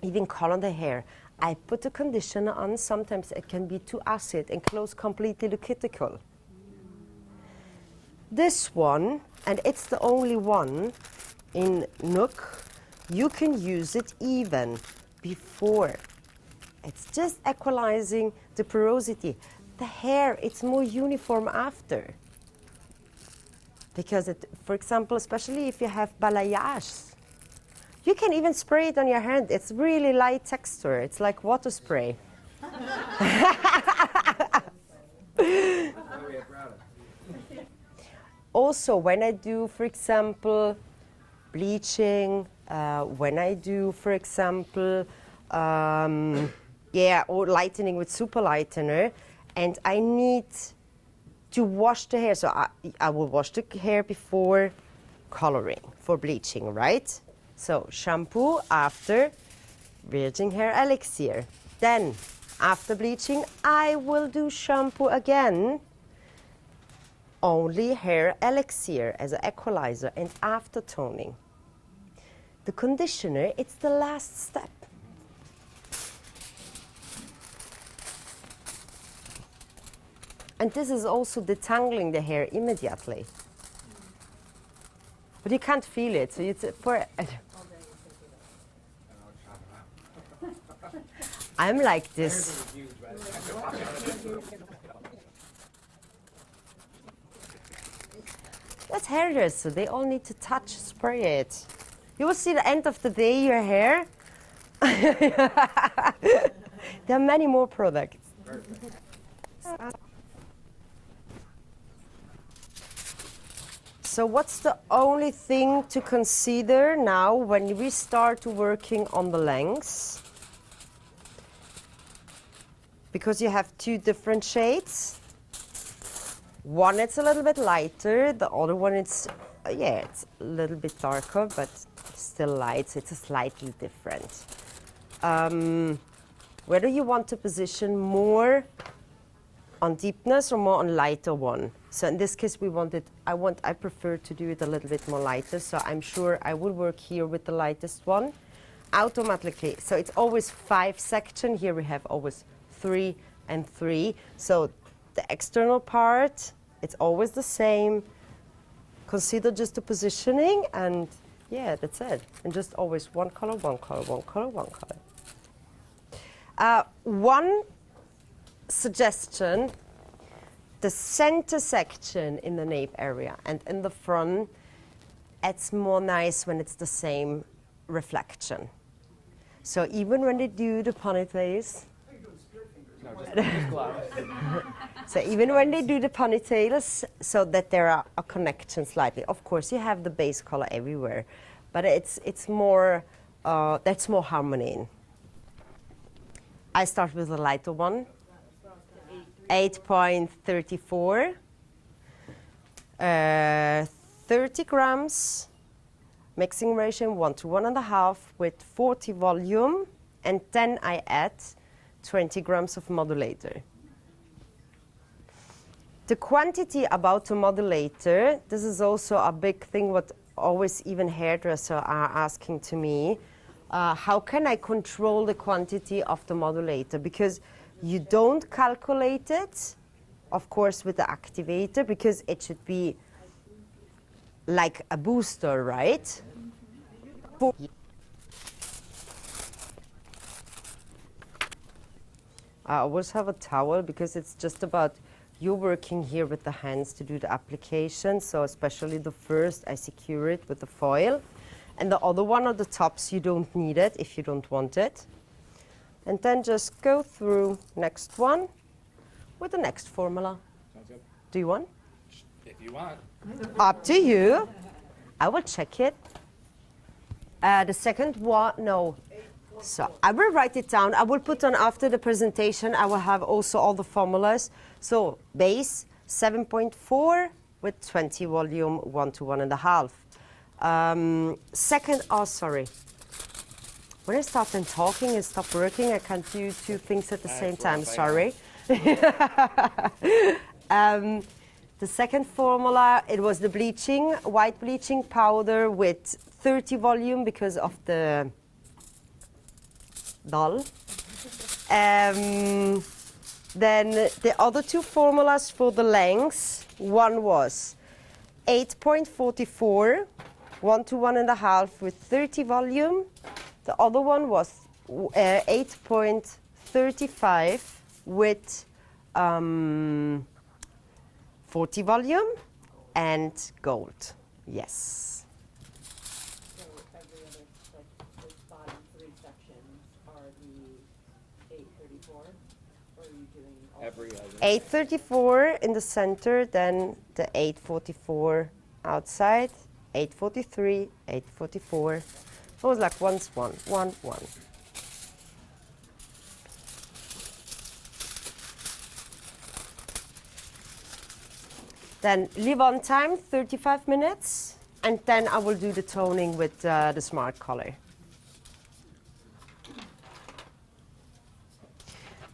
C: even color the hair, I put the conditioner on. Sometimes it can be too acid and close completely the cuticle. This one, and it's the only one in Nook, you can use it even before. It's just equalizing the porosity. The hair, it's more uniform after. Because, for example, especially if you have balayage, you can even spray it on your hand. It's really light texture. It's like water spray. Also, when I do, for example, bleaching, when I do, for example, or lightening with super lightener, and I need to wash the hair. So I will wash the hair before coloring for bleaching, right? So shampoo after virgin hair elixir. Then after bleaching, I will do shampoo again. Only hair elixir as an equalizer, and after toning. The conditioner, it's the last step. And this is also detangling the hair immediately. But you can't feel it, so it's for. I'm like this. as hairdressers, they all need to touch, spray it. You will see the end of the day, your hair. There are many more products. So what's the only thing to consider now when we start working on the lengths? Because you have two different shades. One it's a little bit lighter, the other one it's it's a little bit darker, but still light, so it's slightly different. Whether you want to position more on deepness or more on lighter one. So in this case, I prefer to do it a little bit more lighter, so I'm sure I will work here with the lightest one automatically. So it's always 5 sections. Here we have always 3 and 3. So the external part, it's always the same. Consider just the positioning, and yeah, that's it. And just always one color, one color, one color, one color. One suggestion, the center section in the nape area and in the front, it's more nice when it's the same reflection. So even when they do the ponytails, so even when they do the ponytails, so that there are a connection slightly. Of course, you have the base color everywhere, but it's more, that's more harmony in. I start with the lighter one, 8.34, 30 grams, mixing ratio 1 to 1.5 with 40 volume, and then I add 20 grams of modulator. The quantity about the modulator, this is also a big thing what always even hairdressers are asking to me. How can I control the quantity of the modulator? Because you don't calculate it, of course, with the activator, because it should be like a booster, right? I always have a towel because it's just about you working here with the hands to do the application. So especially the first, I secure it with the foil. And the other one on the tops, you don't need it if you don't want it. And then just go through next one with the next formula.
D: Sounds good.
C: Do you want?
D: If you want.
C: Up to you. I will check it. The second one, no. So I will write it down. I will put on after the presentation. I will have also all the formulas. So base 7.4 with 20 volume, 1 to 1.5. Second, oh sorry. When I start then talking and stop working, I can't do two things at the same time. Sorry. The second formula, it was the bleaching, white bleaching powder with 30 volume because of the dull. Then the other two formulas for the lengths, one was 8.44, 1 to 1.5 with 30 volume. The other one was 8.35 with 40 volume and gold. Yes.
E: So every other, like, those bottom 3 sections are the 834, or are you doing all?
D: Every other.
C: 834 in the center, then the 844 outside, 843, 844. It was like one. Then leave on time, 35 minutes, and then I will do the toning with the smart color.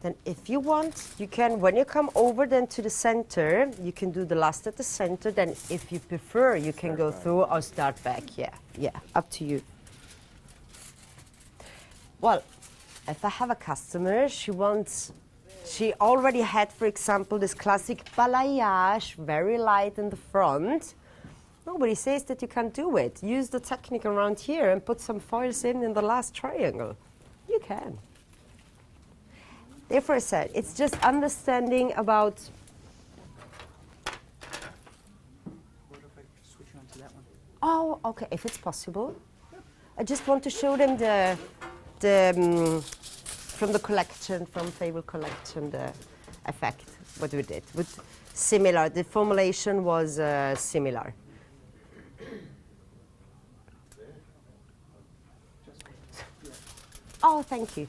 C: Then if you want, you can, when you come over then to the center, you can do the last at the center. Then if you prefer, you can go through or start back. Yeah, up to you. Well, if I have a customer, she already had, for example, this classic balayage, very light in the front. Nobody says that you can't do it. Use the technique around here and put some foils in the last triangle. You can. Therefore I said, it's just understanding about...
A: What if I switch
C: Oh, okay, if it's possible. I just want to show them from the collection, from Fable collection, the effect, what we did. With similar, the formulation was similar. Oh, thank you.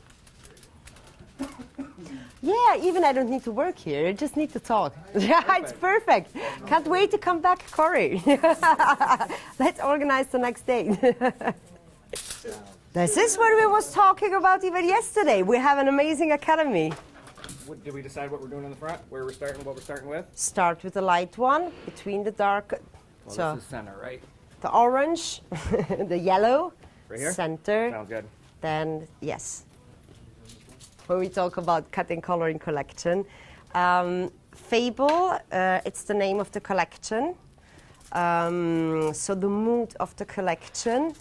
C: Yeah, even I don't need to work here. I just need to talk. Yeah, it's perfect. Can't wait to come back, Korey. Let's organize the next day. This is what we was talking about even yesterday. We have an amazing academy.
D: Did we decide what we're doing in the front? Where we're starting, what we're starting with?
C: Start with the light one, between the dark,
D: Well,
C: so
D: this is center, right?
C: the orange, the yellow,
D: Right here?
C: center,
D: Sounds good.
C: then yes. When we talk about cutting coloring collection. Fable, it's the name of the collection. So the mood of the collection.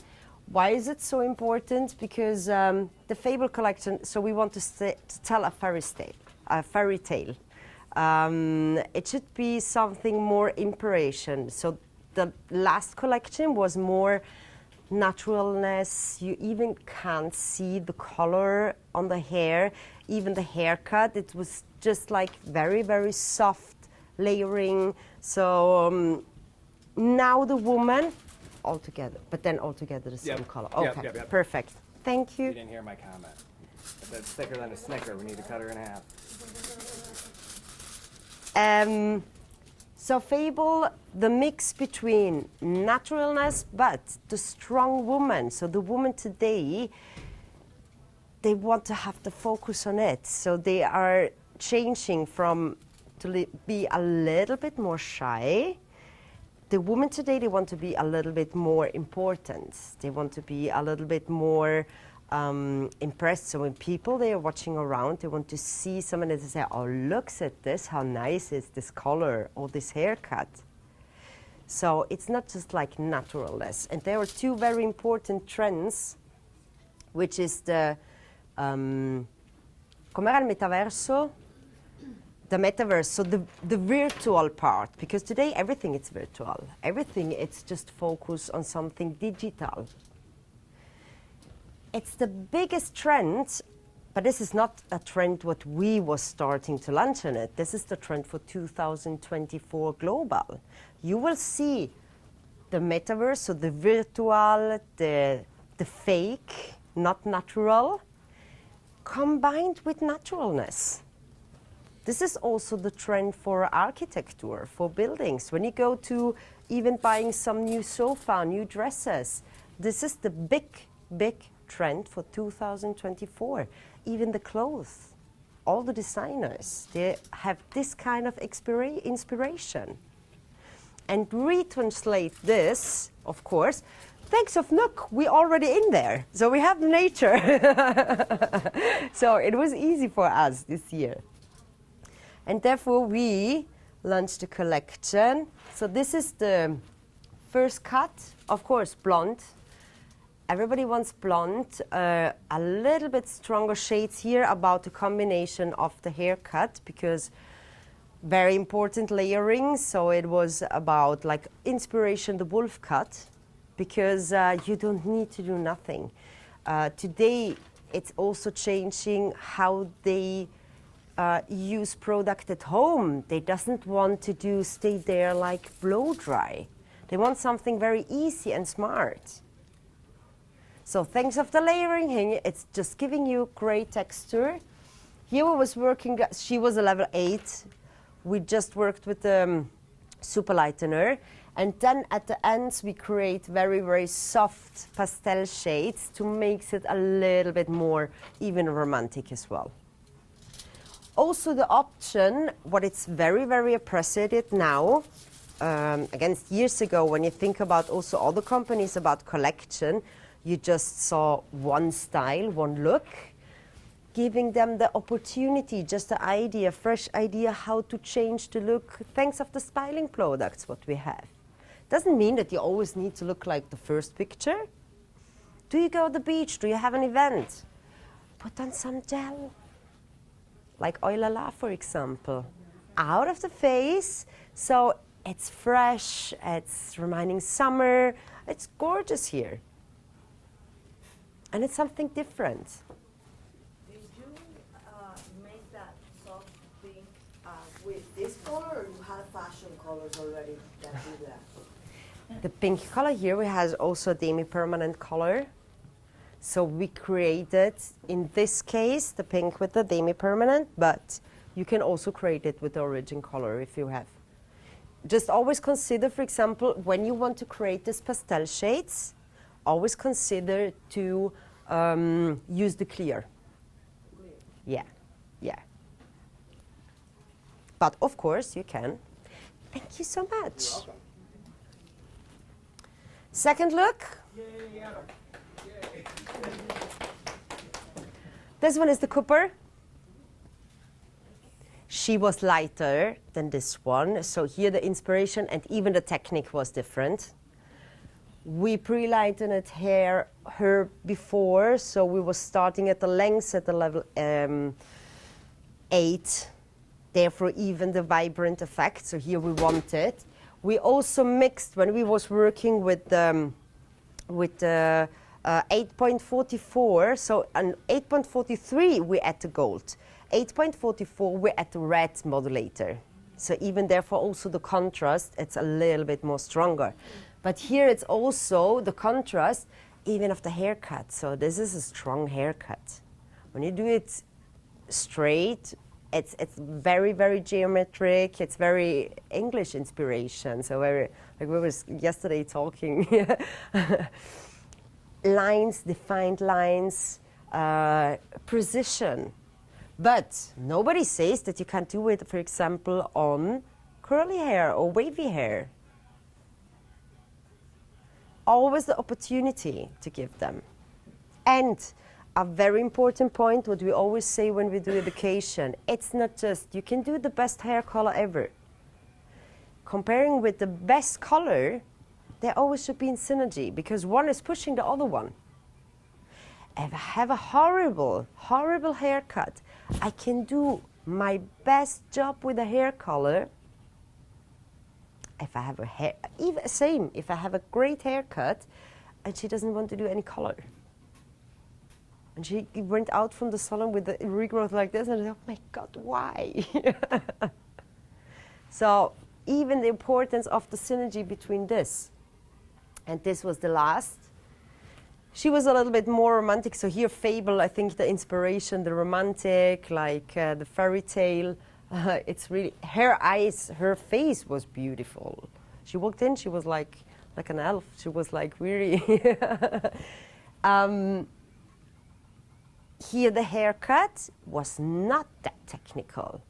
C: Why is it so important? Because the Fable collection, so we want to tell a fairy tale. It should be something more inspiration. So the last collection was more naturalness. You even can't see the color on the hair, even the haircut. It was just like very, very soft layering. So now the woman, all together, but then all together the same
D: Yep.
C: color.
D: Yep,
C: Okay,
D: yep, yep.
C: perfect. Thank
D: You
C: you.
D: didn't hear my comment. If that's thicker than a Snicker, we need to cut her in half.
C: So Fable, the mix between naturalness but the strong woman. So the woman today, they want to have the focus on it. So they are changing from to be a little bit more shy. The women today, they want to be a little bit more important. They want to be a little bit more impressed. So when people, they are watching around, they want to see someone that they say, oh, looks at this, how nice is this color or this haircut. So it's not just like naturalness. And there are two very important trends, which is the, com'era il metaverso? The metaverse, so the virtual part, because today everything is virtual. Everything, it's just focused on something digital. It's the biggest trend, but this is not a trend what we was starting to launch on it. This is the trend for 2024 global. You will see the metaverse, so the virtual, the fake, not natural, combined with naturalness. This is also the trend for architecture, for buildings. When you go to even buying some new sofa, new dresses, this is the big, big trend for 2024. Even the clothes, all the designers, they have this kind of inspiration. And retranslate this, of course, thanks of Nook, we're already in there. So we have nature. So it was easy for us this year. And therefore, we launched a collection. So this is the first cut, of course, blonde. Everybody wants blonde. A little bit stronger shades here about the combination of the haircut, because very important layering. So it was about like inspiration, the wolf cut, because you don't need to do nothing. Today, it's also changing how they use product at home. They doesn't want to stay there like blow dry. They want something very easy and smart. So thanks of the layering, it's just giving you great texture. Here we was working, she was a level 8. We just worked with the super lightener. And then at the ends, we create very, very soft pastel shades to make it a little bit more even romantic as well. Also the option, what it's very, very appreciated now, against years ago, when you think about also other companies about collection, you just saw one style, one look, giving them the opportunity, just the idea, fresh idea how to change the look, thanks of the styling products what we have. Doesn't mean that you always need to look like the first picture. Do you go to the beach? Do you have an event? Put on some gel. Like Oil La La, for example, out of the face. So It's fresh, it's reminding summer, it's gorgeous here. And it's something different.
F: Did you make that soft pink with this color, or you had fashion colors already that do that?
C: The pink color here we has also demi-permanent color. So we created, in this case, the pink with the demi-permanent, but you can also create it with the origin color if you have. Just always consider, for example, when you want to create these pastel shades, always consider to use the clear. Yeah, yeah. But of course you can. Thank you so much. Second look. This one is the Cooper. She was lighter than this one, so here the inspiration and even the technique was different. We pre-lightened her before, so we were starting at the length at the level 8, therefore even the vibrant effect, so here we want it. We also mixed, when we was working with the 8.44, so on 8.43 we add the gold. 8.44 we add the red modulator. So even therefore also the contrast, it's a little bit more stronger. But here it's also the contrast even of the haircut. So this is a strong haircut. When you do it straight, it's very, very geometric. It's very English inspiration. So very, like we were yesterday talking, lines, defined lines, precision. But nobody says that you can't do it, for example, on curly hair or wavy hair. Always the opportunity to give them. And a very important point, what we always say when we do education, it's not just, you can do the best hair color ever. Comparing with the best color, they always should be in synergy, because one is pushing the other one. If I have a horrible, horrible haircut, I can do my best job with a hair color. If I have a hair, even same, if I have a great haircut and she doesn't want to do any color. And she went out from the salon with the regrowth like this, and I said, oh my God, why? So even the importance of the synergy between this. And this was the last. She was a little bit more romantic, so here Fable, I think the inspiration, the romantic, like the fairy tale, it's really, her eyes, her face was beautiful. She walked in, she was like an elf. She was like really, here the haircut was not that technical.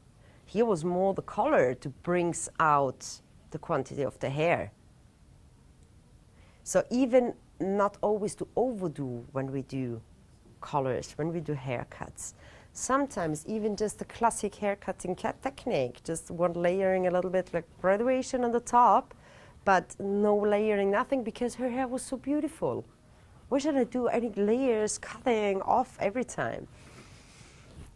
C: Here was more the color to bring out the quantity of the hair. So even not always to overdo when we do colors, when we do haircuts. Sometimes even just the classic haircutting technique, just one layering a little bit like graduation on the top, but no layering, nothing, because her hair was so beautiful. Why should I do any layers, cutting off every time?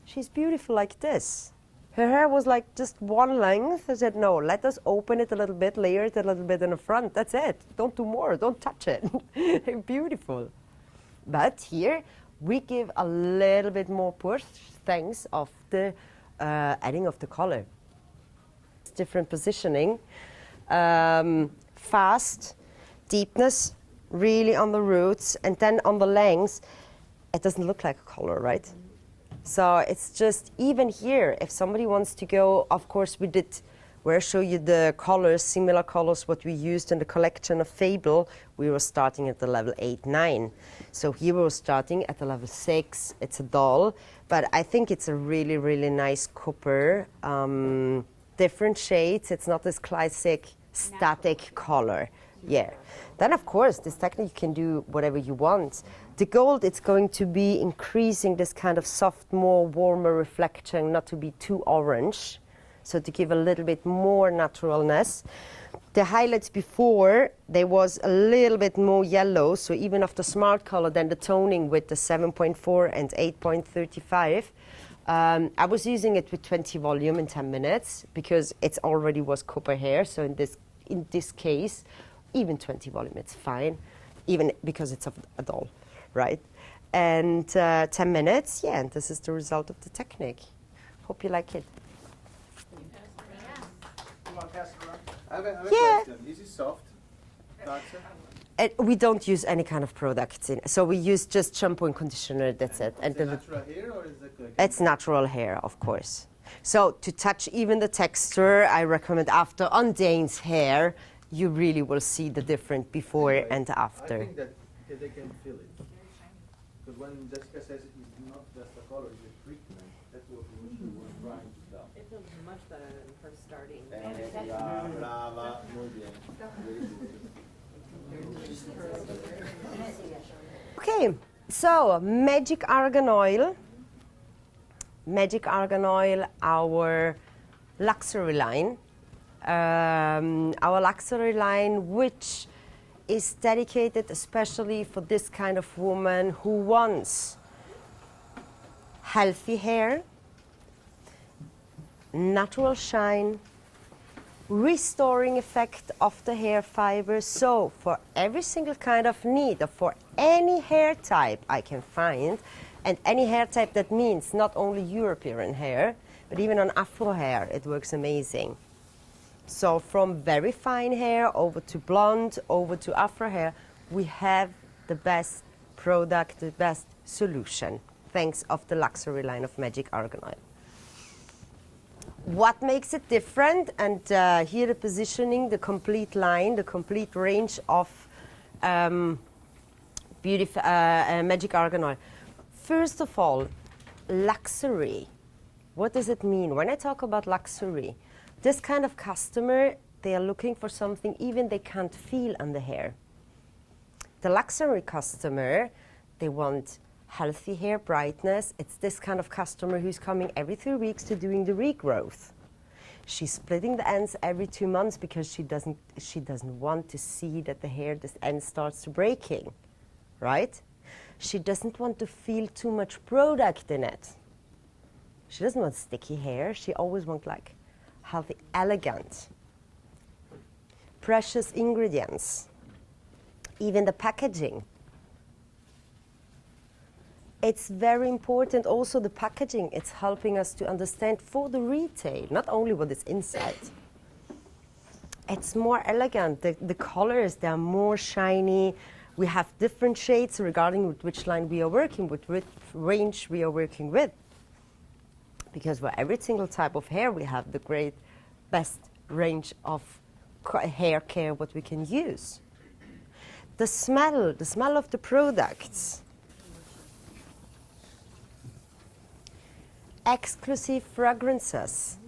C: She's beautiful like this. Her hair was like just one length. I said, no, let us open it a little bit, layer it a little bit in the front. That's it. Don't do more. Don't touch it. Beautiful. But here, we give a little bit more push thanks of the adding of the color. Different positioning. Fast, deepness, really on the roots, and then on the lengths, it doesn't look like a color, right? So it's just, even here, if somebody wants to go, of course we did, where I show you the colors, similar colors, what we used in the collection of Fable, we were starting at the level 8, 9. So here we were starting at the level 6, it's a doll, but I think it's a really, really nice copper, different shades, it's not this classic static color. Yeah. Then of course, this technique you can do whatever you want. The gold, it's going to be increasing this kind of soft, more warmer reflection, not to be too orange, so to give a little bit more naturalness. The highlights before, there was a little bit more yellow, so even of the smart color, then the toning with the 7.4 and 8.35 I was using it with 20 volume in 10 minutes because it already was copper hair. So in this case, even 20 volume, it's fine, even because it's a doll, right? And 10 minutes, yeah, and this is the result of the technique. Hope you like it.
B: I have a
C: Yeah.
B: question. Is it soft? Touch?
C: We don't use any kind of products in, so we use just shampoo and conditioner. That's it. And
B: Is it natural hair or is it like
C: it's natural hair, of course. So to touch even the texture, I recommend after on Dane's hair, you really will see the difference before
B: Anyway,
C: and
B: I
C: after.
B: think that they can feel it. Because when Jessica says it's not just a color, it's a treatment, that's what she was trying to tell.
E: It feels much better than first starting.
B: Brava, muy bien. Very good.
C: Okay, so magic argan oil. Magic argan oil, our luxury line. Our luxury line, which is dedicated especially for this kind of woman who wants healthy hair, natural shine, restoring effect of the hair fiber. So for every single kind of need, or for any hair type I can find, and any hair type that means not only European hair, but even on Afro hair, it works amazing. So from very fine hair over to blonde, over to Afro hair, we have the best product, the best solution, thanks of the luxury line of Magic Argan Oil. What makes it different? And here the positioning, the complete line, the complete range of Magic Argan Oil. First of all, luxury. What does it mean? When I talk about luxury, this kind of customer, they are looking for something even they can't feel on the hair. The luxury customer, they want healthy hair, brightness. It's this kind of customer who's coming every 3 weeks to doing the regrowth. She's splitting the ends every 2 months because she doesn't want to see that the hair, this end starts to breaking, right? She doesn't want to feel too much product in it. She doesn't want sticky hair. She always wants like healthy, elegant, precious ingredients, even the packaging. It's very important also the packaging. It's helping us to understand for the retail, not only what is inside. It's more elegant. The colors, they are more shiny. We have different shades regarding with which line we are working with, which range we are working with. Because for every single type of hair, we have the great best range of hair care what we can use. The smell of the products. Exclusive fragrances.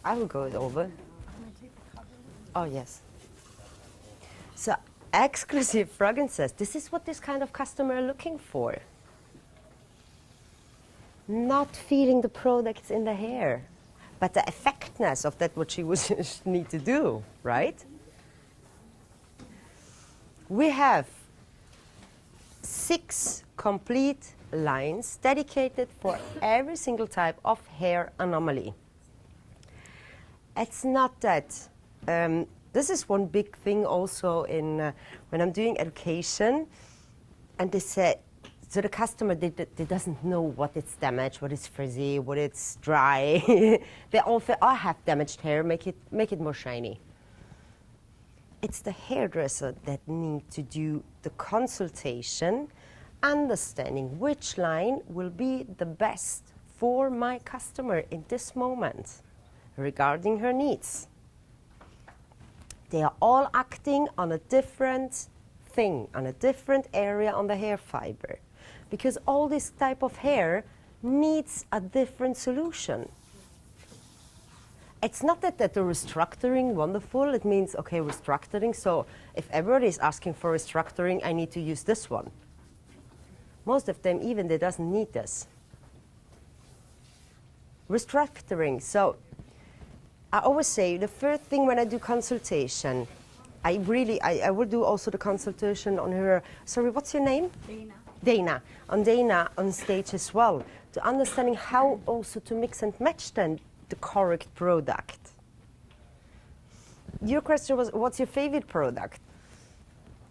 C: I will go over. Oh, yes. So, exclusive fragrances. This is what this kind of customer are looking for. Not feeling the products in the hair, but the effectiveness of that what she was need to do, right? We have 6 complete lines dedicated for every single type of hair anomaly. It's not that. This is one big thing also in when I'm doing education, and they say, so the customer, they doesn't know what it's damaged, what it's frizzy, what it's dry. They all feel, I have damaged hair, make it more shiny. It's the hairdresser that need to do the consultation, understanding which line will be the best for my customer in this moment regarding her needs. They are all acting on a different thing, on a different area on the hair fiber, because all this type of hair needs a different solution. It's not that the restructuring wonderful, it means, okay, restructuring, so if everybody is asking for restructuring, I need to use this one. Most of them even, they doesn't need this. Restructuring, so I always say the first thing when I do consultation, I will do also the consultation on her. Sorry, what's your name? Dana, on stage as well, to understanding how also to mix and match then the correct product. Your question was, what's your favorite product?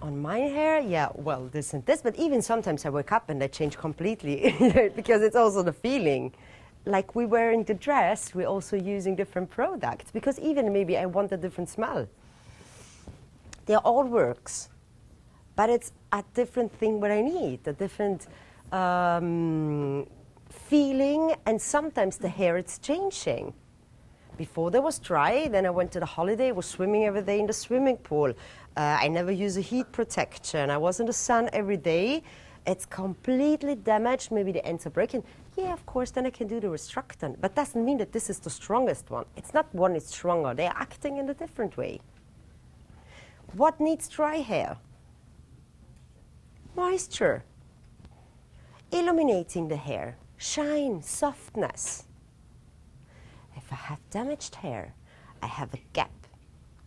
C: On my hair, yeah, well, this and this, but even sometimes I wake up and I change completely because it's also the feeling. Like we wearing the dress, we're also using different products because even maybe I want a different smell. They all works, but it's a different thing what I need, a different feeling, and sometimes the hair it's changing. Before there was dry, then I went to the holiday, was swimming every day in the swimming pool. I never use a heat protection. I was in the sun every day. It's completely damaged. Maybe the ends are breaking. Yeah, of course, then I can do the restructant. But doesn't mean that this is the strongest one. It's not one is stronger. They're acting in a different way. What needs dry hair? Moisture. Illuminating the hair. Shine, softness. If I have damaged hair, I have a gap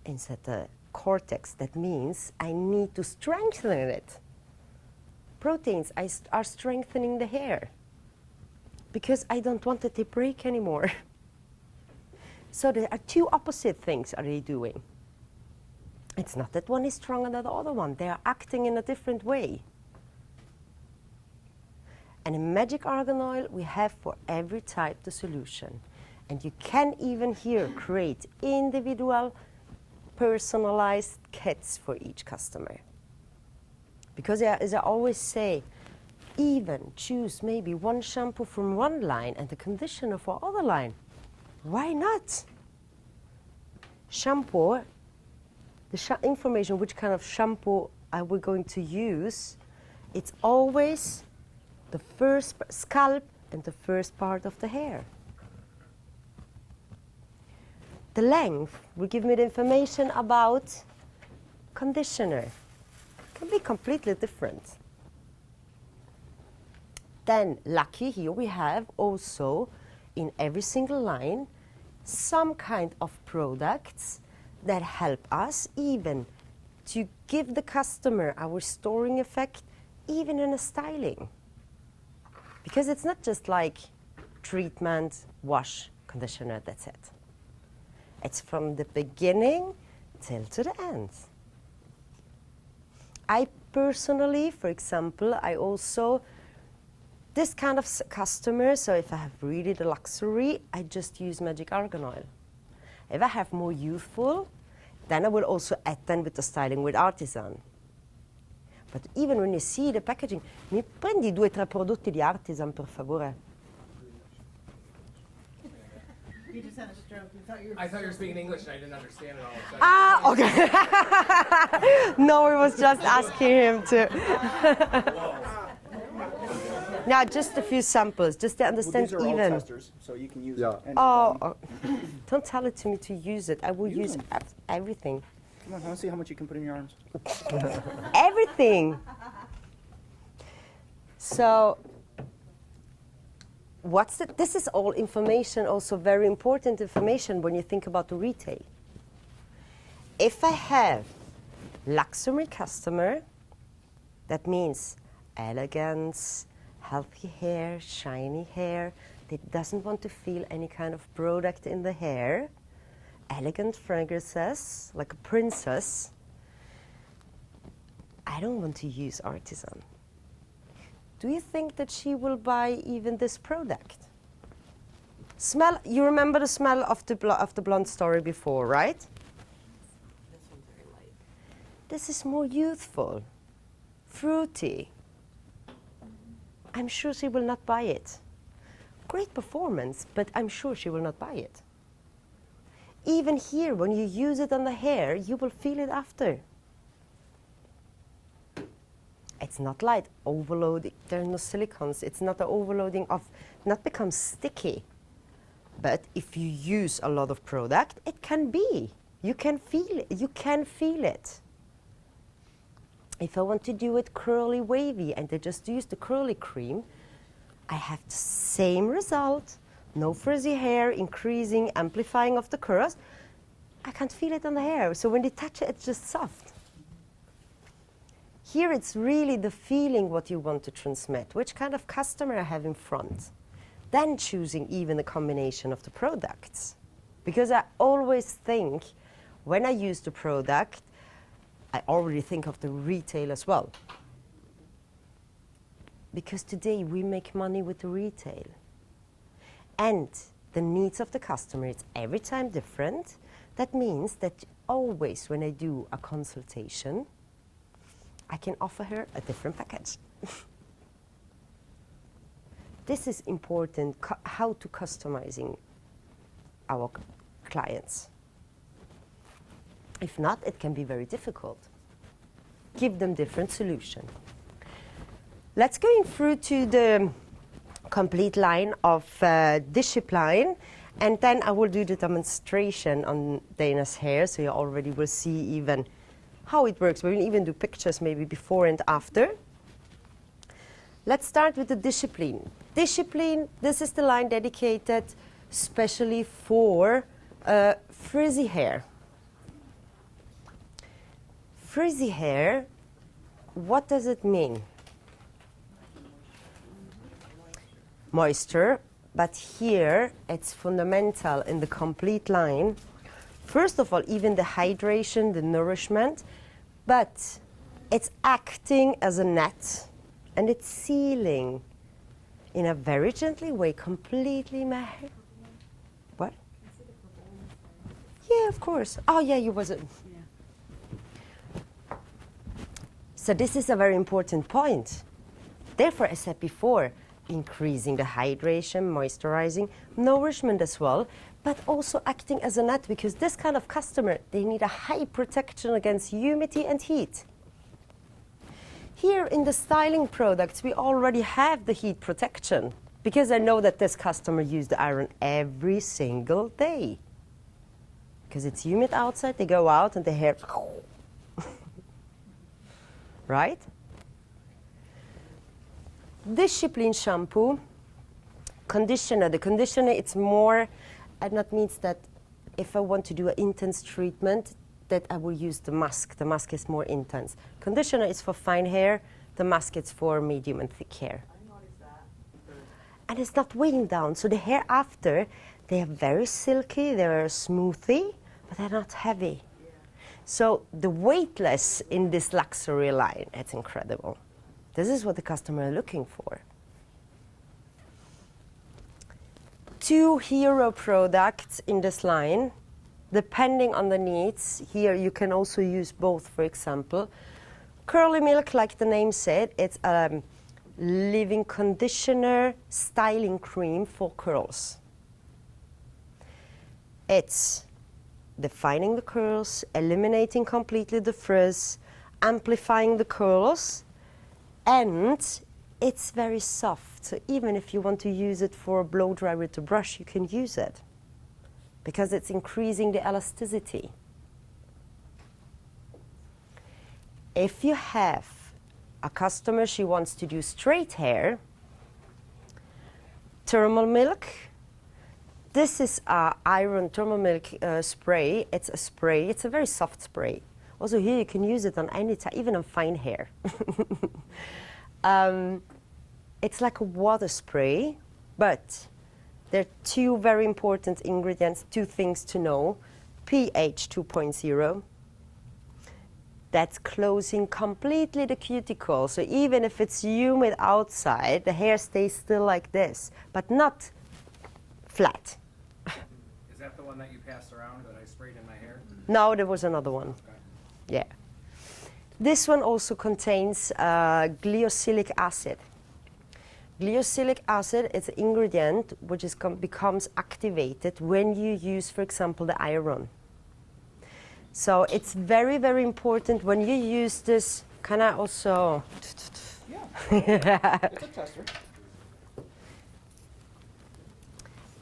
C: inside the cortex. That means I need to strengthen it. Proteins are strengthening the hair because I don't want it to break anymore. So there are two opposite things are they doing. It's not that one is stronger than the other one. They are acting in a different way. And in Magic Argan Oil, we have for every type the solution. And you can even here create individual, personalized kits for each customer. Because as I always say, even choose maybe one shampoo from one line and the conditioner for other line. Why not? Shampoo, the information which kind of shampoo are we going to use, it's always the first scalp and the first part of the hair. The length will give me the information about conditioner. Can be completely different. Then, lucky, here we have also in every single line some kind of products that help us even to give the customer a restoring effect, even in a styling. Because it's not just like treatment, wash, conditioner, that's it. It's from the beginning till to the end. I personally, for example, I also, this kind of customer, so if I have really the luxury, I just use Magic Argan Oil. If I have more youthful, then I will also add them with the styling with Artisan. But even when you see the packaging, mi prendi 2 o 3 prodotti di Artisan, per favore.
E: You just had a stroke.
D: I thought you were speaking English and I didn't understand it all.
C: Okay. No, I was just asking him to. Now, just a few samples, just to understand
A: these are all
C: even.
A: testers, so you can use
B: Yeah.
A: it.
C: Oh, don't tell it to me to use it. I will use everything.
A: Come on, I want to see how much you can put in your arms.
C: Everything. So, this is all information, also very important information when you think about the retail. If I have luxury customer, that means elegance, healthy hair, shiny hair, that doesn't want to feel any kind of product in the hair, elegant fragrances, like a princess, I don't want to use Artisan. Do you think that she will buy even this product? Smell, you remember the smell of the blonde story before, right?
E: This one's very light.
C: This is more youthful, fruity. I'm sure she will not buy it. Great performance, but I'm sure she will not buy it. Even here, when you use it on the hair, you will feel it after. It's not light, overloading. There are no silicones. It's not the overloading of, not become sticky. But if you use a lot of product, it can be. You can feel it. You can feel it. If I want to do it curly wavy and I just use the curly cream, I have the same result. No frizzy hair, increasing, amplifying of the curls. I can't feel it on the hair. So when they touch it, it's just soft. Here it's really the feeling what you want to transmit, which kind of customer I have in front. Then choosing even the combination of the products. Because I always think, when I use the product, I already think of the retail as well. Because today we make money with the retail. And the needs of the customer is every time different. That means that always when I do a consultation, I can offer her a different package. This is important, how to customizing our clients. If not, it can be very difficult. Give them different solution. Let's go through to the complete line of discipline, and then I will do the demonstration on Dana's hair, so you already will see even how it works. We will even do pictures maybe before and after. Let's start with the discipline. Discipline, this is the line dedicated specially for frizzy hair. Frizzy hair, what does it mean? Moisture, but here it's fundamental in the complete line. First of all, even the hydration, the nourishment, but it's acting as a net and it's sealing in a very gently way completely my hair. What? Yeah, of course. Oh yeah, you wasn't. So this is a very important point. Therefore, I said before, increasing the hydration, moisturizing, nourishment as well, but also acting as a net, because this kind of customer, they need a high protection against humidity and heat. Here in the styling products, we already have the heat protection, because I know that this customer uses the iron every single day. Because it's humid outside, they go out and the hair, right? Discipline shampoo, conditioner. The conditioner, it's more, and that means that if I want to do an intense treatment, that I will use the mask. The mask is more intense. Conditioner is for fine hair, the mask is for medium and thick hair.
F: I noticed that.
C: And it's not weighing down, so the hair after, they are very silky, they're smoothie, but they're not heavy.
F: Yeah.
C: So the weightless in this luxury line, it's incredible. This is what the customer are looking for. 2 hero products in this line, depending on the needs. Here you can also use both, for example. Curly Milk, like the name said, it's a leave-in conditioner styling cream for curls. It's defining the curls, eliminating completely the frizz, amplifying the curls, and it's very soft. So even if you want to use it for a blow dry with a brush, you can use it because it's increasing the elasticity. If you have a customer, she wants to do straight hair, thermal milk. This is a iron thermal milk spray. It's a spray. It's a very soft spray. Also here you can use it on any time, even on fine hair. It's like a water spray, but there are 2 very important ingredients, 2 things to know. pH 2.0. That's closing completely the cuticle. So even if it's humid outside, the hair stays still like this, but not flat.
D: Is that the one that you passed around that I sprayed in my hair?
C: No, there was another one.
D: Okay.
C: Yeah. This one also contains glycolic acid. Glycolic acid is an ingredient which is becomes activated when you use, for example, the iron. So it's very, very important when you use this. Can I also?
A: Yeah. It's a tester.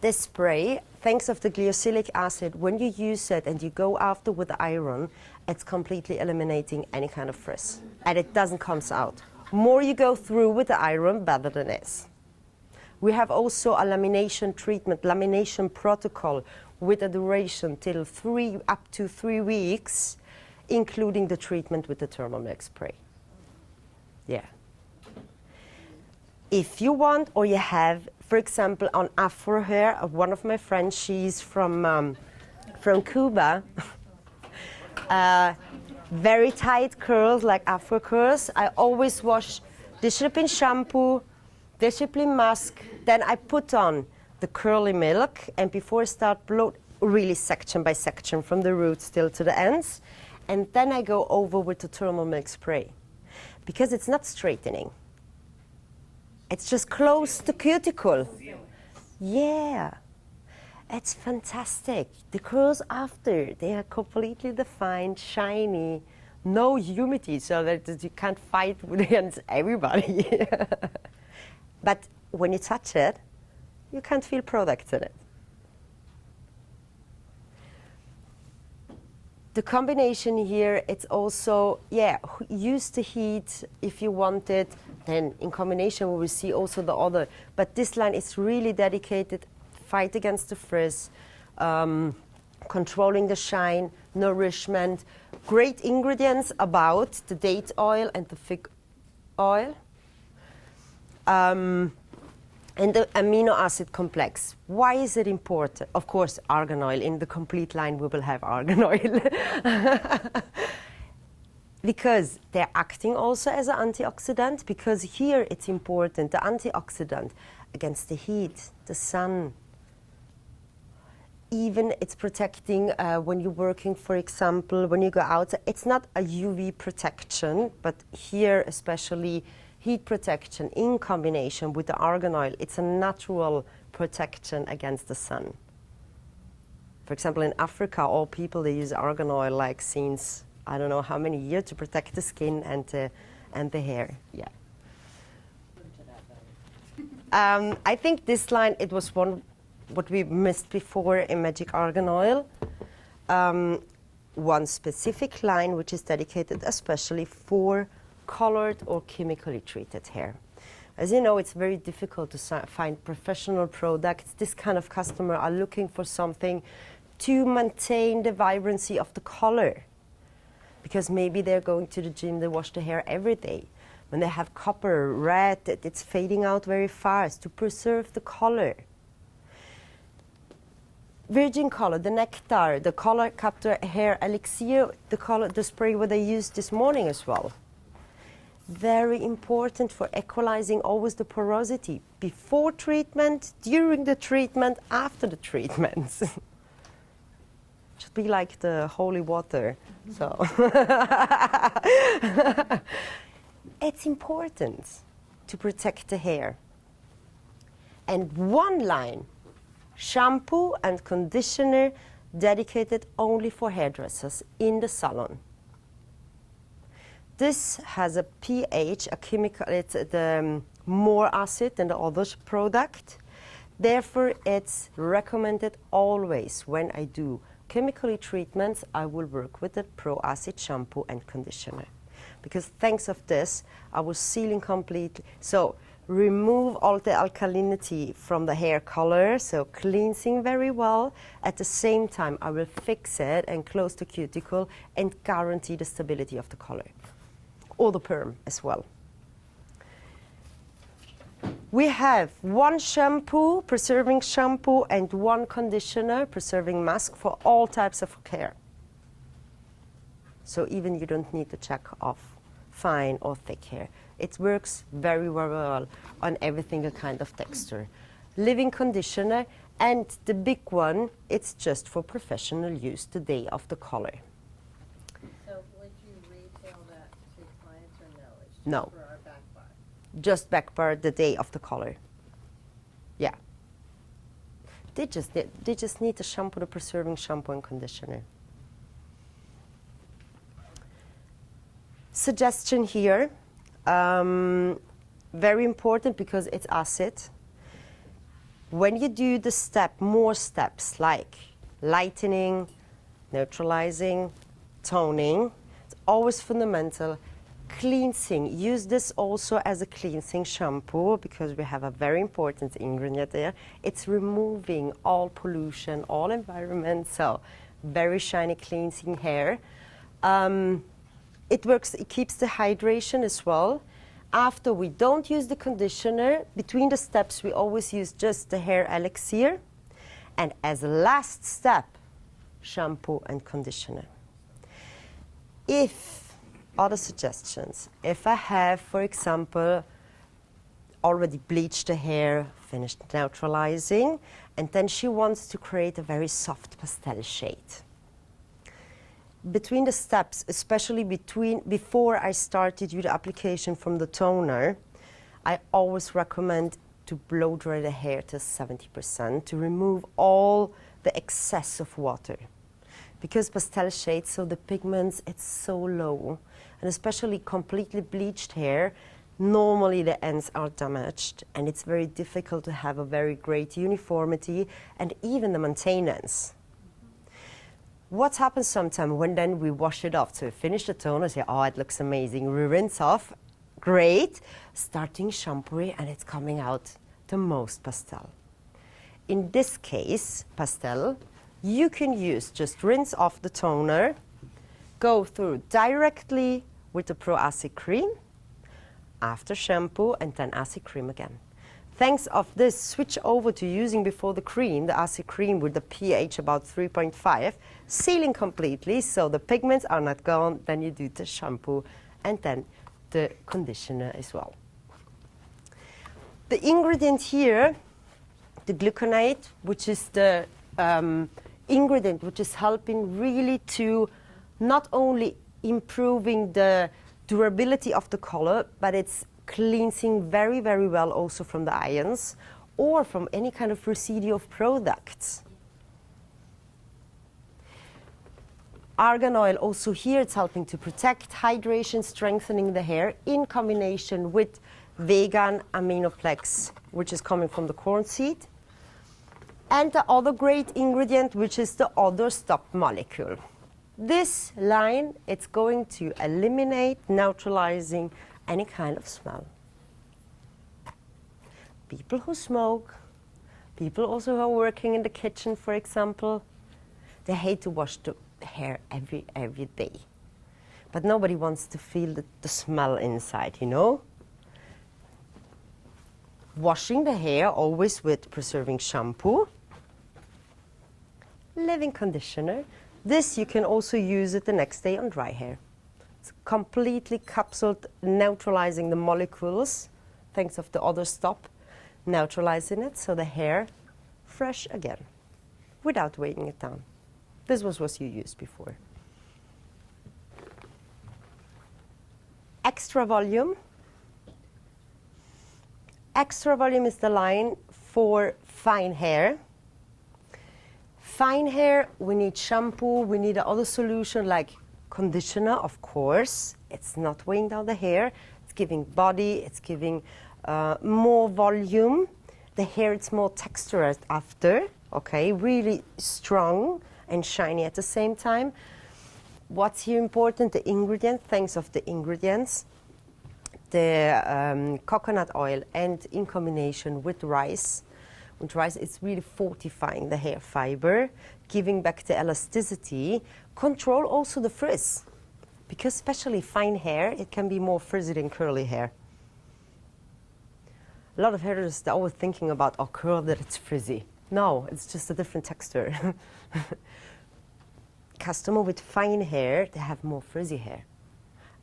C: This spray, thanks of the glycolic acid, when you use it and you go after with the iron, it's completely eliminating any kind of frizz, and it doesn't come out. More you go through with the iron, better than is. We have also a lamination treatment, lamination protocol with a duration till up to 3 weeks, including the treatment with the thermal milk spray. Yeah. If you want, or you have, for example, on afro hair, one of my friends, she's from Cuba. Very tight curls, like afro curls. I always wash discipline shampoo, discipline mask, then I put on the curly milk, and before I start blow, really section by section from the roots still to the ends, and then I go over with the thermal milk spray, because it's not straightening. It's just close to cuticle. Yeah, it's fantastic. The curls after, they are completely defined, shiny, no humidity, so that you can't fight against everybody. But when you touch it, you can't feel products in it. The combination here, it's also, yeah, use the heat if you want it. Then in combination, we will see also the other. But this line is really dedicated, fight against the frizz, controlling the shine, nourishment. Great ingredients about the date oil and the fig oil. And the amino acid complex. Why is it important? Of course, argan oil. In the complete line, we will have argan oil. Because they're acting also as an antioxidant, because here it's important, the antioxidant against the heat, the sun. Even it's protecting when you're working, for example, when you go out. It's not a UV protection, but here especially heat protection in combination with the argan oil. It's a natural protection against the sun. For example, in Africa, all people, they use argan oil like since I don't know how many years to protect the skin and the hair. Yeah. I think this line, it was what we missed before in Magic Argan Oil. One specific line which is dedicated especially for colored or chemically treated hair. As you know, it's very difficult to find professional products. This kind of customer are looking for something to maintain the vibrancy of the color. Because maybe they're going to the gym, they wash the hair every day. When they have copper, red, it's fading out very fast to preserve the color. Virgin color, the nectar, the color capture hair elixir, the spray what I used this morning as well. Very important for equalizing always the porosity before treatment, during the treatment, after the treatment. Should be like the holy water. So it's important to protect the hair. And one line, shampoo and conditioner dedicated only for hairdressers in the salon. This has a pH, a chemical, it's the more acid than the other product. Therefore, it's recommended always when I do chemically treatments, I will work with the Pro Acid shampoo and conditioner. Because thanks of this, I was sealing completely. So remove all the alkalinity from the hair color, so cleansing very well. At the same time, I will fix it and close the cuticle and guarantee the stability of the color. Or the perm as well. We have one shampoo, preserving shampoo, and one conditioner, preserving mask for all types of hair. So even you don't need to check off fine or thick hair. It works very, very well on every single kind of texture. Living conditioner, and the big one, it's just for professional use the day of the color.
E: So would you retail that to clients or no? It's just
C: No.
E: for our back bar?
C: Just back bar the day of the color. Yeah. They just need the shampoo, the preserving shampoo and conditioner. Suggestion here, very important because it's acid. When you do the more steps like lightening, neutralizing, toning, it's always fundamental. Cleansing, use this also as a cleansing shampoo because we have a very important ingredient there. It's removing all pollution, all environment, so very shiny cleansing hair. It works, it keeps the hydration as well. After we don't use the conditioner, between the steps we always use just the hair elixir. And as a last step, shampoo and conditioner. Other suggestions, if I have, for example, already bleached the hair, finished neutralizing, and then she wants to create a very soft pastel shade. Between the steps, especially before I started with the application from the toner, I always recommend to blow dry the hair to 70% to remove all the excess of water. Because pastel shades, so the pigments, it's so low. And especially completely bleached hair, normally the ends are damaged and it's very difficult to have a very great uniformity and even the maintenance. What happens sometimes when then we wash it off? So we finish the toner, say, oh, it looks amazing. We rinse off, great. Starting shampoo and it's coming out the most pastel. In this case, pastel, you can use, just rinse off the toner, go through directly with the Pro Acid Cream, after shampoo, and then acid cream again. Thanks of this, switch over to using before the cream, the acid cream with the pH about 3.5, sealing completely so the pigments are not gone. Then you do the shampoo and then the conditioner as well. The ingredient here, the gluconate, which is the ingredient which is helping really to not only improving the durability of the color, but it's cleansing very, very well also from the ions or from any kind of residue of products. Argan oil also here, it's helping to protect, hydration, strengthening the hair in combination with vegan aminoplex, which is coming from the corn seed. And the other great ingredient, which is the odor stop molecule. This line, it's going to eliminate, neutralizing any kind of smell. People who smoke, people also who are working in the kitchen, for example, they hate to wash the hair every day. But nobody wants to feel the smell inside, you know? Washing the hair always with preserving shampoo, leave-in conditioner. This you can also use it the next day on dry hair. It's completely capsuled, neutralizing the molecules, thanks of the odor stop, neutralizing it so the hair fresh again, without weighing it down. This was what you used before. Extra volume. Extra volume is the line for fine hair. Fine hair, we need shampoo, we need another solution like conditioner, of course. It's not weighing down the hair, it's giving body, it's giving more volume. The hair, it's more textured after, okay, really strong and shiny at the same time. What's here important? The ingredient, thanks of the ingredients. The coconut oil and in combination with rice. With rice, it's really fortifying the hair fiber, giving back the elasticity, control also the frizz. Because especially fine hair, it can be more frizzy than curly hair. A lot of hairdressers are always thinking about, oh, curl, that it's frizzy. No, it's just a different texture. Customer with fine hair, they have more frizzy hair.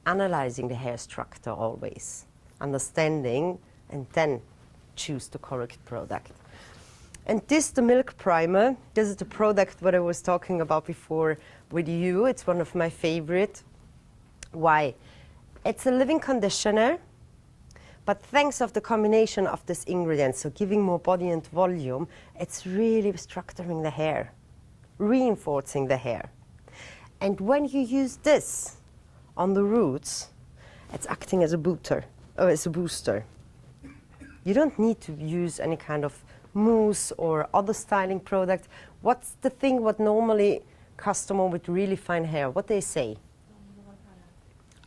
C: Analyzing the hair structure always, understanding, and then choose the correct product. And this, the Milk Primer, this is the product that I was talking about before with you. It's one of my favorite. Why? It's a living conditioner, but thanks of the combination of this ingredient, so giving more body and volume, it's really structuring the hair, reinforcing the hair. And when you use this on the roots, it's acting as a booster. You don't need to use any kind of mousse or other styling product. What's the thing what normally customer with really fine hair, what they say?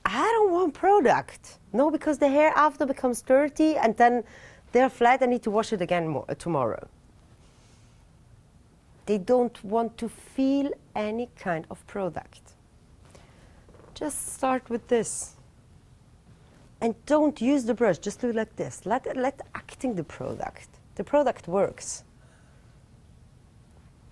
C: I don't want product. No, because the hair after becomes dirty and then they're flat, I need to wash it again tomorrow. They don't want to feel any kind of product. Just start with this. And don't use the brush, just do like this. Let acting the product. The product works.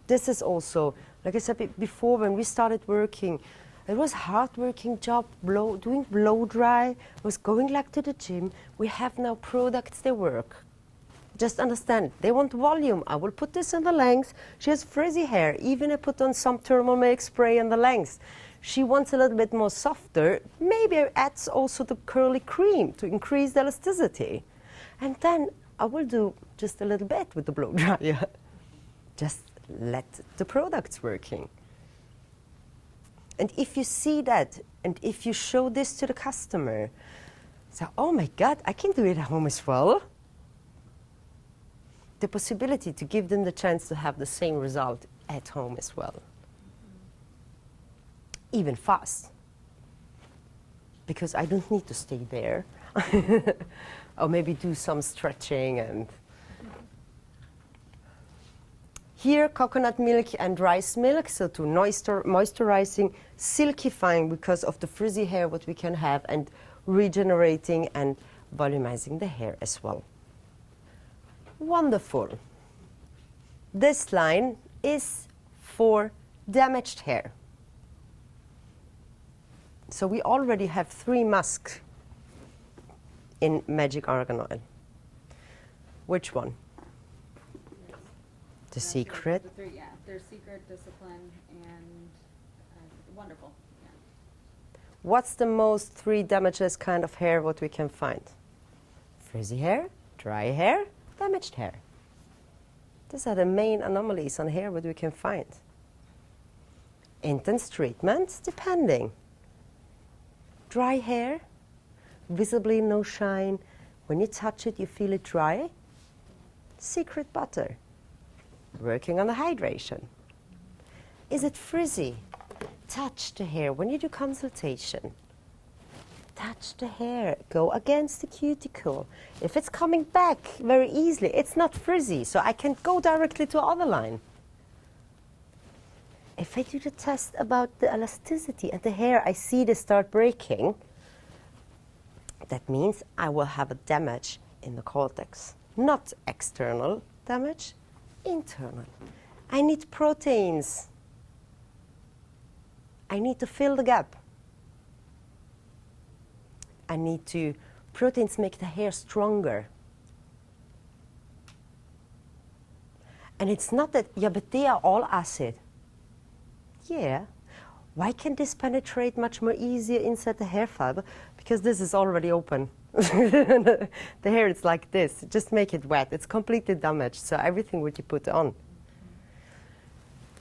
C: This is also, like I said before, when we started working, it was a hard-working job, doing blow dry, was going like to the gym. We have now products that work. Just understand, they want volume. I will put this on the length. She has frizzy hair. Even I put on some thermal milk spray on the length. She wants a little bit more softer. Maybe I add also the curly cream to increase the elasticity. And then I will do just a little bit with the blow dryer. Just let the products working. And if you see that, and if you show this to the customer, say, oh my God, I can do it at home as well. The possibility to give them the chance to have the same result at home as well. Even fast. Because I don't need to stay there. Or maybe do some stretching and... Here, coconut milk and rice milk, so to moisturizing, silkifying because of the frizzy hair what we can have, and regenerating and volumizing the hair as well. Wonderful. This line is for damaged hair. So we already have 3 masks in Magic Argan Oil. Which one? The Secret?
E: The 3, yeah. There's Secret, Discipline, and Wonderful. Yeah.
C: What's the most 3 damages kind of hair what we can find? Frizzy hair, dry hair, damaged hair. These are the main anomalies on hair what we can find. Intense treatments, depending. Dry hair, visibly no shine. When you touch it, you feel it dry. Secret butter. Working on the hydration. Is it frizzy? Touch the hair when you do consultation. Touch the hair, go against the cuticle. If it's coming back very easily, it's not frizzy, so I can go directly to other line. If I do the test about the elasticity and the hair, I see they start breaking, that means I will have a damage in the cortex. Not external damage, internal. I need proteins. I need to fill the gap. I need to, proteins make the hair stronger. And it's not that, yeah, but they are all acid. Yeah. Why can this penetrate much more easier inside the hair fiber? Because this is already open. The hair is like this. Just make it wet. It's completely damaged, so everything what you put on.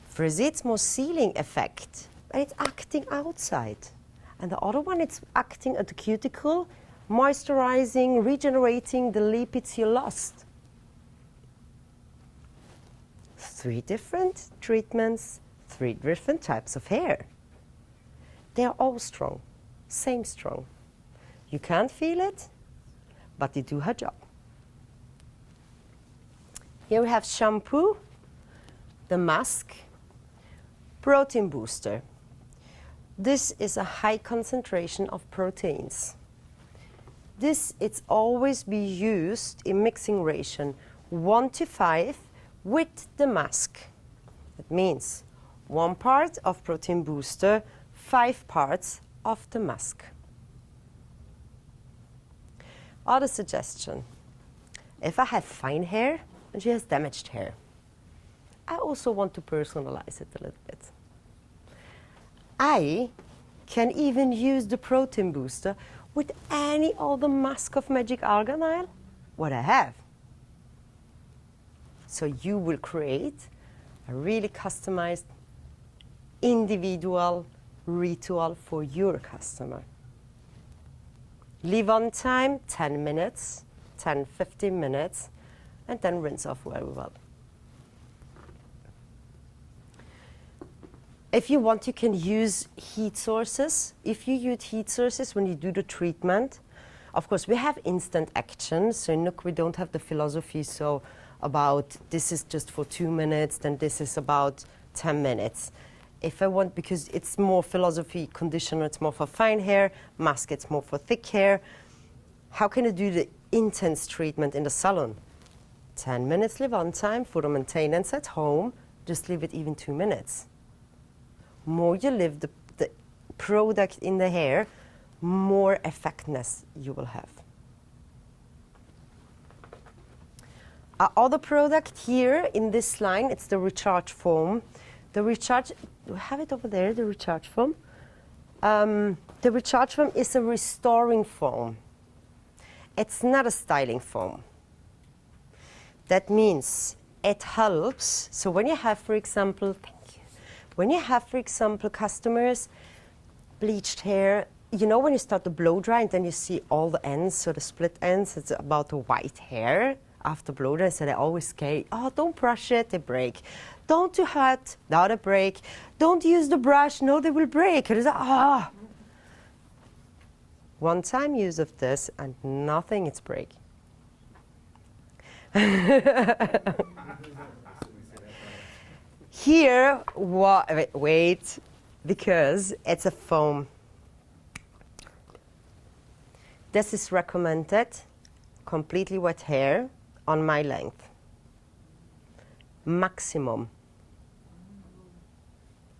C: Frizzy, it's more sealing effect, and it's acting outside. And the other one, it's acting at the cuticle, moisturizing, regenerating the lipids you lost. 3 different treatments, 3 different types of hair. They are all strong, same strong. You can't feel it, but they do her job. Here we have shampoo, the mask, protein booster. This is a high concentration of proteins. This, it's always be used in mixing ration 1:5 with the mask. That means 1 part of protein booster, 5 parts of the mask. Other suggestion, if I have fine hair and she has damaged hair, I also want to personalize it a little bit. I can even use the protein booster with any other mask of Magic Argan Oil what I have. So you will create a really customized, individual ritual for your customer. Leave on time, 10 minutes, 10-15 minutes, and then rinse off very well. If you want, you can use heat sources. If you use heat sources when you do the treatment, of course, we have instant action. So in Nook, we don't have the philosophy, so about this is just for 2 minutes, then this is about 10 minutes. If I want, because it's more philosophy, conditioner, it's more for fine hair, mask, it's more for thick hair. How can you do the intense treatment in the salon? 10 minutes leave-on time for the maintenance at home. Just leave it even 2 minutes. More you leave the product in the hair, more effectiveness you will have. Our other product here in this line, it's the recharge foam. The recharge, do we have it over there, the recharge foam? The recharge foam is a restoring foam. It's not a styling foam. That means it helps. So when you have, for example, thank you. When you have, for example, customers, bleached hair, you know when you start to blow dry and then you see all the ends, so the split ends, it's about the white hair after blow dry, so they always say, oh, don't brush it, they break. Don't too hot, now they break. Don't use the brush, no, they will break. And it's like, ah. One time use of this and nothing, it's break. Here, wait, because it's a foam. This is recommended, completely wet hair on my length. Maximum.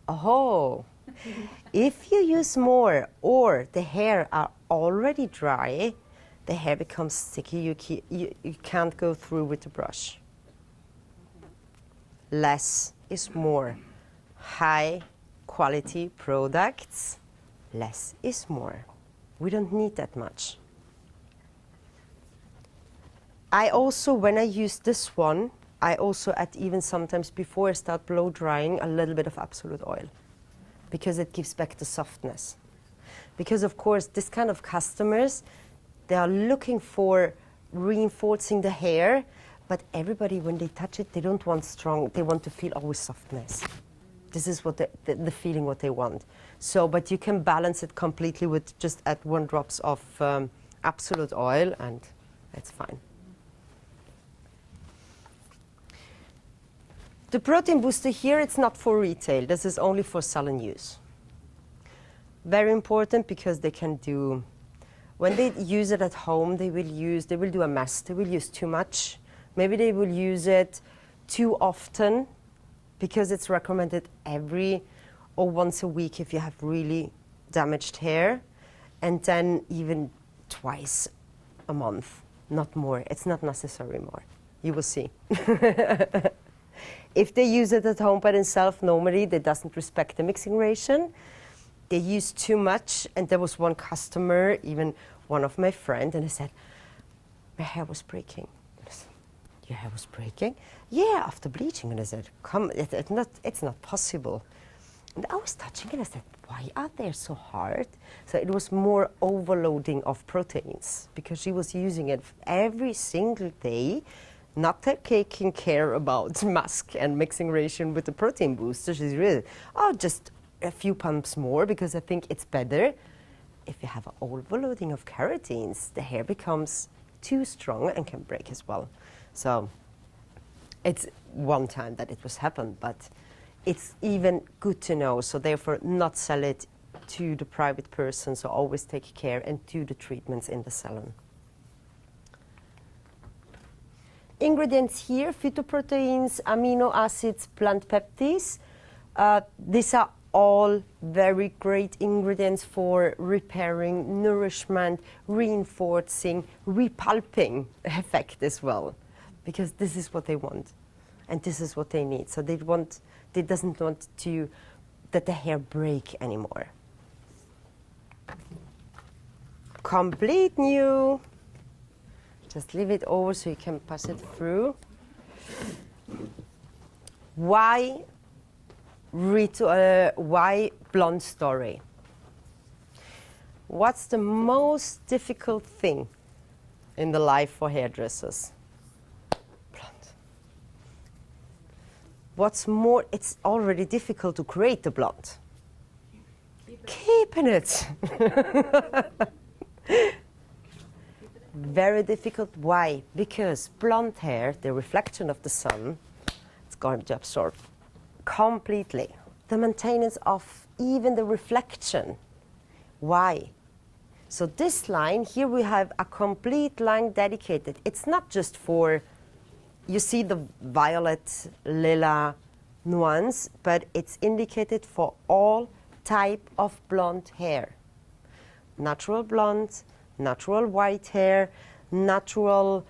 C: Oh, if you use more or the hair are already dry, the hair becomes sticky, you can't go through with the brush. Less is more. High quality products, less is more. We don't need that much. I also, when I use this one, I also add even sometimes before I start blow drying a little bit of absolute oil because it gives back the softness. Because of course this kind of customers, they are looking for reinforcing the hair, but everybody when they touch it, they don't want strong, they want to feel always softness. This is what the feeling what they want. So, but you can balance it completely with just add 1 drops of absolute oil and it's fine. The protein booster here, it's not for retail. This is only for salon use. Very important because they can do, when they use it at home, they will do a mess. They will use too much. Maybe they will use it too often because it's recommended every or once a week if you have really damaged hair, and then even twice a month, not more. It's not necessary more. You will see. If they use it at home by themselves, normally they doesn't respect the mixing ration. They use too much, and there was one customer, even one of my friends, and he said, my hair was breaking. And I said, your hair was breaking? Yeah, after bleaching. And I said, come, it's not possible. And I was touching it, and I said, why are they so hard? So it was more overloading of proteins, because she was using it every single day, not taking care about mask and mixing ration with the protein booster. She's really, just a few pumps more, because I think it's better. If you have an overloading of keratins, the hair becomes too strong and can break as well. So it's one time that it was happened, but it's even good to know. So therefore, not sell it to the private person. So always take care and do the treatments in the salon. Ingredients here: phytoproteins, amino acids, plant peptides. These are all very great ingredients for repairing, nourishment, reinforcing, repulping effect as well, because this is what they want, and this is what they need. So they doesn't want that the hair break anymore. Complete new. Just leave it over so you can pass it through. Why blonde story? What's the most difficult thing in the life for hairdressers? Blonde. What's more, it's already difficult to create the blonde. Keeping it. Very difficult. Why? Because blonde hair, the reflection of the sun, it's going to absorb completely. The maintenance of even the reflection. Why? So this line, here we have a complete line dedicated. It's not just for, you see the violet, lila nuance, but it's indicated for all type of blonde hair. Natural blonde, natural white hair, natural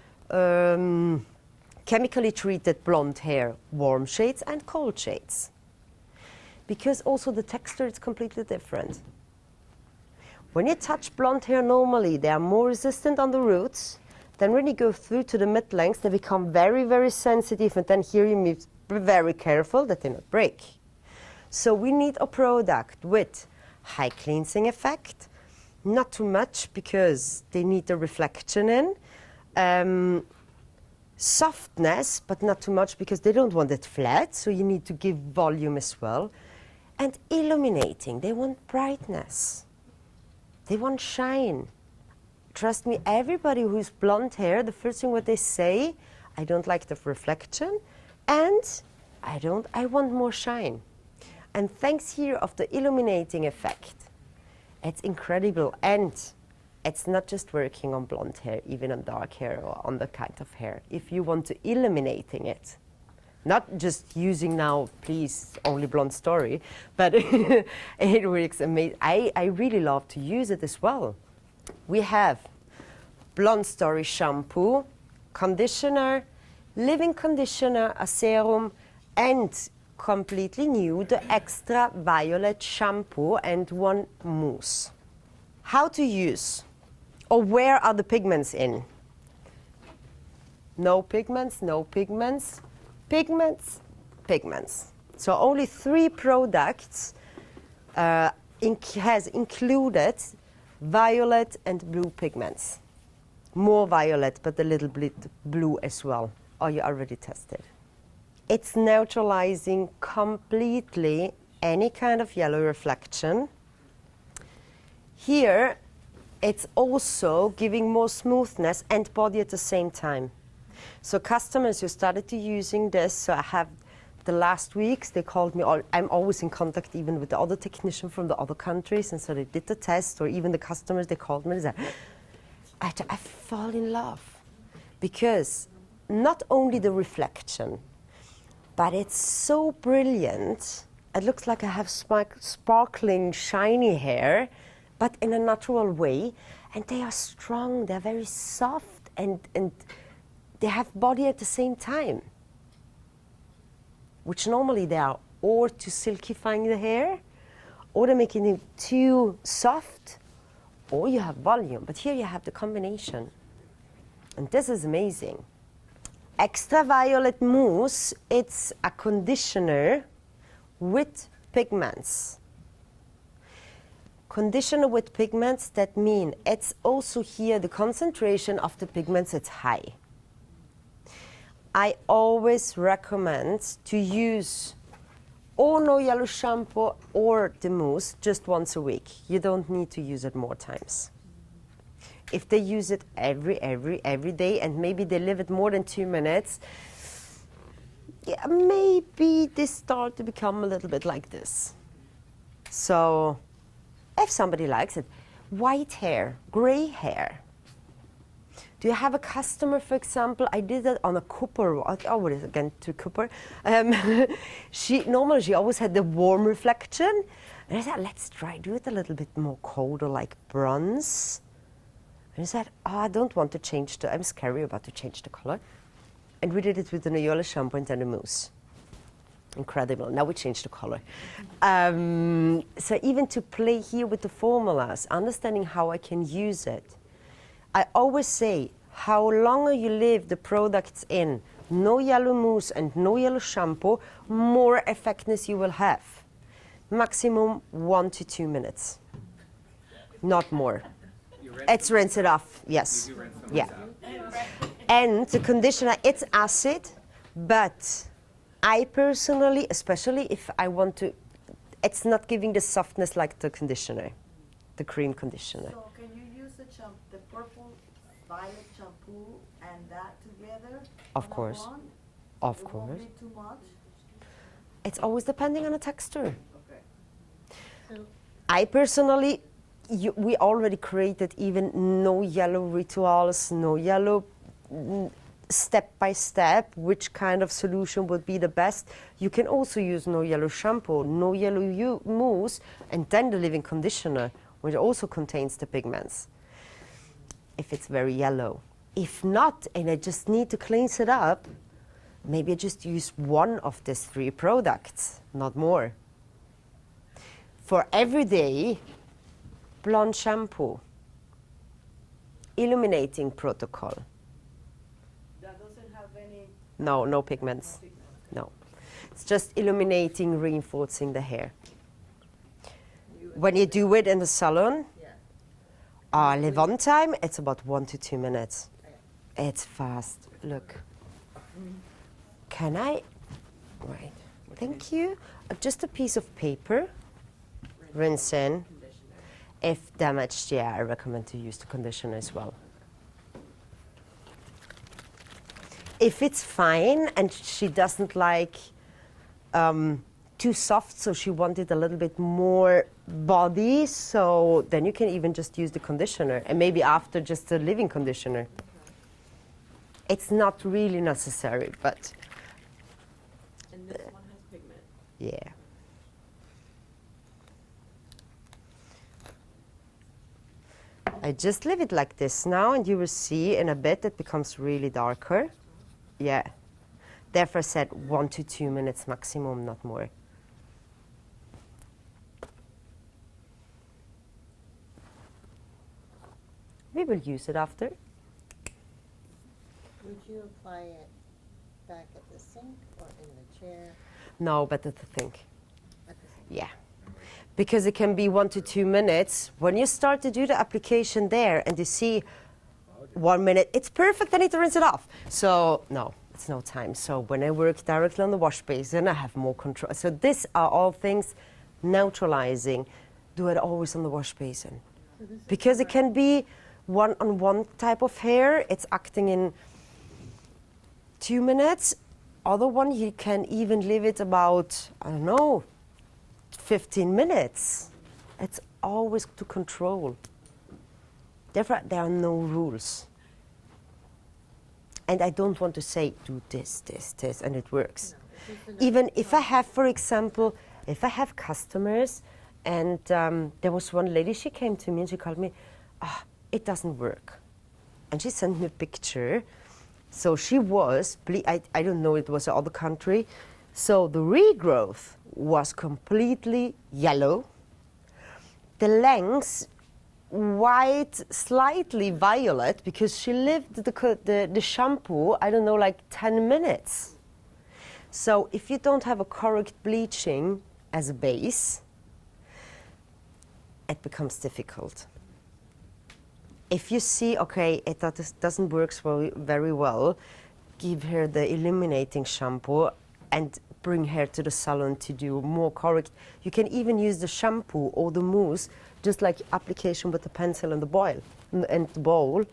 C: chemically treated blonde hair, warm shades and cold shades. Because also the texture is completely different. When you touch blonde hair normally, they are more resistant on the roots. Then when you go through to the mid-lengths, they become very, very sensitive, and then here you need to be very careful that they not break. So we need a product with high cleansing effect, not too much because they need the reflection in. Softness, but not too much because they don't want it flat, so you need to give volume as well. And illuminating, they want brightness. They want shine. Trust me, everybody who's blonde hair, the first thing what they say, I don't like the reflection, and I want more shine. And thanks here of the illuminating effect, it's incredible. And it's not just working on blonde hair, even on dark hair or on the kind of hair. If you want to illuminating it, not just using now, please, only blonde story, but it works amazing. I really love to use it as well. We have Blonde Story shampoo, conditioner, leave-in conditioner, a serum, and completely new, the extra violet shampoo and one mousse. How to use, or where are the pigments in? No pigments, no pigments, pigments, pigments. So only 3 products has included violet and blue pigments. More violet, but a little bit blue as well. Oh, you already tested. It's neutralizing completely any kind of yellow reflection. Here, it's also giving more smoothness and body at the same time. So customers who started to using this, so I have the last weeks, they called me, I'm always in contact even with the other technicians from the other countries, and so they did the test, or even the customers, they called me and said, I fall in love. Because not only the reflection, but it's so brilliant. It looks like I have sparkling, shiny hair, but in a natural way. And they are strong, they're very soft, and they have body at the same time. Which normally they are or too silkifying the hair, or they're making it too soft, or you have volume. But here you have the combination. And this is amazing. Extra Violet Mousse, it's a conditioner with pigments. Conditioner with pigments, that means it's also here the concentration of the pigments, it's high. I always recommend to use or no yellow shampoo or the mousse just once a week. You don't need to use it more times. If they use it every day, and maybe they leave it more than 2 minutes, yeah, maybe they start to become a little bit like this. So if somebody likes it, white hair, gray hair. Do you have a customer, for example, I did that on a Cooper, oh, what is it again, to Cooper? Normally she always had the warm reflection. And I said, let's try, do it a little bit more colder, like bronze. And I said, oh, I don't want to change I'm scary about to change the color. And we did it with the yellow shampoo and then the mousse. Incredible. Now we changed the color. So even to play here with the formulas, understanding how I can use it. I always say, how longer you leave the products in, no yellow mousse and no yellow shampoo, more effectiveness you will have. Maximum 1 to 2 minutes. Not more. It's rinse it off, yes. Yeah. And the conditioner, it's acid, but I personally, especially if I want to, it's not giving the softness like the conditioner, the cream conditioner.
F: So can you use the purple violet shampoo and that together?
C: Of course.
F: Blonde?
C: Of
F: It
C: course.
F: won't be too much?
C: It's always depending on the texture.
F: Okay.
C: I personally we already created even no yellow rituals, no yellow step by step, which kind of solution would be the best. You can also use no yellow shampoo, no yellow mousse, and then the leave-in conditioner, which also contains the pigments, if it's very yellow. If not, and I just need to cleanse it up, maybe I just use one of these 3 products, not more. For everyday, blonde shampoo, illuminating protocol.
F: That doesn't have any.
C: No pigments. No. It's just illuminating, reinforcing the hair. When you do it in the salon, leave-on time, it's about 1 to 2 minutes. It's fast. Look. Can I? Right. Thank you. Just a piece of paper. Rinse in. If damaged, I recommend to use the conditioner as well. If it's fine and she doesn't like too soft, so she wanted a little bit more body, so then you can even just use the conditioner and maybe after just a leave-in conditioner. It's not really necessary, but
E: And this one has pigment.
C: yeah. I just leave it like this now, and you will see in a bit it becomes really darker. Yeah. Therefore I said 1 to 2 minutes maximum, not more. We will use it after.
G: Would you apply it back at the sink or in the chair?
C: No, but at the sink.
G: At the sink.
C: Yeah. Because it can be 1 to 2 minutes. When you start to do the application there and you see 1 minute, it's perfect, I need to rinse it off. So, no, it's no time. So when I work directly on the wash basin, I have more control. So these are all things neutralizing. Do it always on the wash basin. Because it can be one-on-one type of hair. It's acting in 2 minutes. Other one, you can even leave it about, I don't know, 15 minutes. It's always to control. Therefore, there are no rules. And I don't want to say, do this, and it works. Even if I have, for example, if I have customers, and there was one lady, she came to me and she called me, it doesn't work. And she sent me a picture. So she was, I don't know, it was another country. So the regrowth was completely yellow. The length, white, slightly violet, because she lived the shampoo, I don't know, like 10 minutes. So if you don't have a correct bleaching as a base, it becomes difficult. If you see, okay, it doesn't work very well, give her the illuminating shampoo and bring her to the salon to do more correct. You can even use the shampoo or the mousse, just like application with the pencil and the bowl.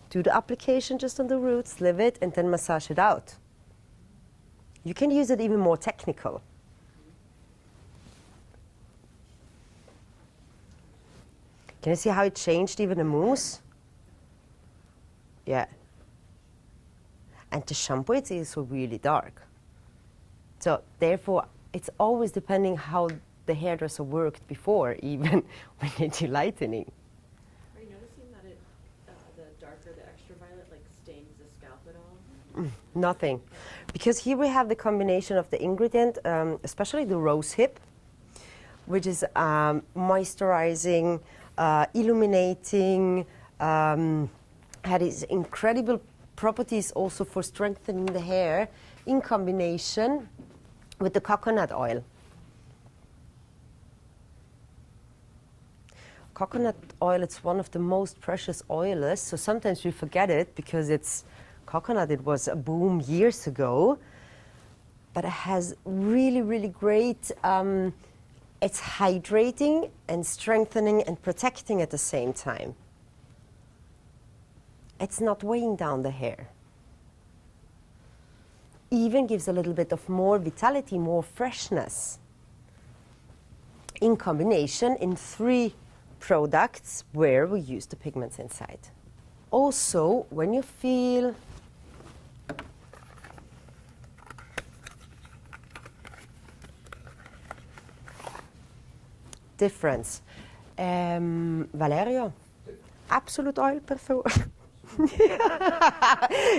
C: Do the application just on the roots, leave it, and then massage it out. You can use it even more technical. Can you see how it changed even the mousse? Yeah. And the shampoo, it's also really dark. So therefore, it's always depending how the hairdresser worked before, even when they do lightening.
E: Are you noticing that the darker, the extra violet, like stains the scalp at all?
C: Nothing. Because here we have the combination of the ingredient, especially the rose hip, which is moisturizing, illuminating, had its incredible properties also for strengthening the hair in combination with the coconut oil. Coconut oil, it's one of the most precious oils, so sometimes we forget it because it's coconut, it was a boom years ago, but it has really, really great, it's hydrating and strengthening and protecting at the same time. It's not weighing down the hair. Even gives a little bit of more vitality, more freshness. In combination, in 3 products where we use the pigments inside. Also, when you feel difference, Valerio, absolute oil per favor.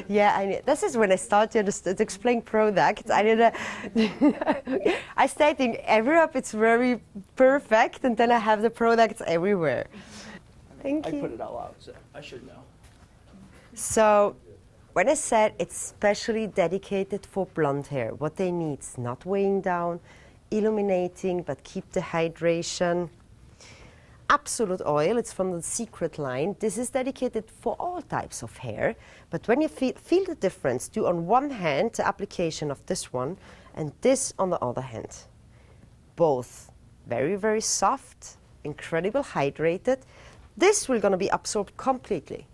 C: Yeah, I know. This is when I started to explain products. I started everywhere it's very perfect, and then I have the products everywhere. Thank you.
A: I put it all out, so I should know.
C: So, when I said it's specially dedicated for blonde hair, what they need is not weighing down, illuminating, but keep the hydration. Absolute oil, it's from the Secret line. This is dedicated for all types of hair. But when you feel the difference, do on one hand the application of this one and this on the other hand. Both very, very soft, incredible hydrated. This will gonna be absorbed completely.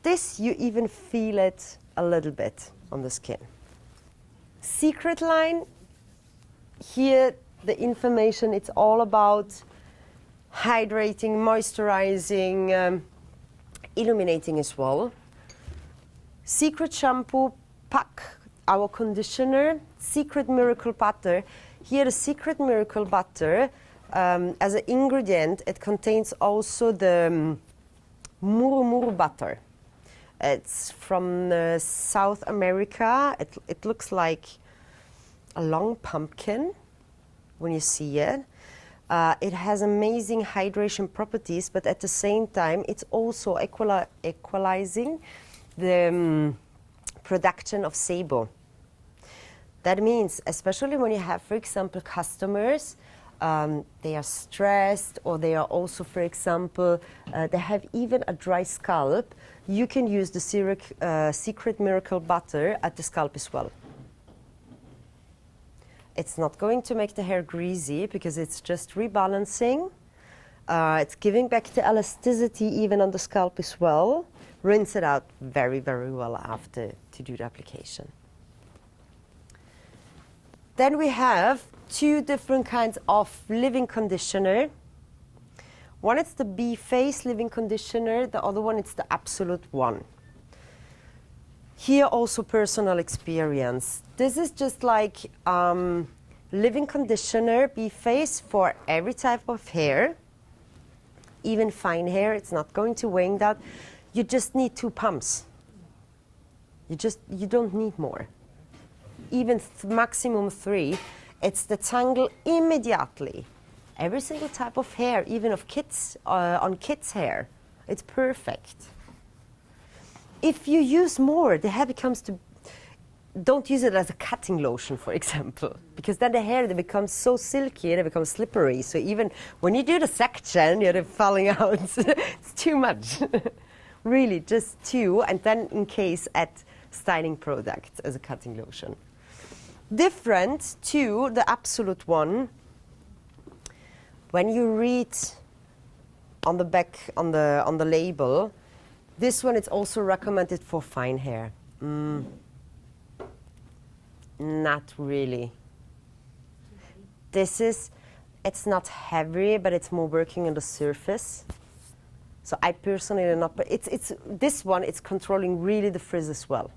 C: This, you even feel it a little bit on the skin. Secret line, here the information, it's all about hydrating, moisturizing, illuminating as well. Secret shampoo, pack, our conditioner, Secret Miracle Butter. Here the Secret Miracle Butter, as an ingredient, it contains also the muru muru butter. It's from South America. It looks like a long pumpkin when you see it. It has amazing hydration properties, but at the same time, it's also equalizing the production of sebo. That means, especially when you have, for example, customers, they are stressed, or they are also, for example, they have even a dry scalp, you can use the Secret Miracle Butter at the scalp as well. It's not going to make the hair greasy because it's just rebalancing. It's giving back the elasticity even on the scalp as well. Rinse it out very, very well after to do the application. Then we have two different kinds of leave-in conditioner. One is the B-Face leave-in conditioner, the other one is the Absolute One. Here also personal experience. This is just like leave-in conditioner, B-Face for every type of hair, even fine hair. It's not going to weighing down. You just need 2 pumps. You don't need more. Even maximum 3. It's the tangle immediately. Every single type of hair, even of kids, on kids' hair, it's perfect. If you use more, the hair becomes to. Don't use it as a cutting lotion, for example, because then the hair, they becomes so silky, they become slippery. So even when you do the section, you're falling out. It's too much. Really, just 2, and then in case add styling product as a cutting lotion. Different to the Absolute One. When you read on the back, on the label, this one is also recommended for fine hair. Not really. It's not heavy, but it's more working on the surface. So I personally not, but this one, it's controlling really the frizz as well.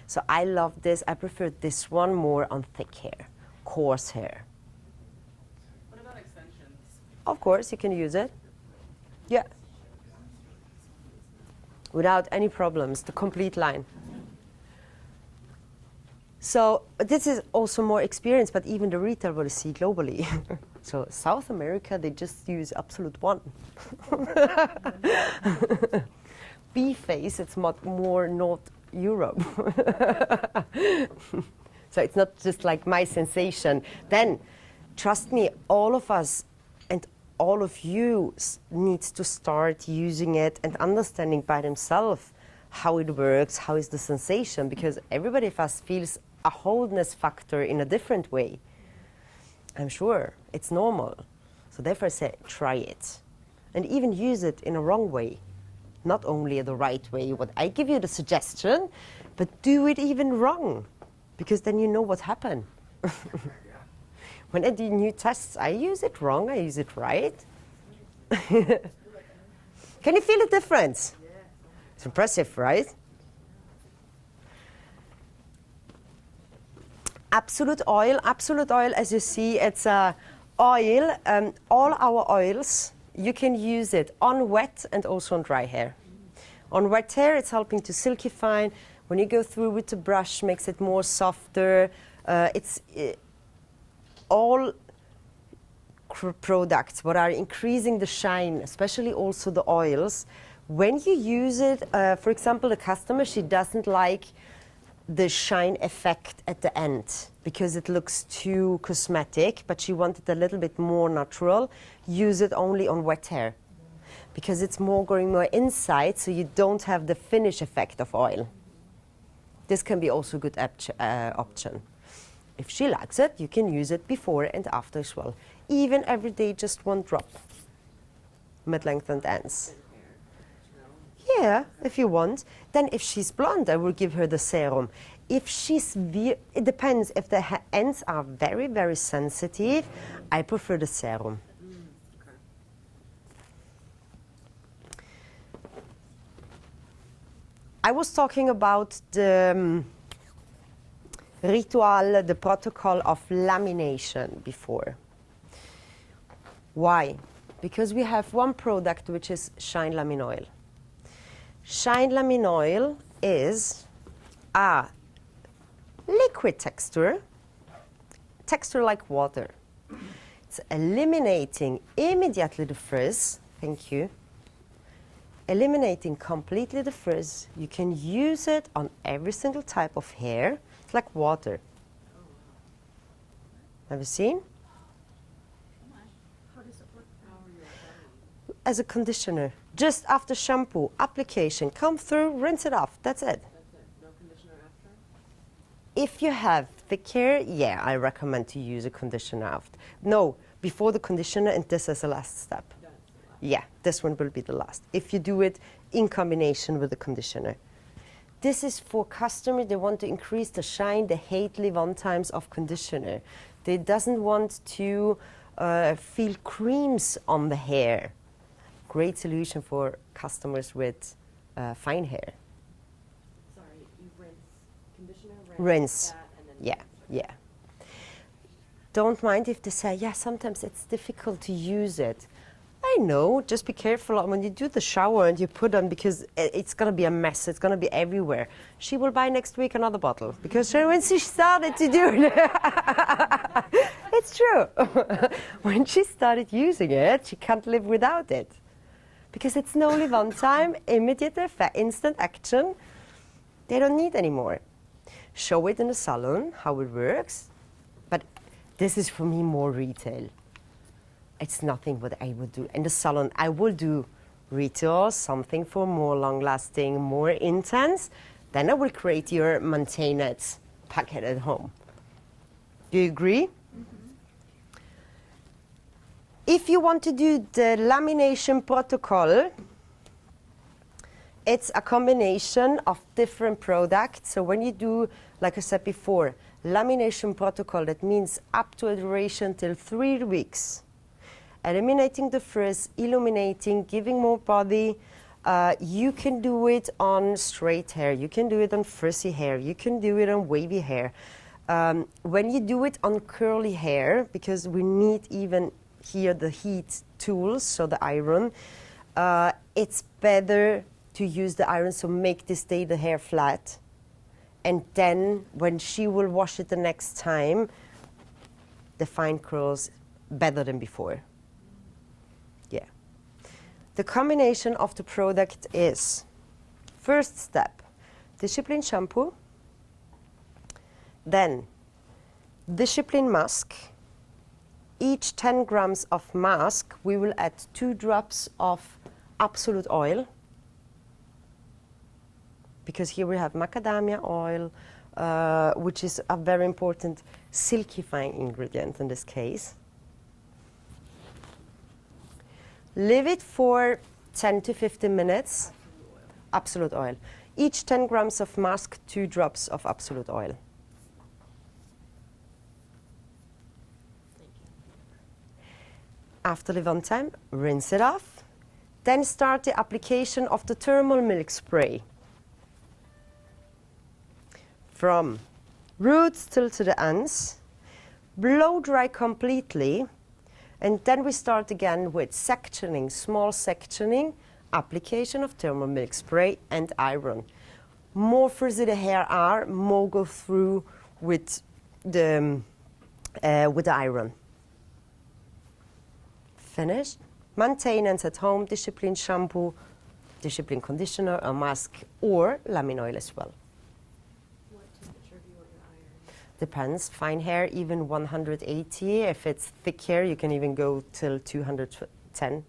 C: So I love this. I prefer this one more on thick hair, coarse hair.
E: What about extensions?
C: Of course, you can use it. Yeah. Without any problems, the complete line. So this is also more experience, but even the retail will see globally. So South America, they just use Absolute One. B-Face, it's more North Europe. So it's not just like my sensation. Then, trust me, all of us and all of you needs to start using it and understanding by themselves how it works, how is the sensation, because everybody of us feels a wholeness factor in a different way. I'm sure it's normal. So therefore I say, try it. And even use it in a wrong way. Not only the right way, what I give you the suggestion, but do it even wrong. Because then you know what happened. When I do new tests, I use it wrong, I use it right. Can you feel the difference? It's impressive, right? Absolute oil, as you see, it's oil. All our oils, you can use it on wet and also on dry hair. On wet hair, it's helping to silkify. When you go through with the brush, makes it more softer. All products what are increasing the shine, especially also the oils. When you use it, for example, the customer, she doesn't like the shine effect at the end because it looks too cosmetic, but she wanted a little bit more natural. Use it only on wet hair because it's going more inside, so you don't have the finish effect of oil. This can be also a good option. If she likes it, you can use it before and after as well. Even every day, just one drop. Mid-length and ends. Yeah, if you want. Then if she's blonde, I will give her the serum. If she's, it depends. If the ends are very, very sensitive, I prefer the serum. I was talking about the ritual, the protocol of lamination before. Why? Because we have one product which is Shine Lamin Oil. Shine Lamin Oil is a liquid texture like water. It's eliminating immediately the frizz. Thank you. Eliminating completely the frizz. You can use it on every single type of hair. It's like water. Have you seen? As a conditioner. Just after shampoo, application, come through, rinse it off. That's it.
E: No conditioner after?
C: If you have thick hair, yeah, I recommend to use a conditioner after. No, before the conditioner, and this is the last step. Yeah, this one will be the last. If you do it in combination with the conditioner. This is for customers, they want to increase the shine, they hate leave-on times of conditioner. They doesn't want to feel creams on the hair. Great solution for customers with fine hair.
E: Sorry, you rinse, conditioner,
C: Rinse.
E: that, and then
C: Yeah. Don't mind if they say, yeah, sometimes it's difficult to use it. I know, just be careful when you do the shower and you put on, because it's going to be a mess, it's going to be everywhere. She will buy next week another bottle, because when she started to do it, it's true. When she started using it, she can't live without it. Because it's no leave-on time, immediate effect, instant action. They don't need anymore. Show it in the salon, how it works. But this is for me more retail. It's nothing what I would do. In the salon, I will do retail, something for more long-lasting, more intense. Then I will create your maintained packet at home. Do you agree? If you want to do the lamination protocol, it's a combination of different products. So when you do, like I said before, lamination protocol, that means up to a duration till 3 weeks. Eliminating the frizz, illuminating, giving more body. You can do it on straight hair, you can do it on frizzy hair, you can do it on wavy hair. When you do it on curly hair, because we need even here the heat tools, so the iron, it's better to use the iron, so make this day the hair flat. And then when she will wash it the next time, the fine curls better than before. Yeah. The combination of the product is, first step, discipline shampoo, then discipline mask. Each 10 grams of mask, we will add 2 drops of absolute oil, because here we have macadamia oil, which is a very important silkifying ingredient in this case. Leave it for 10 to 15 minutes. Absolute oil. Each 10 grams of mask, 2 drops of absolute oil. After the one time, rinse it off. Then start the application of the thermal milk spray. From roots till to the ends. Blow dry completely. And then we start again with sectioning, small sectioning, application of thermal milk spray and iron. More frizzy the hair are, more go through with the iron. Finished. Maintenance at home, discipline shampoo, discipline conditioner, a mask, or lemon oil as well.
E: What temperature do you want your iron?
C: Depends. Fine hair, even 180. If it's thick hair, you can even go till 210.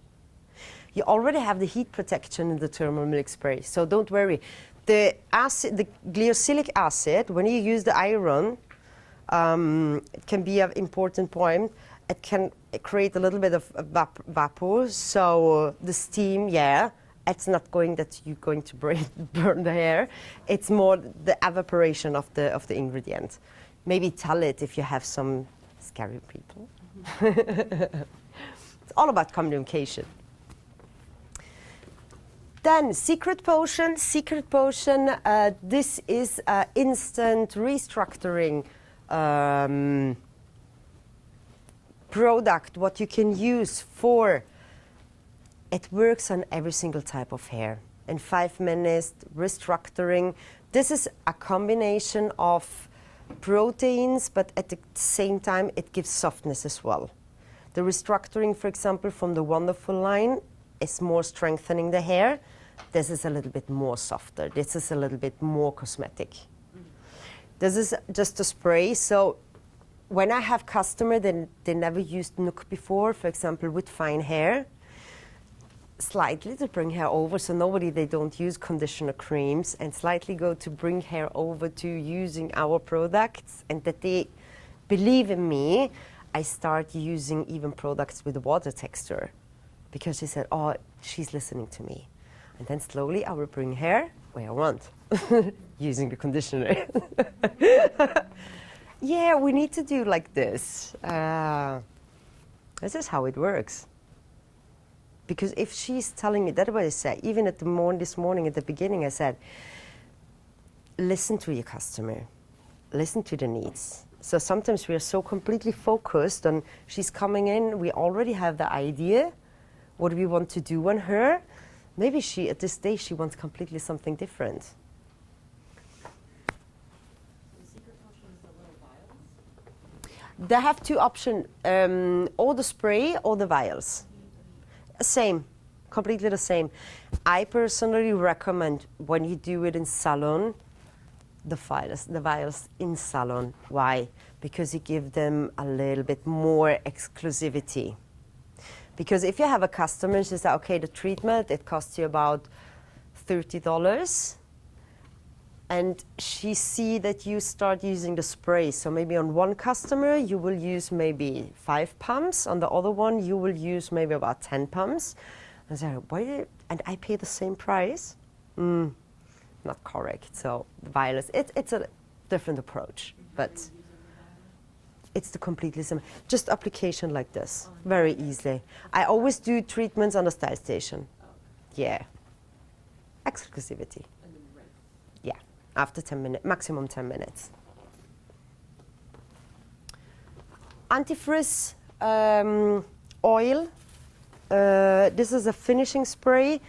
C: You already have the heat protection in the thermal milk spray, so don't worry. The acid, the glycolic acid, when you use the iron, it can be an important point. It can create a little bit of vapor, so the steam, yeah, it's not going that you're going to burn the hair. It's more the evaporation of the ingredient. Maybe tell it if you have some scary people. It's all about communication. Then secret potion. This is instant restructuring product. What you can use for. It works on every single type of hair. In 5 minutes, restructuring. This is a combination of proteins, but at the same time, it gives softness as well. The restructuring, for example, from the Wonderful line is more strengthening the hair. This is a little bit more softer. This is a little bit more cosmetic. This is just a spray. So when I have customers, they never used Nook before, for example, with fine hair, slightly to bring hair over, so they don't use conditioner creams, and slightly go to bring hair over to using our products, and that they believe in me. I start using even products with water texture, because she said, oh, she's listening to me. And then slowly I will bring hair where I want, using the conditioner. Yeah, we need to do like this. This is how it works. Because if she's telling me, that's what I said, even at this morning at the beginning, I said, listen to your customer, listen to the needs. So sometimes we are so completely focused on, she's coming in, we already have the idea, what we want to do on her. Maybe at this stage, she wants completely something different.
E: The secret potion is the little vials?
C: They have 2 options, or the spray or the vials. Same, completely the same. I personally recommend when you do it in salon, the vials in salon. Why? Because you give them a little bit more exclusivity. Because if you have a customer, she says, okay, the treatment, it costs you about $30. And she see that you start using the spray. So maybe on one customer, you will use maybe 5 pumps. On the other one, you will use maybe about 10 pumps. And I say, why? And I pay the same price? Not correct. So the vials, it's a different approach, but it's the completely same. Just application like this, very easily. I always do treatments on the style station. Yeah. Exclusivity. Yeah, after 10 minutes, maximum 10 minutes. Antifrizz oil. This is a finishing spray.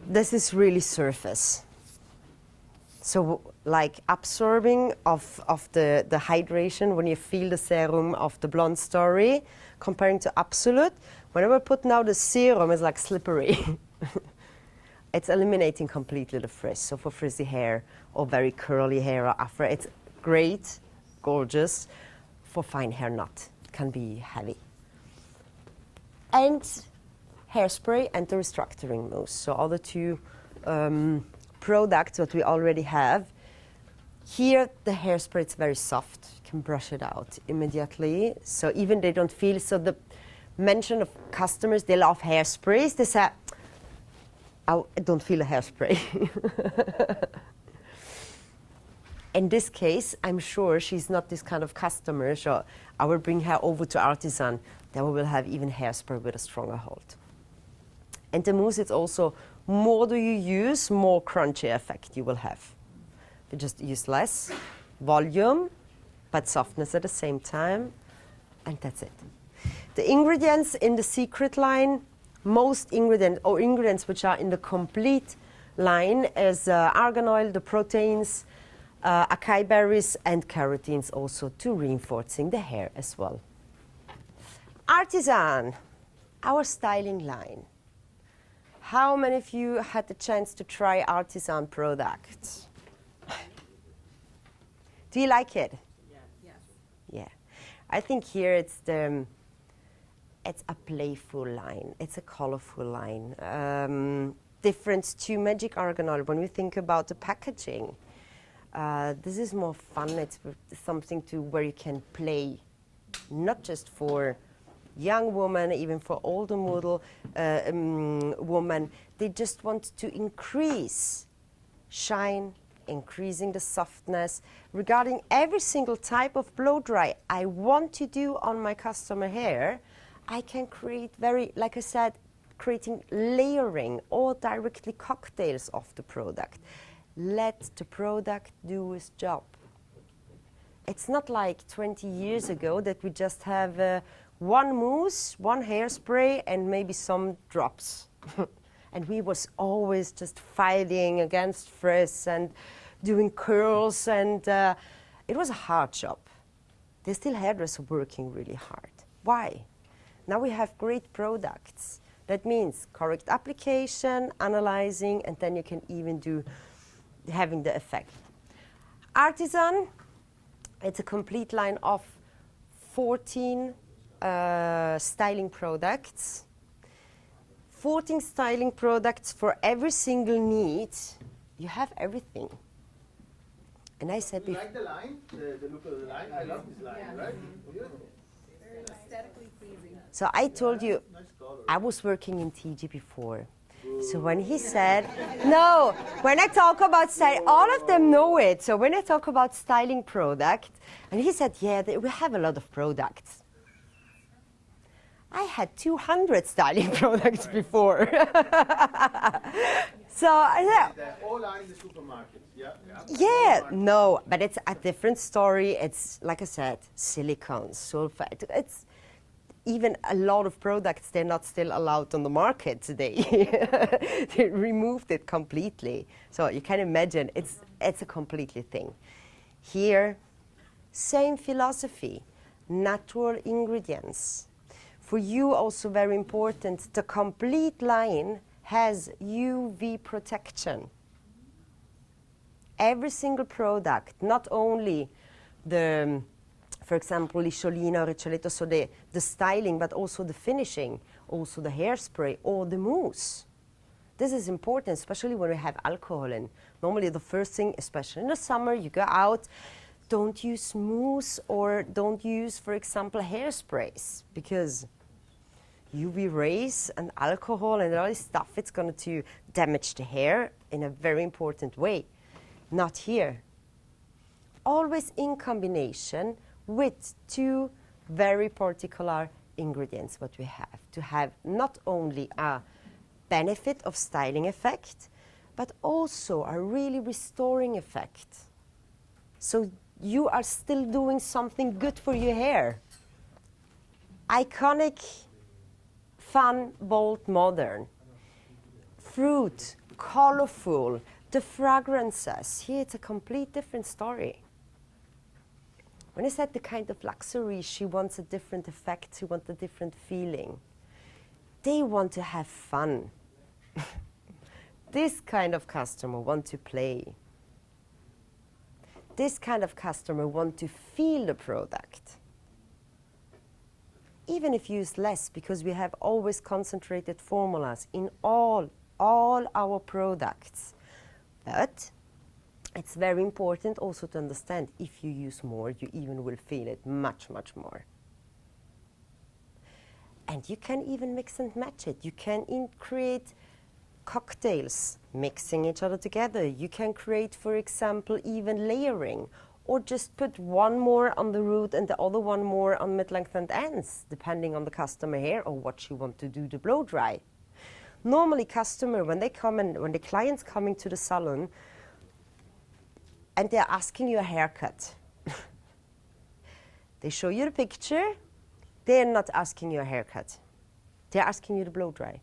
C: This is really surface. So like absorbing of the hydration when you feel the serum of the Blonde Story, comparing to Absolute. Whenever I put now the serum, it's like slippery. It's eliminating completely the frizz. So for frizzy hair or very curly hair or afro, it's great, gorgeous. For fine hair, not. It can be heavy. And hairspray and the restructuring mousse. So all the 2 products that we already have. Here, the hairspray is very soft. You can brush it out immediately. So even they don't feel, so the mention of customers, they love hairsprays. They say, oh, I don't feel a hairspray. In this case, I'm sure she's not this kind of customer, so I will bring her over to Artisan. Then we will have even hairspray with a stronger hold. And the mousse, it's also, more do you use, more crunchy effect you will have. You just use less volume, but softness at the same time, and that's it. The ingredients in the secret line, most ingredients, or ingredients which are in the complete line, is argan oil, the proteins, acai berries, and carotenes also to reinforcing the hair as well. Artisan, our styling line. How many of you had the chance to try Artisan products? Do you like it?
E: Yes.
C: Yeah. I think here it's a playful line. It's a colorful line. Different to Magic Argan Oil. When we think about the packaging, this is more fun. It's something where you can play, not just for young women, even for older women. They just want to increase shine, increasing the softness. Regarding every single type of blow dry I want to do on my customer hair, I can create like I said, creating layering or directly cocktails of the product. Let the product do its job. It's not like 20 years ago that we just have one mousse, one hairspray, and maybe some drops. And we was always just fighting against frizz and doing curls, and it was a hard job. They still hairdressers working really hard. Why? Now we have great products. That means correct application, analyzing, and then you can even do having the effect. Artisan, it's a complete line of 14 styling products. 14 styling products for every single need. You have everything. And I said
B: You
C: before.
B: like the line? The look of the line? I love this line, right?
E: Very aesthetically pleasing.
C: So I told you,
B: Nice color.
C: I was working in TG before. So when he said, no, when I talk about styling, all of them know it. So when I talk about styling product, and he said, yeah, we have a lot of products. I had 200 styling products before. So
B: They're all are in the supermarket. Yeah.
C: yeah, no, but it's a different story. It's, like I said, silicones, sulfate. It's even a lot of products, they're not still allowed on the market today. They removed it completely. So you can imagine it's a completely thing. Here, same philosophy, natural ingredients. For you, also very important, the complete line has UV protection. Every single product, not only the, for example, Lisciolina or Riccioletto, so the styling, but also the finishing, also the hairspray or the mousse. This is important, especially when we have alcohol in. Normally the first thing, especially in the summer, you go out, don't use mousse or don't use, for example, hairsprays, because UV rays and alcohol and all this stuff, it's going to damage the hair in a very important way. Not here. Always in combination with two very particular ingredients what we have, to have not only a benefit of styling effect, but also a really restoring effect. So you are still doing something good for your hair. Iconic, fun, bold, modern. Fruit, colorful, the fragrances. Here it's a complete different story. When I said the kind of luxury, she wants a different effect, she wants a different feeling. They want to have fun. This kind of customer want to play. This kind of customer want to feel the product. Even if you use less, because we have always concentrated formulas in all our products. But it's very important also to understand if you use more, you even will feel it much, much more. And you can even mix and match it. You can create cocktails, mixing each other together. You can create, for example, even layering, or just put one more on the root and the other one more on mid-lengthened ends, depending on the customer hair or what you want to do to blow dry. Normally, customer, when they come in, when the client's coming to the salon, and they're asking you a haircut, they show you the picture, they're not asking you a haircut. They're asking you to blow dry.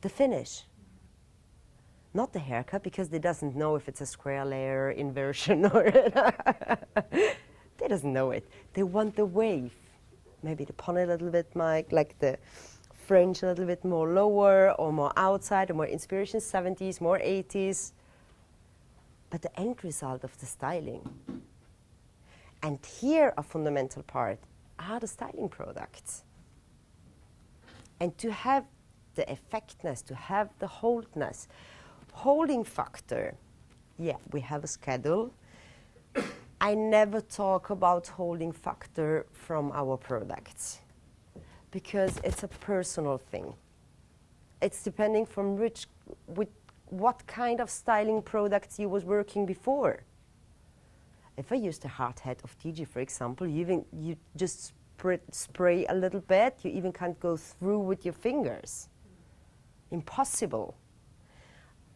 C: The finish. Not the haircut, because they doesn't know if it's a square layer, inversion, or they doesn't know it. They want the wave. Maybe the pony a little bit, like the fringe a little bit more lower or more outside, or more inspiration 70s, more 80s. But the end result of the styling. And here a fundamental part are the styling products. And to have the effectiveness, to have the holdness, holding factor, yeah, we have a schedule. I never talk about holding factor from our products because it's a personal thing. It's depending from with what kind of styling products you was working before. If I use the hard head of TG, for example, you just spray a little bit, you even can't go through with your fingers. Impossible.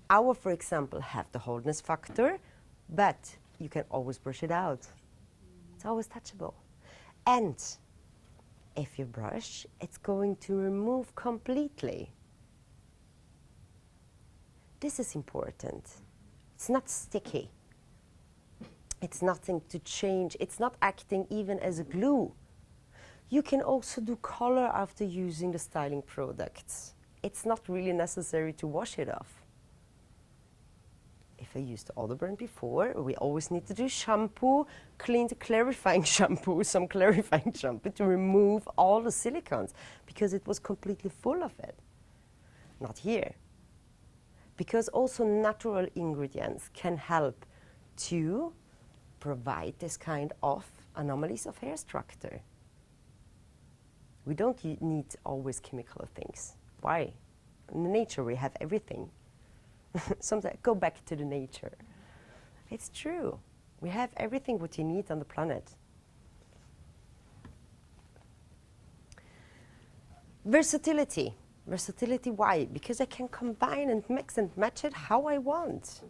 C: Our, for example, have the holdness factor, but you can always brush it out. It's always touchable. And if you brush, it's going to remove completely. This is important. It's not sticky. It's nothing to change. It's not acting even as a glue. You can also do color after using the styling products. It's not really necessary to wash it off. If I used the other brand before, we always need to do shampoo, clean the clarifying shampoo, some clarifying shampoo to remove all the silicones because it was completely full of it. Not here. Because also natural ingredients can help to provide this kind of anomalies of hair structure. We don't need always chemical things. Why? In nature we have everything. Sometimes go back to the nature. It's true. We have everything what you need on the planet. Versatility. Versatility, why? Because I can combine and mix and match it how I want.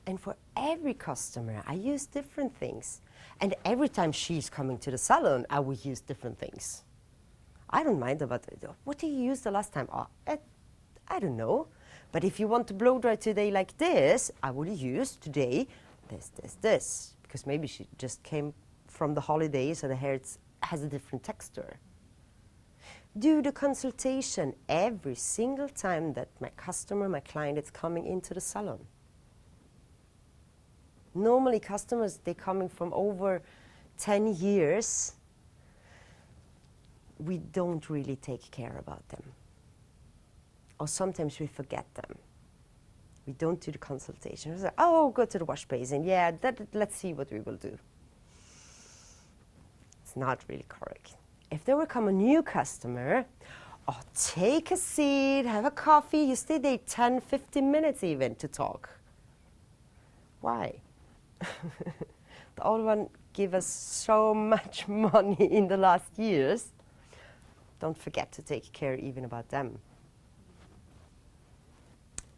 C: And for every customer, I use different things. And every time she's coming to the salon, I will use different things. I don't mind about it. What did you use the last time? Oh, I don't know. But if you want to blow dry today like this, I will use today this. Because maybe she just came from the holidays and the hair has a different texture. Do the consultation every single time that my customer, my client is coming into the salon. Normally customers, they're coming from over 10 years. We don't really take care about them. Or sometimes we forget them. We don't do the consultation. We say, oh, go to the wash basin. Yeah, let's see what we will do. It's not really correct. If there will come a new customer, oh, take a seat, have a coffee. You stay there 10, 15 minutes even to talk. Why? The old one give us so much money in the last years. Don't forget to take care even about them.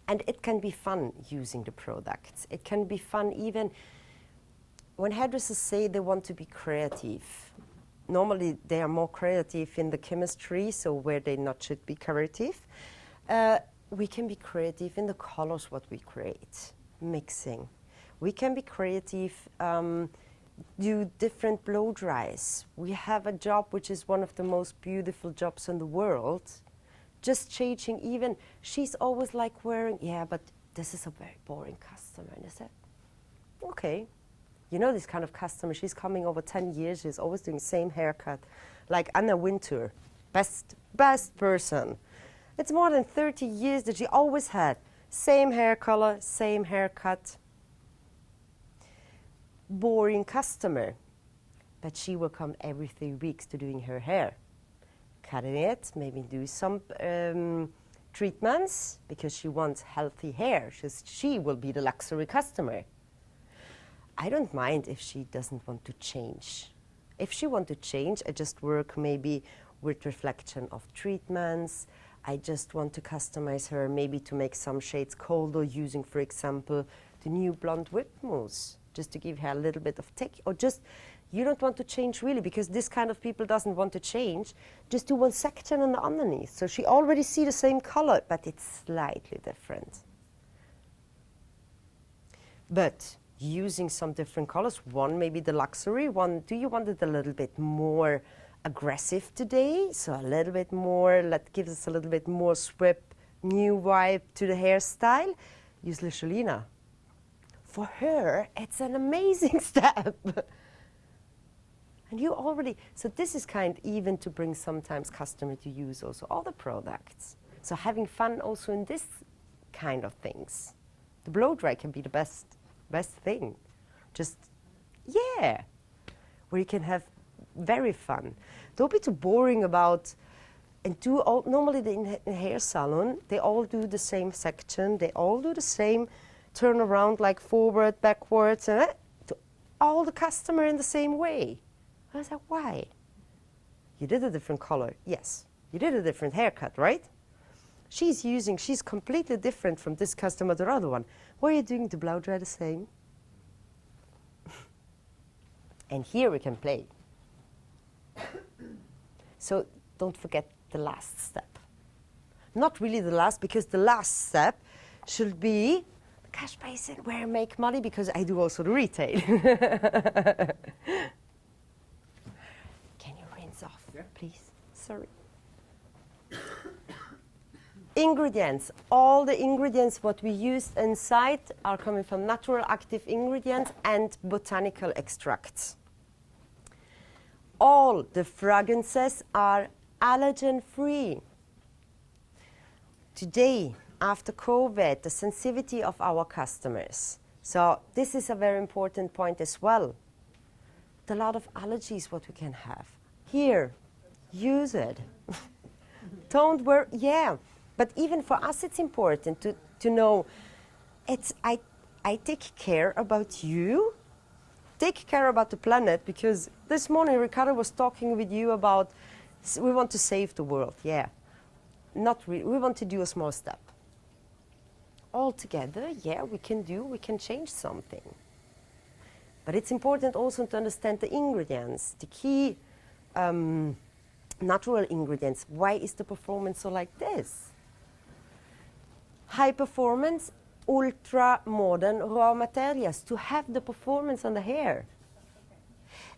C: And it can be fun using the products. It can be fun even when hairdressers say they want to be creative. Normally they are more creative in the chemistry, so where they not should be creative. We can be creative in the colors what we create, mixing. We can be creative, do different blow dries. We have a job which is one of the most beautiful jobs in the world. Just changing even, she's always like wearing, yeah, but this is a very boring customer. And I said, okay. You know this kind of customer, she's coming over 10 years, she's always doing same haircut. Like Anna Wintour, best person. It's more than 30 years that she always had. Same hair color, same haircut. Boring customer. But she will come every 3 weeks to doing her hair. Cutting it, maybe do some treatments because she wants healthy hair. She will be the luxury customer. I don't mind if she doesn't want to change. If she wants to change, I just work maybe with reflection of treatments. I just want to customize her maybe to make some shades colder using, for example, the new blonde whip mousse, just to give her a little bit of tech, or just you don't want to change really because this kind of people doesn't want to change. Just do one section on the underneath. So she already see the same color, but it's slightly different. But using some different colors, one maybe the luxury, one, do you want it a little bit more aggressive today? So a little bit more, that gives us a little bit more sweep, new vibe to the hairstyle. Use Lisholina. For her, it's an amazing step. And you already, so this is kind even to bring sometimes customer to use also all the products. So having fun also in this kind of things. The blow dry can be the best thing. Just, yeah, where you can have very fun. Don't be too boring about, and do all, normally in a hair salon, they all do the same section, they all do the same turn around like forward, backwards, and to all the customer in the same way. I was like, why? You did a different color. Yes. You did a different haircut, right? She's completely different from this customer to the other one. Why are you doing the blow dry the same? And here we can play. So don't forget the last step. Not really the last, because the last step should be the cash basin where I make money, because I do also the retail. Can you rinse off, please? Sorry. Ingredients. All the ingredients what we use inside are coming from natural active ingredients and botanical extracts. All the fragrances are allergen-free. Today, after COVID, the sensitivity of our customers. So this is a very important point as well. A lot of allergies what we can have. Here, use it. Don't worry, yeah. But even for us, it's important to know, I take care about you, take care about the planet, because this morning Ricardo was talking with you about, we want to save the world, yeah. Not really, we want to do a small step. All together, yeah, we can change something. But it's important also to understand the ingredients, the key natural ingredients. Why is the performance so like this? High performance, ultra modern raw materials to have the performance on the hair.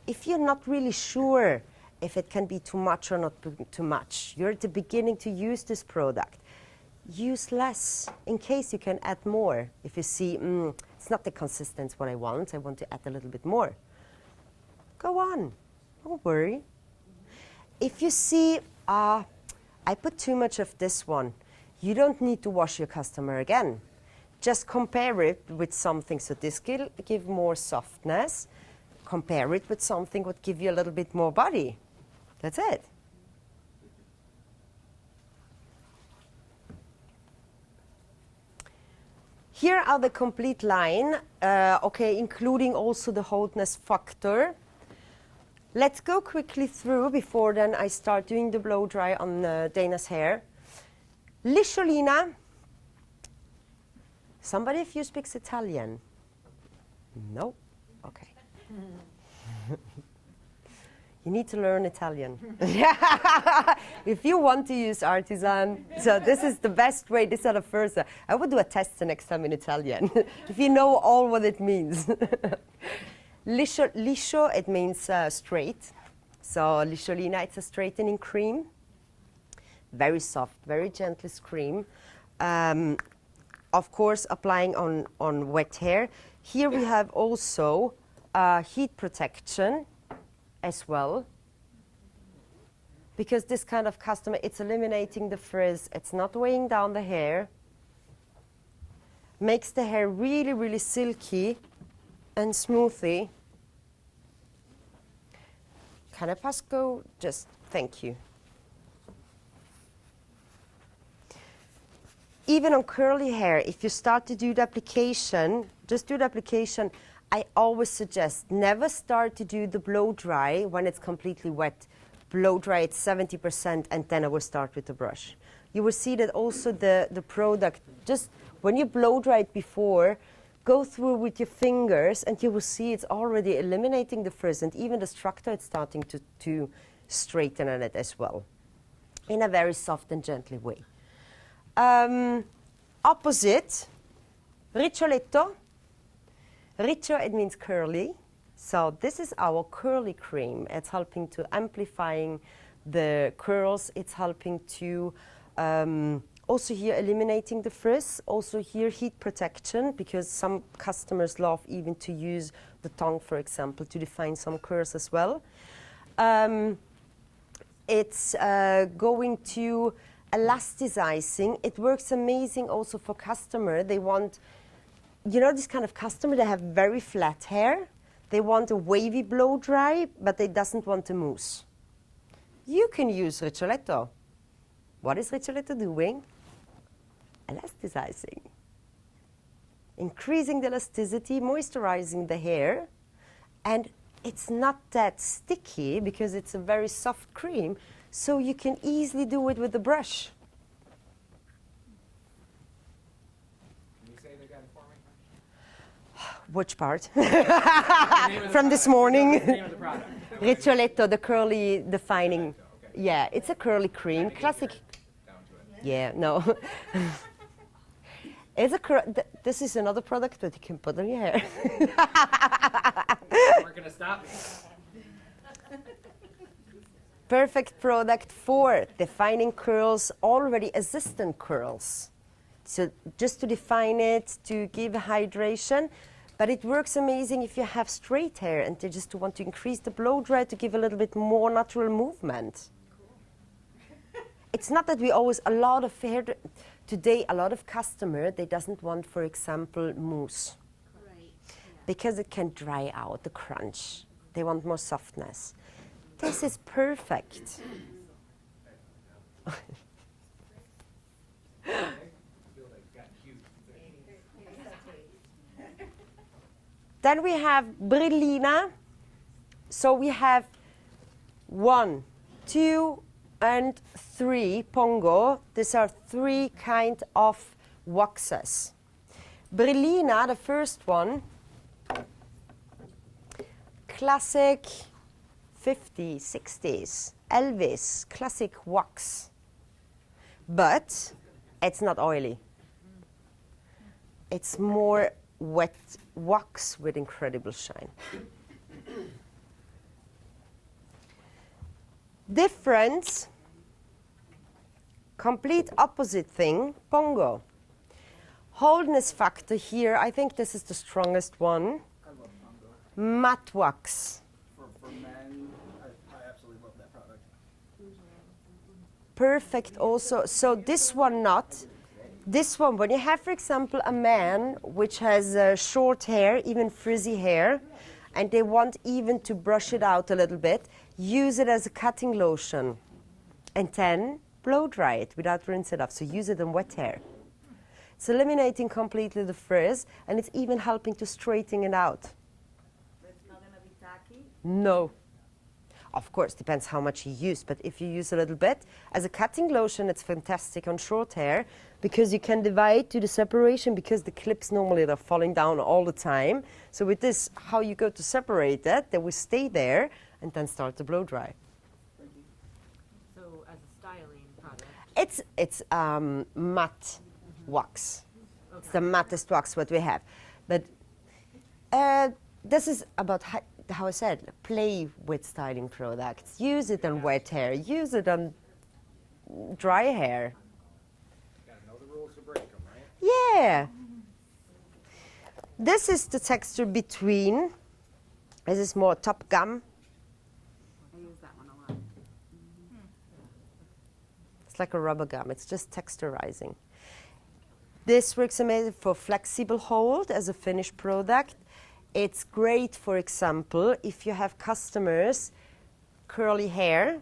C: If you're not really sure if it can be too much or not too much, you're at the beginning to use this product, use less in case you can add more. If you see, it's not the consistency what I want to add a little bit more. Go on, don't worry. If you see, I put too much of this one, you don't need to wash your customer again. Just compare it with something, so this will give more softness. Compare it with something that would give you a little bit more body. That's it. Here are the complete line, including also the hotness factor. Let's go quickly through before then I start doing the blow dry on Dana's hair. Lisholina. Somebody of you speaks Italian? No? Okay. You need to learn Italian. If you want to use artisan, so this is the best way. This is the first. I would do a test the next time in Italian, if you know all what it means. Liscio, it means straight. So Lisciolina, it's a straightening cream. Very soft, very gently cream. Of course, applying on wet hair. Here we have also heat protection as well. Because this kind of customer, it's eliminating the frizz. It's not weighing down the hair. Makes the hair really, really silky and smoothly. Can I pass go? Just thank you. even on curly hair, if you start to do the application, just do the application. I always suggest never start to do the blow dry when it's completely wet. Blow dry at 70% and then I will start with the brush. You will see that also the product, just when you blow dry it before, go through with your fingers and you will see it's already eliminating the frizz, and even the structure it's starting to straighten on it as well in a very soft and gently way. Opposite, Riccioletto. Riccio, it means curly. So this is our curly cream. It's helping to amplifying the curls. It's helping to also here eliminating the frizz. Also here heat protection, because some customers love even to use the tongue, for example, to define some curls as well. It's going to elasticizing. It works amazing also for customer. They want, you know, this kind of customer, they have very flat hair. They want a wavy blow dry, but they doesn't want a mousse. You can use Riccioletto. What is Riccioletto doing? Elasticizing. Increasing the elasticity, moisturizing the hair, and it's not that sticky because it's a very soft cream, so you can easily do it with the brush.
D: Can you say it again for me?
C: Which part? From this morning.
D: The name of the product.
C: Riccioletto, the curly defining.
D: Okay.
C: Yeah, it's a curly cream, classic.
D: Down to it.
C: Yeah, no. It's a this is another product that you can put on your hair.
D: We're gonna stop me.
C: Perfect product for defining curls, already assistant curls. So just to define it, to give hydration, but it works amazing if you have straight hair and you just want to increase the blow dry to give a little bit more natural movement. It's not that we always, a lot of hair, today a lot of customer, they doesn't want, for example, mousse.
E: Right.
C: Because it can dry out, the crunch. They want more softness. This is perfect.
D: I feel like it got huge.
C: Then we have Brillina. So we have 1, 2, and 3 Pongo. These are 3 kind of waxes. Brillina, the first one, classic 50s, 60s, Elvis, classic wax. But it's not oily. It's more wet wax with incredible shine. Difference, complete opposite thing, Pongo. Wholeness factor here, I think this is the strongest one.
A: I love Pongo.
C: Matte wax.
A: For men, I absolutely love that product.
C: Perfect also. So this one not. This one, when you have, for example, a man which has short hair, even frizzy hair, and they want even to brush it out a little bit, use it as a cutting lotion. And then blow dry it without rinse it off. So use it on wet hair. It's eliminating completely the frizz, and it's even helping to straighten it out.
F: It's not gonna be tacky?
C: No. Of course, depends how much you use, but if you use a little bit, as a cutting lotion, it's fantastic on short hair because you can divide to the separation, because the clips normally are falling down all the time. So with this, how you go to separate that, they will stay there and then start to blow dry.
E: So as a styling product.
C: It's matte wax. It's the mattest wax what we have. But this is about how I said, play with styling products. Use it on wet hair. Use it on dry hair.
D: Gotta know the rules to break them, right?
C: Yeah. This is the texture between. This is more top gum.
E: I use that one a lot.
C: It's like a rubber gum. It's just texturizing. This works amazing for flexible hold as a finished product. It's great, for example, if you have customers, curly hair,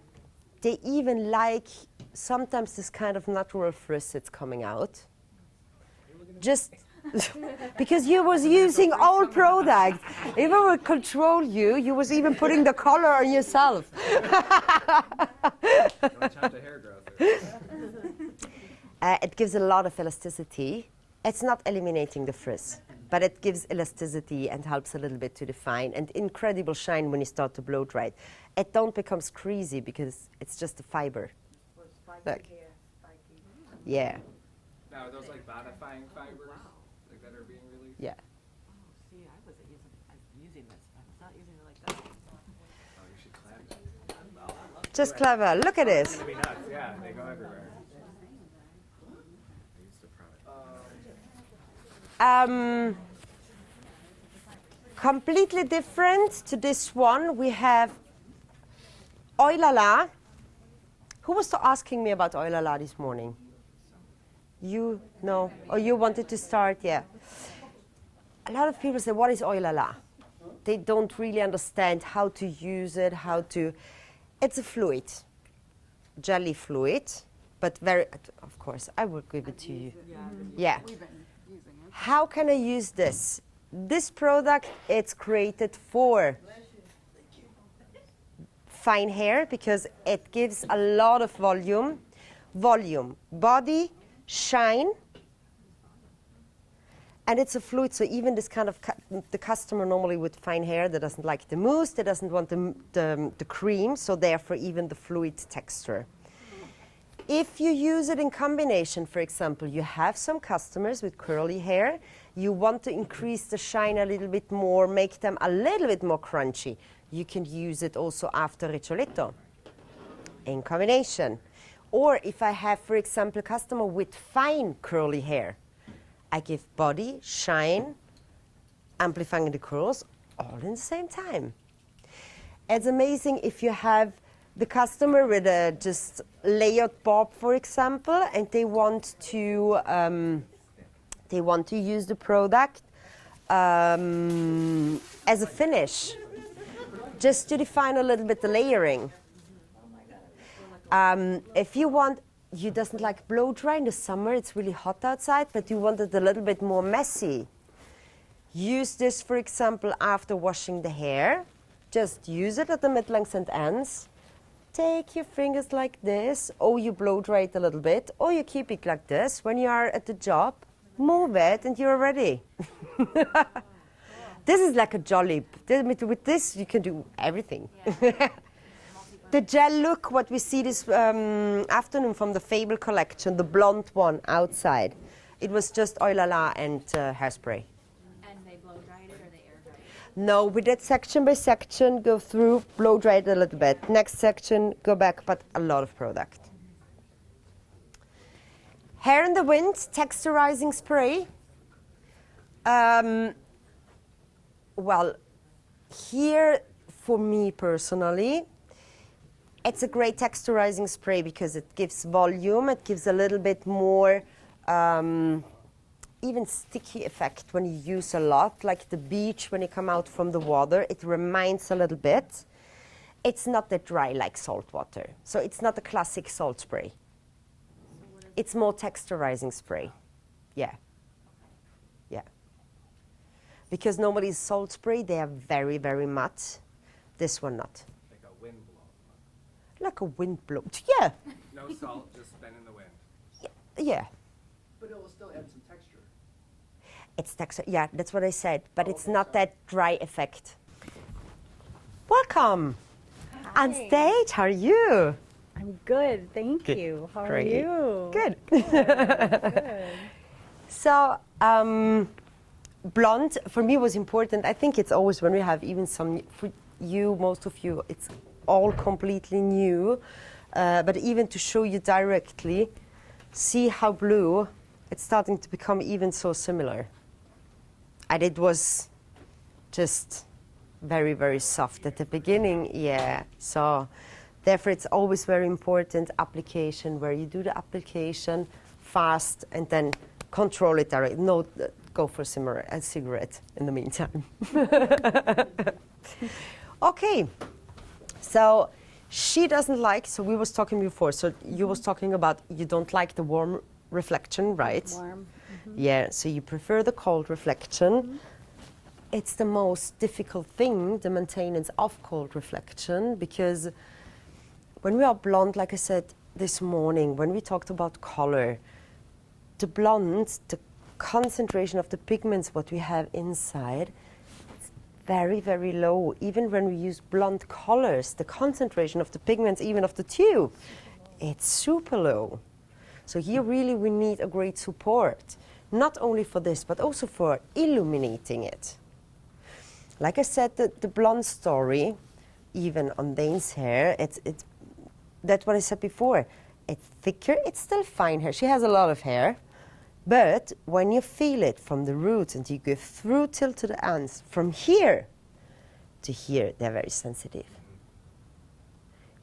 C: they even like sometimes this kind of natural frizz that's coming out. just because you was using old products. If I would control you, you was even putting the color on yourself.
D: Watch out the hair growth there.
C: It gives a lot of elasticity. It's not eliminating the frizz, but it gives elasticity and helps a little bit to define, and incredible shine when you start to blow dry it. It don't become greasy because it's just a fiber. Look. Yeah,
D: Now, are those like modifying fibers like that are being released?
C: yeah.
E: See, I wasn't using this. I was not using it like that.
D: Oh, you should clap it.
C: Just clever. Look at this.
D: It's gonna be nuts, yeah, they go everywhere. I used to prime it.
C: Completely different to this one. We have Oil La La. Who was asking me about Oil La La this morning? You? No? Or you wanted to start? Yeah. A lot of people say, what is Oil La La? They don't really understand how to use it, how to... It's a fluid, jelly fluid, but very, of course, I will give it to you. Yeah. How can I use this? This product, it's created for fine hair because it gives a lot of volume, body, shine, and it's a fluid, so even this kind of, the customer normally with fine hair that doesn't like the mousse, that doesn't want the cream, so therefore even the fluid texture. If you use it in combination, for example, you have some customers with curly hair, you want to increase the shine a little bit more, make them a little bit more crunchy, you can use it also after Ricciolito in combination. Or if I have, for example, a customer with fine curly hair, I give body, shine, amplifying the curls, all in the same time. It's amazing if you have the customer with a just layered bob, for example, and they want to use the product as a finish, just to define a little bit the layering. If you want, you doesn't like blow dry in the summer, it's really hot outside, but you want it a little bit more messy. Use this, for example, after washing the hair. Just use it at the mid-lengths and ends. Take your fingers like this, or you blow dry it a little bit, or you keep it like this. When you are at the job, move it and you're ready. This is like a jolly, with this you can do everything. Yeah. The gel look, what we see this afternoon from the Fable collection, the blonde one outside, it was just Oil La La and hairspray.
H: And they blow dried it or they air dried it?
C: No, we did section by section, go through, blow dry it a little bit. Next section, go back, but a lot of product. Hair in the Wind, texturizing spray. Well, here, for me personally, it's a great texturizing spray because it gives volume, it gives a little bit more even sticky effect when you use a lot, like the beach when you come out from the water, it reminds a little bit. It's not that dry like salt water, so it's not a classic salt spray. It's more texturizing spray, yeah. Yeah. Because normally salt spray, they are very, very matte. This one not.
D: Like a wind blow.
C: Like a wind blow. Yeah.
D: No salt, just spin in the wind.
C: Yeah.
A: But it will still add some texture.
C: It's texture. Yeah, that's what I said. But it's not that dry effect. Welcome.
I: Hi.
C: On stage. How are you?
I: I'm good, thank
C: Good.
I: you. How
C: Great.
I: are you?
C: Good.
I: Good.
C: So, blonde for me was important. I think it's always when we have even some, for you, most of you, it's all completely new. But even to show you directly, see how blue, it's starting to become even so similar. And it was just very, very soft at the beginning, yeah. So therefore it's always very important application where you do the application fast and then control it directly. No, go for a cigarette in the meantime. Okay, so she doesn't like, so we was talking before, so you was talking about you don't like the warm reflection, right?
I: Warm.
C: Yeah, so you prefer the cold reflection. It's the most difficult thing, the maintenance of cold reflection, because when we are blonde, like I said this morning, when we talked about color, the blonde, the concentration of the pigments what we have inside, it's very, very low. Even when we use blonde colors, the concentration of the pigments, even of the tube, it's super low. So here really we need a great support, not only for this, but also for illuminating it. Like I said, the blonde story, even on Dane's hair, that's what I said before. It's thicker, it's still fine hair. She has a lot of hair, but when you feel it from the roots and you go through till to the ends, from here to here, they're very sensitive.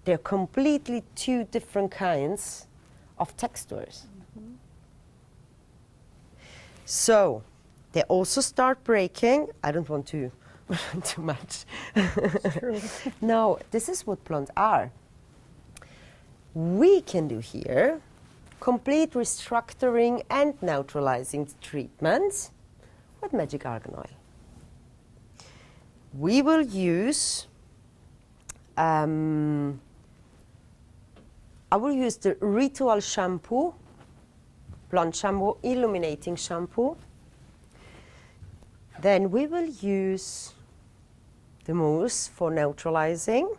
C: They're completely two different kinds of textures. So they also start breaking. I don't want to too much. No, this is what blondes are. We can do here complete restructuring and neutralizing treatments with magic argan oil. We will use I will use the Ritual shampoo, blonde shampoo, illuminating shampoo. Then we will use the mousse for neutralizing.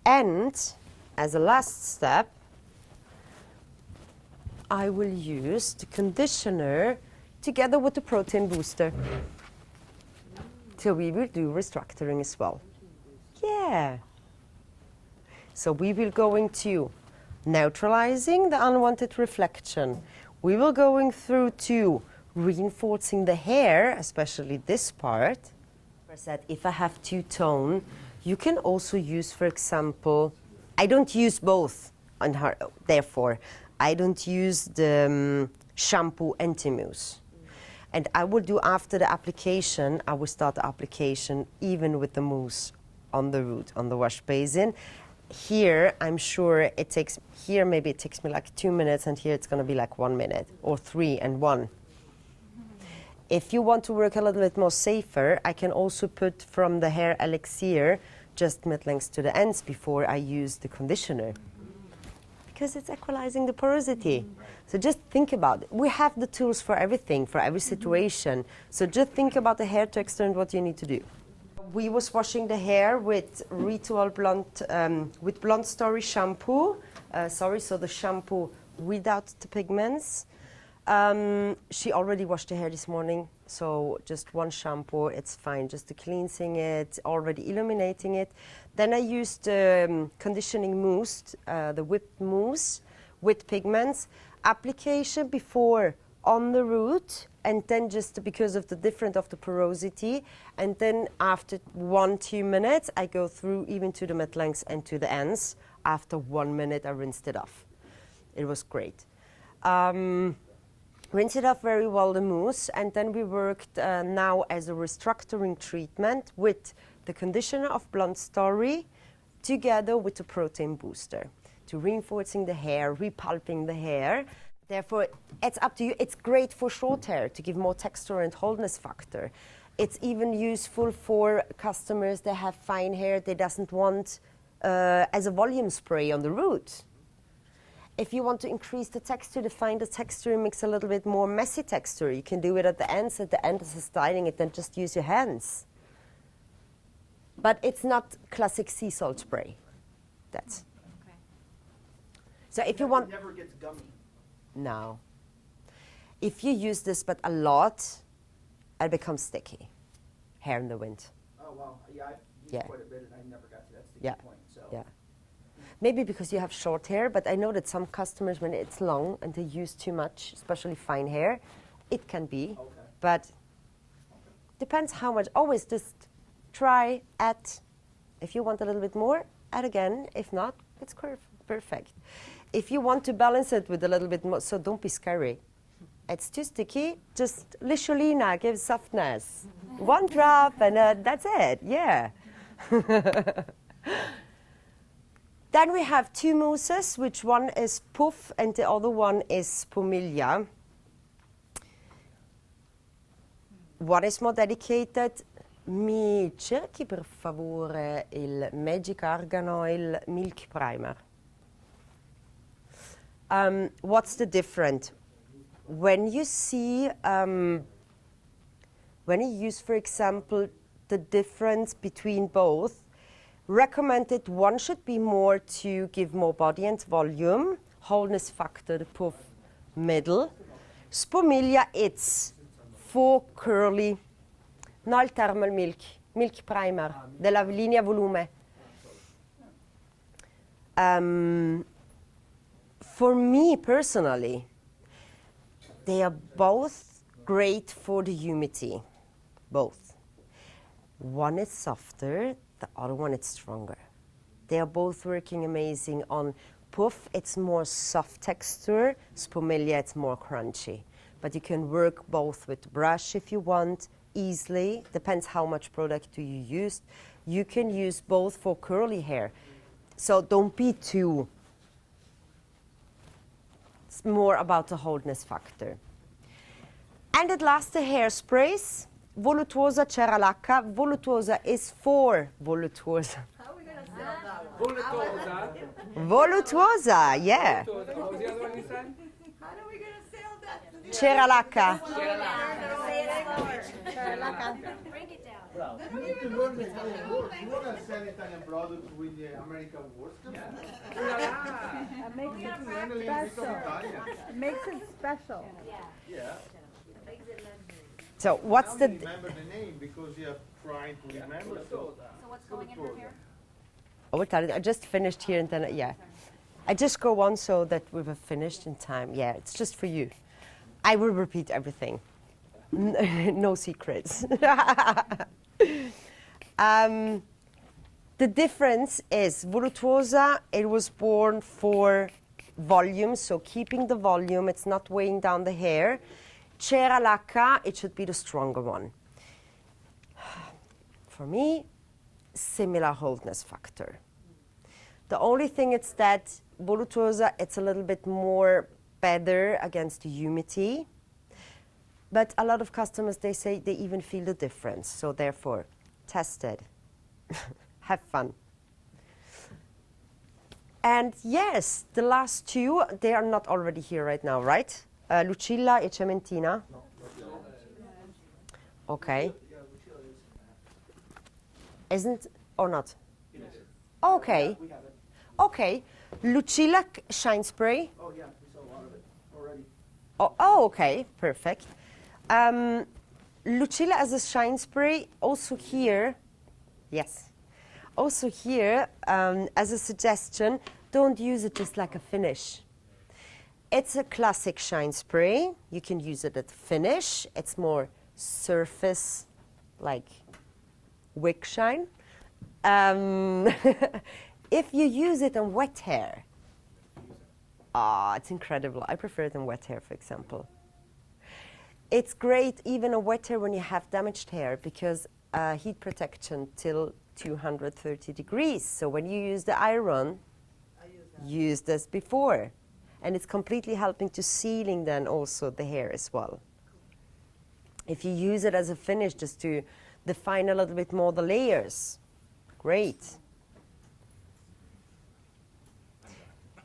C: And as a last step, I will use the conditioner together with the protein booster. So we will do restructuring as well. Yeah. So we will going to neutralizing the unwanted reflection. We will going through to reinforcing the hair, especially this part. I said if I have two-tone, you can also use, for example, I don't use both on her, therefore I don't use the shampoo anti-mousse. And I will do after the application, I will start the application even with the mousse on the root, on the wash basin. Here, I'm sure it takes, here maybe it takes me like 2 minutes, and here it's going to be like 1 minute, or 3 and 1. If you want to work a little bit more safer, I can also put from the hair elixir just mid-length to the ends before I use the conditioner, because it's equalizing the porosity. So just think about it. We have the tools for everything, for every situation. So just think about the hair texture and what you need to do. We was washing the hair with Ritual Blonde, with Blonde Story shampoo. So the shampoo without the pigments. She already washed the hair this morning, so just one shampoo, it's fine. Just to cleansing it, already illuminating it. Then I used conditioning mousse, the whipped mousse with pigments. Application before on the root, and then just because of the difference of the porosity, and then after 1-2 minutes, I go through even to the mid-lengths and to the ends. After 1 minute, I rinsed it off. It was great. Rinse it off very well, the mousse, and then we worked now as a restructuring treatment with the conditioner of Blonde Story together with the protein booster to reinforcing the hair, repulping the hair. Therefore, it's up to you. It's great for short hair to give more texture and wholeness factor. It's even useful for customers that have fine hair they doesn't want as a volume spray on the root. If you want to increase the texture, define the texture, mix a little bit more messy texture, you can do it at the ends. At the end of styling it, then just use your hands. But it's not classic sea salt spray. That's.
H: Okay.
C: So if you want.
A: It never gets gummy.
C: No. If you use this but a lot, it becomes sticky. Hair in the wind.
A: Oh, wow. Yeah, I've used
C: Yeah.
A: quite a bit, and I never got to that sticky
C: Yeah.
A: point. So.
C: Yeah. Maybe because you have short hair, but I know that some customers, when it's long and they use too much, especially fine hair, it can be.
A: Okay.
C: But depends how much. Always just try, add. If you want a little bit more, add again. If not, it's perfect. If you want to balance it with a little bit more, so don't be scary. It's too sticky, just Lisholina gives softness. 1 drop and that's it, yeah. Then we have 2 mousses, which one is Puff and the other one is Pumilla. What is more dedicated? Mi cerchi per favore il Magic Argan Oil Milk Primer. What's the difference? When you see, when you use, for example, the difference between both, recommended one should be more to give more body and volume, wholeness factor, the puff middle. Spumiglia, it's for curly, no thermal milk primer, della linea volume. For me personally, they are both great for the humidity, both. One is softer, the other one is stronger. They are both working amazing on puff, it's more soft texture, spumiglia, it's more crunchy. But you can work both with brush if you want, easily, depends how much product do you use. You can use both for curly hair. So don't be too. It's more about the wholeness factor. And at last the hairsprays. Voluttuosa Cera Lacca. Voluttuosa is for voluttuosa.
F: How are we gonna sell that one?
C: Voluttuosa, yeah.
D: What was the other one you said?
F: How are we gonna sell that to the
C: Cera Lacca.
H: Break it down.
B: Bravo. You need to learn Italian words. You want to sell Italian products with the American words?
I: That makes it
B: Finally,
I: special.
B: become Italian.
I: It makes it special.
B: Yeah.
C: So what's
B: Now
C: the...
B: you remember the name because you are trying to remember. So.
H: So what's going in her hair?
C: Oh, I just finished here and then, yeah. I just go on so that we were finished in time. Yeah, it's just for you. I will repeat everything. No secrets. The difference is Voluttuosa, it was born for volume, so keeping the volume, it's not weighing down the hair. Cera Lacca, it should be the stronger one. For me, similar wholeness factor. The only thing is that Voluttuosa, it's a little bit more better against the humidity. But a lot of customers, they say they even feel the difference. So therefore, test it. Have fun. And yes, the last two, they are not already here right now, right? Lucilla e Cementina? Okay. Isn't, or not? Okay.
A: We have it.
C: Okay. Lucilla Shine Spray.
A: Oh, yeah, we sell a lot of it already.
C: Oh, okay, perfect. Lucilla as a shine spray, also here, yes. Also here, as a suggestion, don't use it just like a finish. It's a classic shine spray. You can use it at finish. It's more surface, like wick shine. If you use it on wet hair, it's incredible. I prefer it on wet hair, for example. It's great even on wet hair when you have damaged hair because heat protection till 230 degrees. So when you use the iron, use this before. And it's completely helping to sealing then also the hair as well. If you use it as a finish just to define a little bit more the layers, great.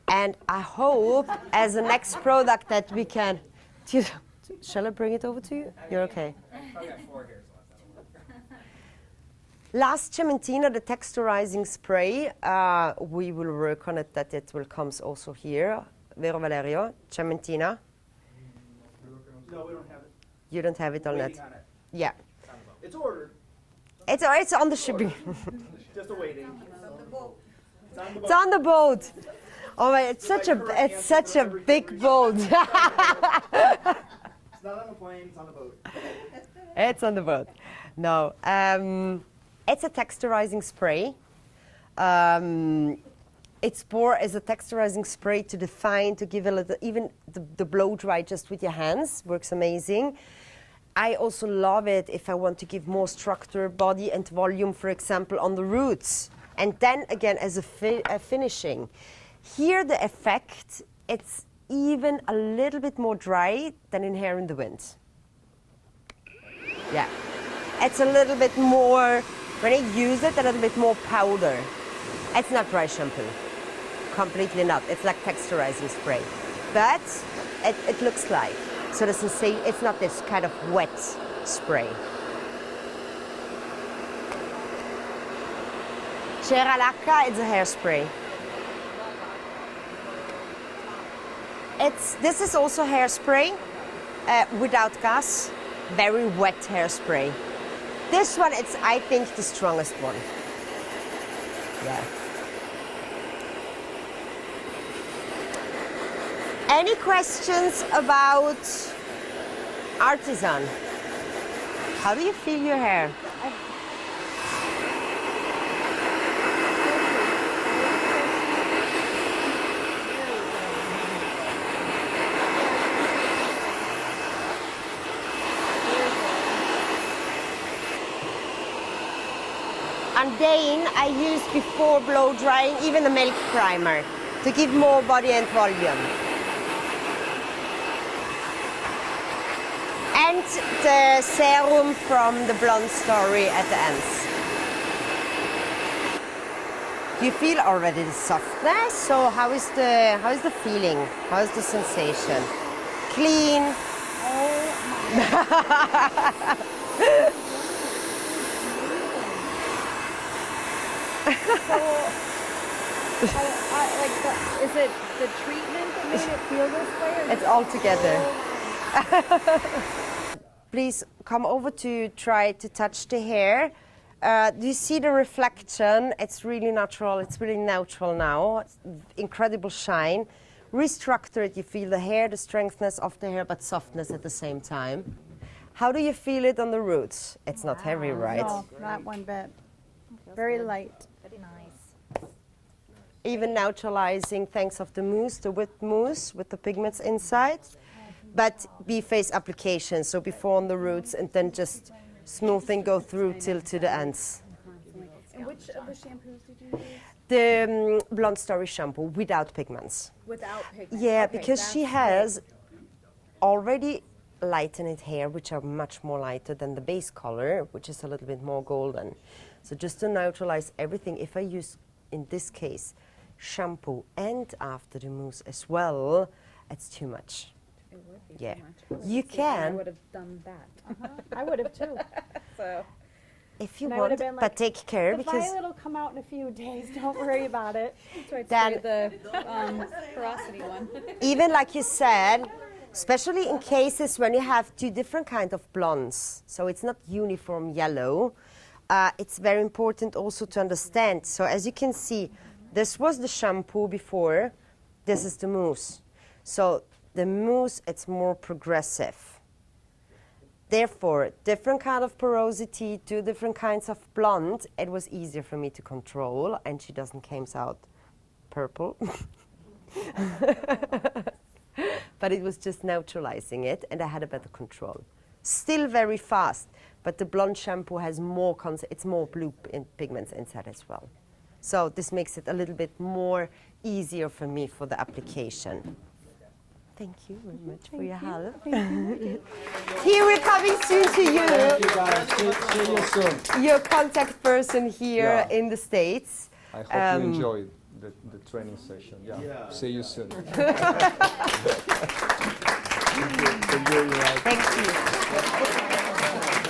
C: And I hope as the next product that we can, shall I bring it over to you? You're okay.
D: I've got 4 hairs left. That'll work.
C: Last Cementina, the texturizing spray, we will work on it that it will come also here. Vero Valerio, Cementina.
A: No, we don't have it.
C: You don't have it on
A: Waiting
C: that?
A: on it.
C: Yeah.
A: It's ordered,
C: It's on the shipping.
A: just a waiting. It's on the boat.
C: It's on the boat. Oh my, it's such a big boat.
A: It's not on the plane, it's on the boat.
C: It's on the boat. No, it's a texturizing spray. It's more as a texturizing spray to define, to give a little, even the blow dry just with your hands works amazing. I also love it if I want to give more structure, body and volume, for example, on the roots. And then again, as a finishing. Here the effect, it's even a little bit more dry than in Hair in the Wind. Yeah. It's a little bit more, when I use it, a little bit more powder. It's not dry shampoo. Completely not. It's like texturizing spray. But it looks like. So the sensation, it's not this kind of wet spray. Cera Lacca is a hairspray. This is also hairspray without gas. Very wet hairspray. This one, it's, I think, the strongest one. Yeah. Any questions about Artisan? How do you feel your hair? On Dane, I use before blow drying even a milk primer to give more body and volume. And the serum from the Blonde Story at the ends. You feel already the softness, so how is the feeling? How is the sensation? Clean.
I: Is it the treatment that made it feel this way? Or
C: It's all together. Please come over to try to touch the hair. Do you see the reflection? It's really natural. It's really neutral now. It's incredible shine. Restructure it. You feel the hair, the strengthness of the hair, but softness at the same time. How do you feel it on the roots? It's not heavy, right?
I: No, not one bit. Very light.
H: Very nice.
C: Even neutralizing thanks of the mousse, the wet mousse with the pigments inside. But B-phase application, so before on the roots and then just smoothing go through till to the ends.
I: And which of the shampoos did you use?
C: The Blonde Story shampoo without pigments.
I: Without pigments?
C: Yeah,
I: Okay,
C: because she
I: that's
C: has already lightened hair, which are much more lighter than the base color, which is a little bit more golden. So just to neutralize everything, if I use, in this case, shampoo and after the mousse as well, it's too much.
I: It would be
C: Yeah.
I: too much.
C: You
I: I
C: can,
I: would have done that. I would have too. So
C: if you
I: and I would
C: want,
I: have been
C: but
I: like,
C: take care
I: the
C: because
I: violet will come out in a few days. Don't worry about it.
C: then,
H: The porosity one.
C: even like you said, especially in cases when you have two different kinds of blondes, so it's not uniform yellow, it's very important also to understand. So as you can see, this was the shampoo before, this is the mousse. So the mousse, it's more progressive. Therefore, different kind of porosity, two different kinds of blonde, it was easier for me to control, and she doesn't come out purple. But it was just neutralizing it, and I had a better control. Still very fast, but the blonde shampoo has more, it's more blue pigments inside as well. So this makes it a little bit more easier for me for the application. Thank you very much for your help. Here we're coming soon to you.
J: Thank you guys. See you soon.
C: Your contact person here
J: Yeah.
C: in the States.
J: I hope you enjoyed the training session. Yeah. See you soon.
C: Thank you.